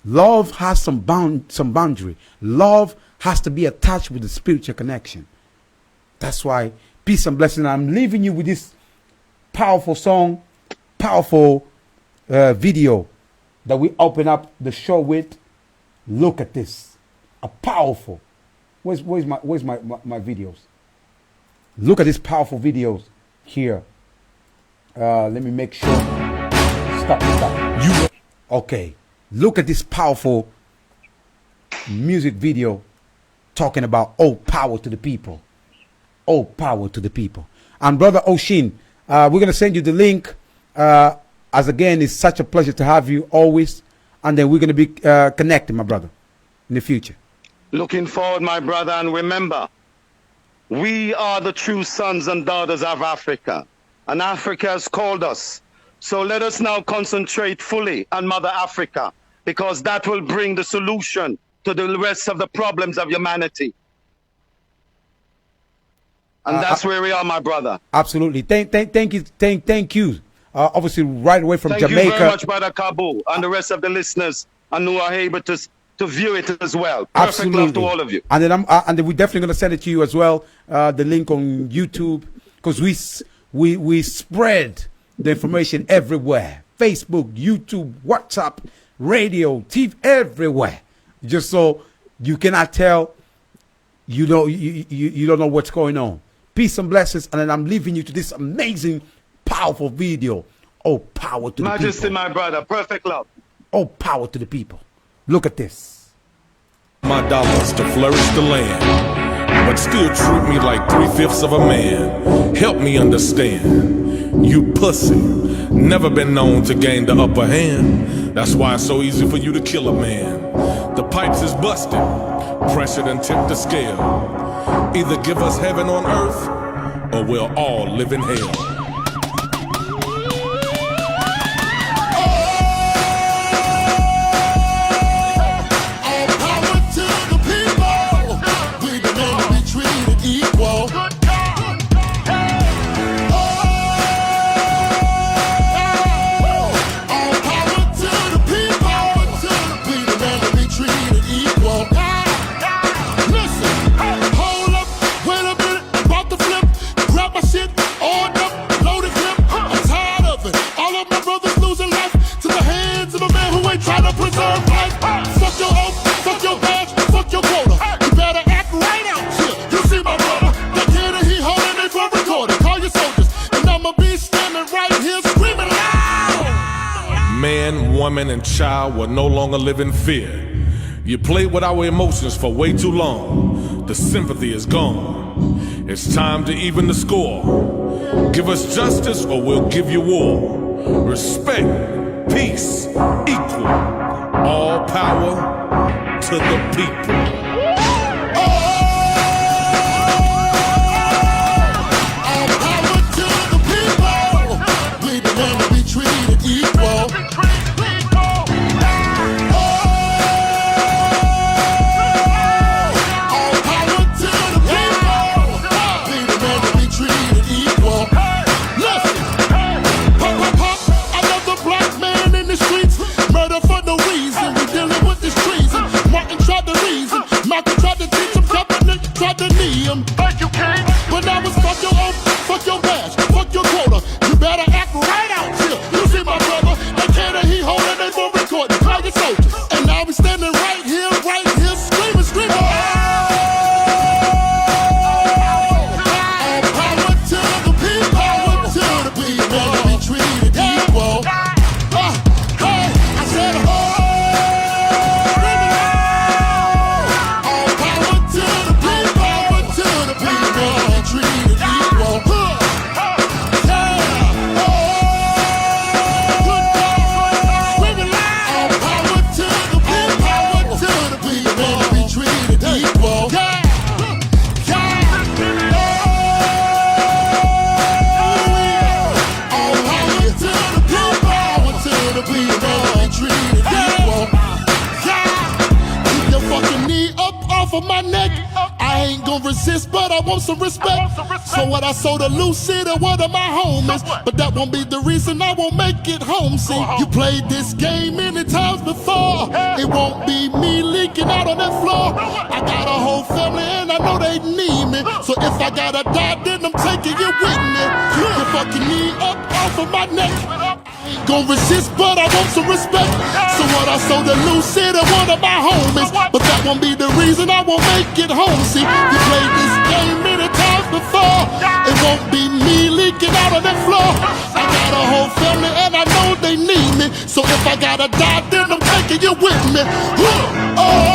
Love has some boundary. Love has to be attached with the spiritual connection. That's why peace and blessing. I'm leaving you with this powerful song, powerful video that we open up the show with. Look at this, a powerful. Where's my videos? Look at these powerful videos here. Let me make sure. Stop. Okay. Look at this powerful music video talking about power to the people. Power to the people. And Brother Oshin, we're going to send you the link. As again, it's such a pleasure to have you always. And then we're going to be connecting, my brother, in the future. Looking forward, my brother. And remember, we are the true sons and daughters of Africa. And Africa has called us. So let us now concentrate fully on Mother Africa, because that will bring the solution to the rest of the problems of humanity. And that's where we are, my brother. Absolutely. Thank you. Obviously, right away from Jamaica. Thank you very much, Brother Kabu, and the rest of the listeners, and who are able to view it as well. Perfect Absolutely. love to all of you. And then we're definitely going to send it to you as well, the link on YouTube, because we spread the information everywhere. Facebook, YouTube, WhatsApp, radio, TV, everywhere. Just so you cannot tell, you don't know what's going on. Peace and blessings, and then I'm leaving you to this amazing, powerful video. Oh, power to the people. Majesty, my brother, perfect love. Oh, power to the people. Look at this. My dollars to flourish the land, but still treat me like 3/5 of a man. Help me understand. You pussy, never been known to gain the upper hand. That's why it's so easy for you to kill a man. The pipes is busted, pressured and tip the scale. Either give us heaven on earth, or we'll all live in hell. Man, woman, and child will no longer live in fear. You played with our emotions for way too long. The sympathy is gone. It's time to even the score. Give us justice or we'll give you war. Respect, peace, equal. All power to the people. But I want some respect. So what I sold a lucid or one of my homies, but that won't be the reason I won't make it home. See, you played this game many times before. It won't be me leaking out on that floor. I got a whole family and I know they need me. So if I gotta die, then I'm taking it with me. Keep your fucking knee up off of my neck. Gon' resist, but I want some respect. So what I sold a lucid or one of my homies, but that won't be the reason I won't make it home. See, you played this game many times before. It won't be me leaking out on that floor. I got a whole family and I know they need me. So if I gotta die, then I'm taking you with me. Oh.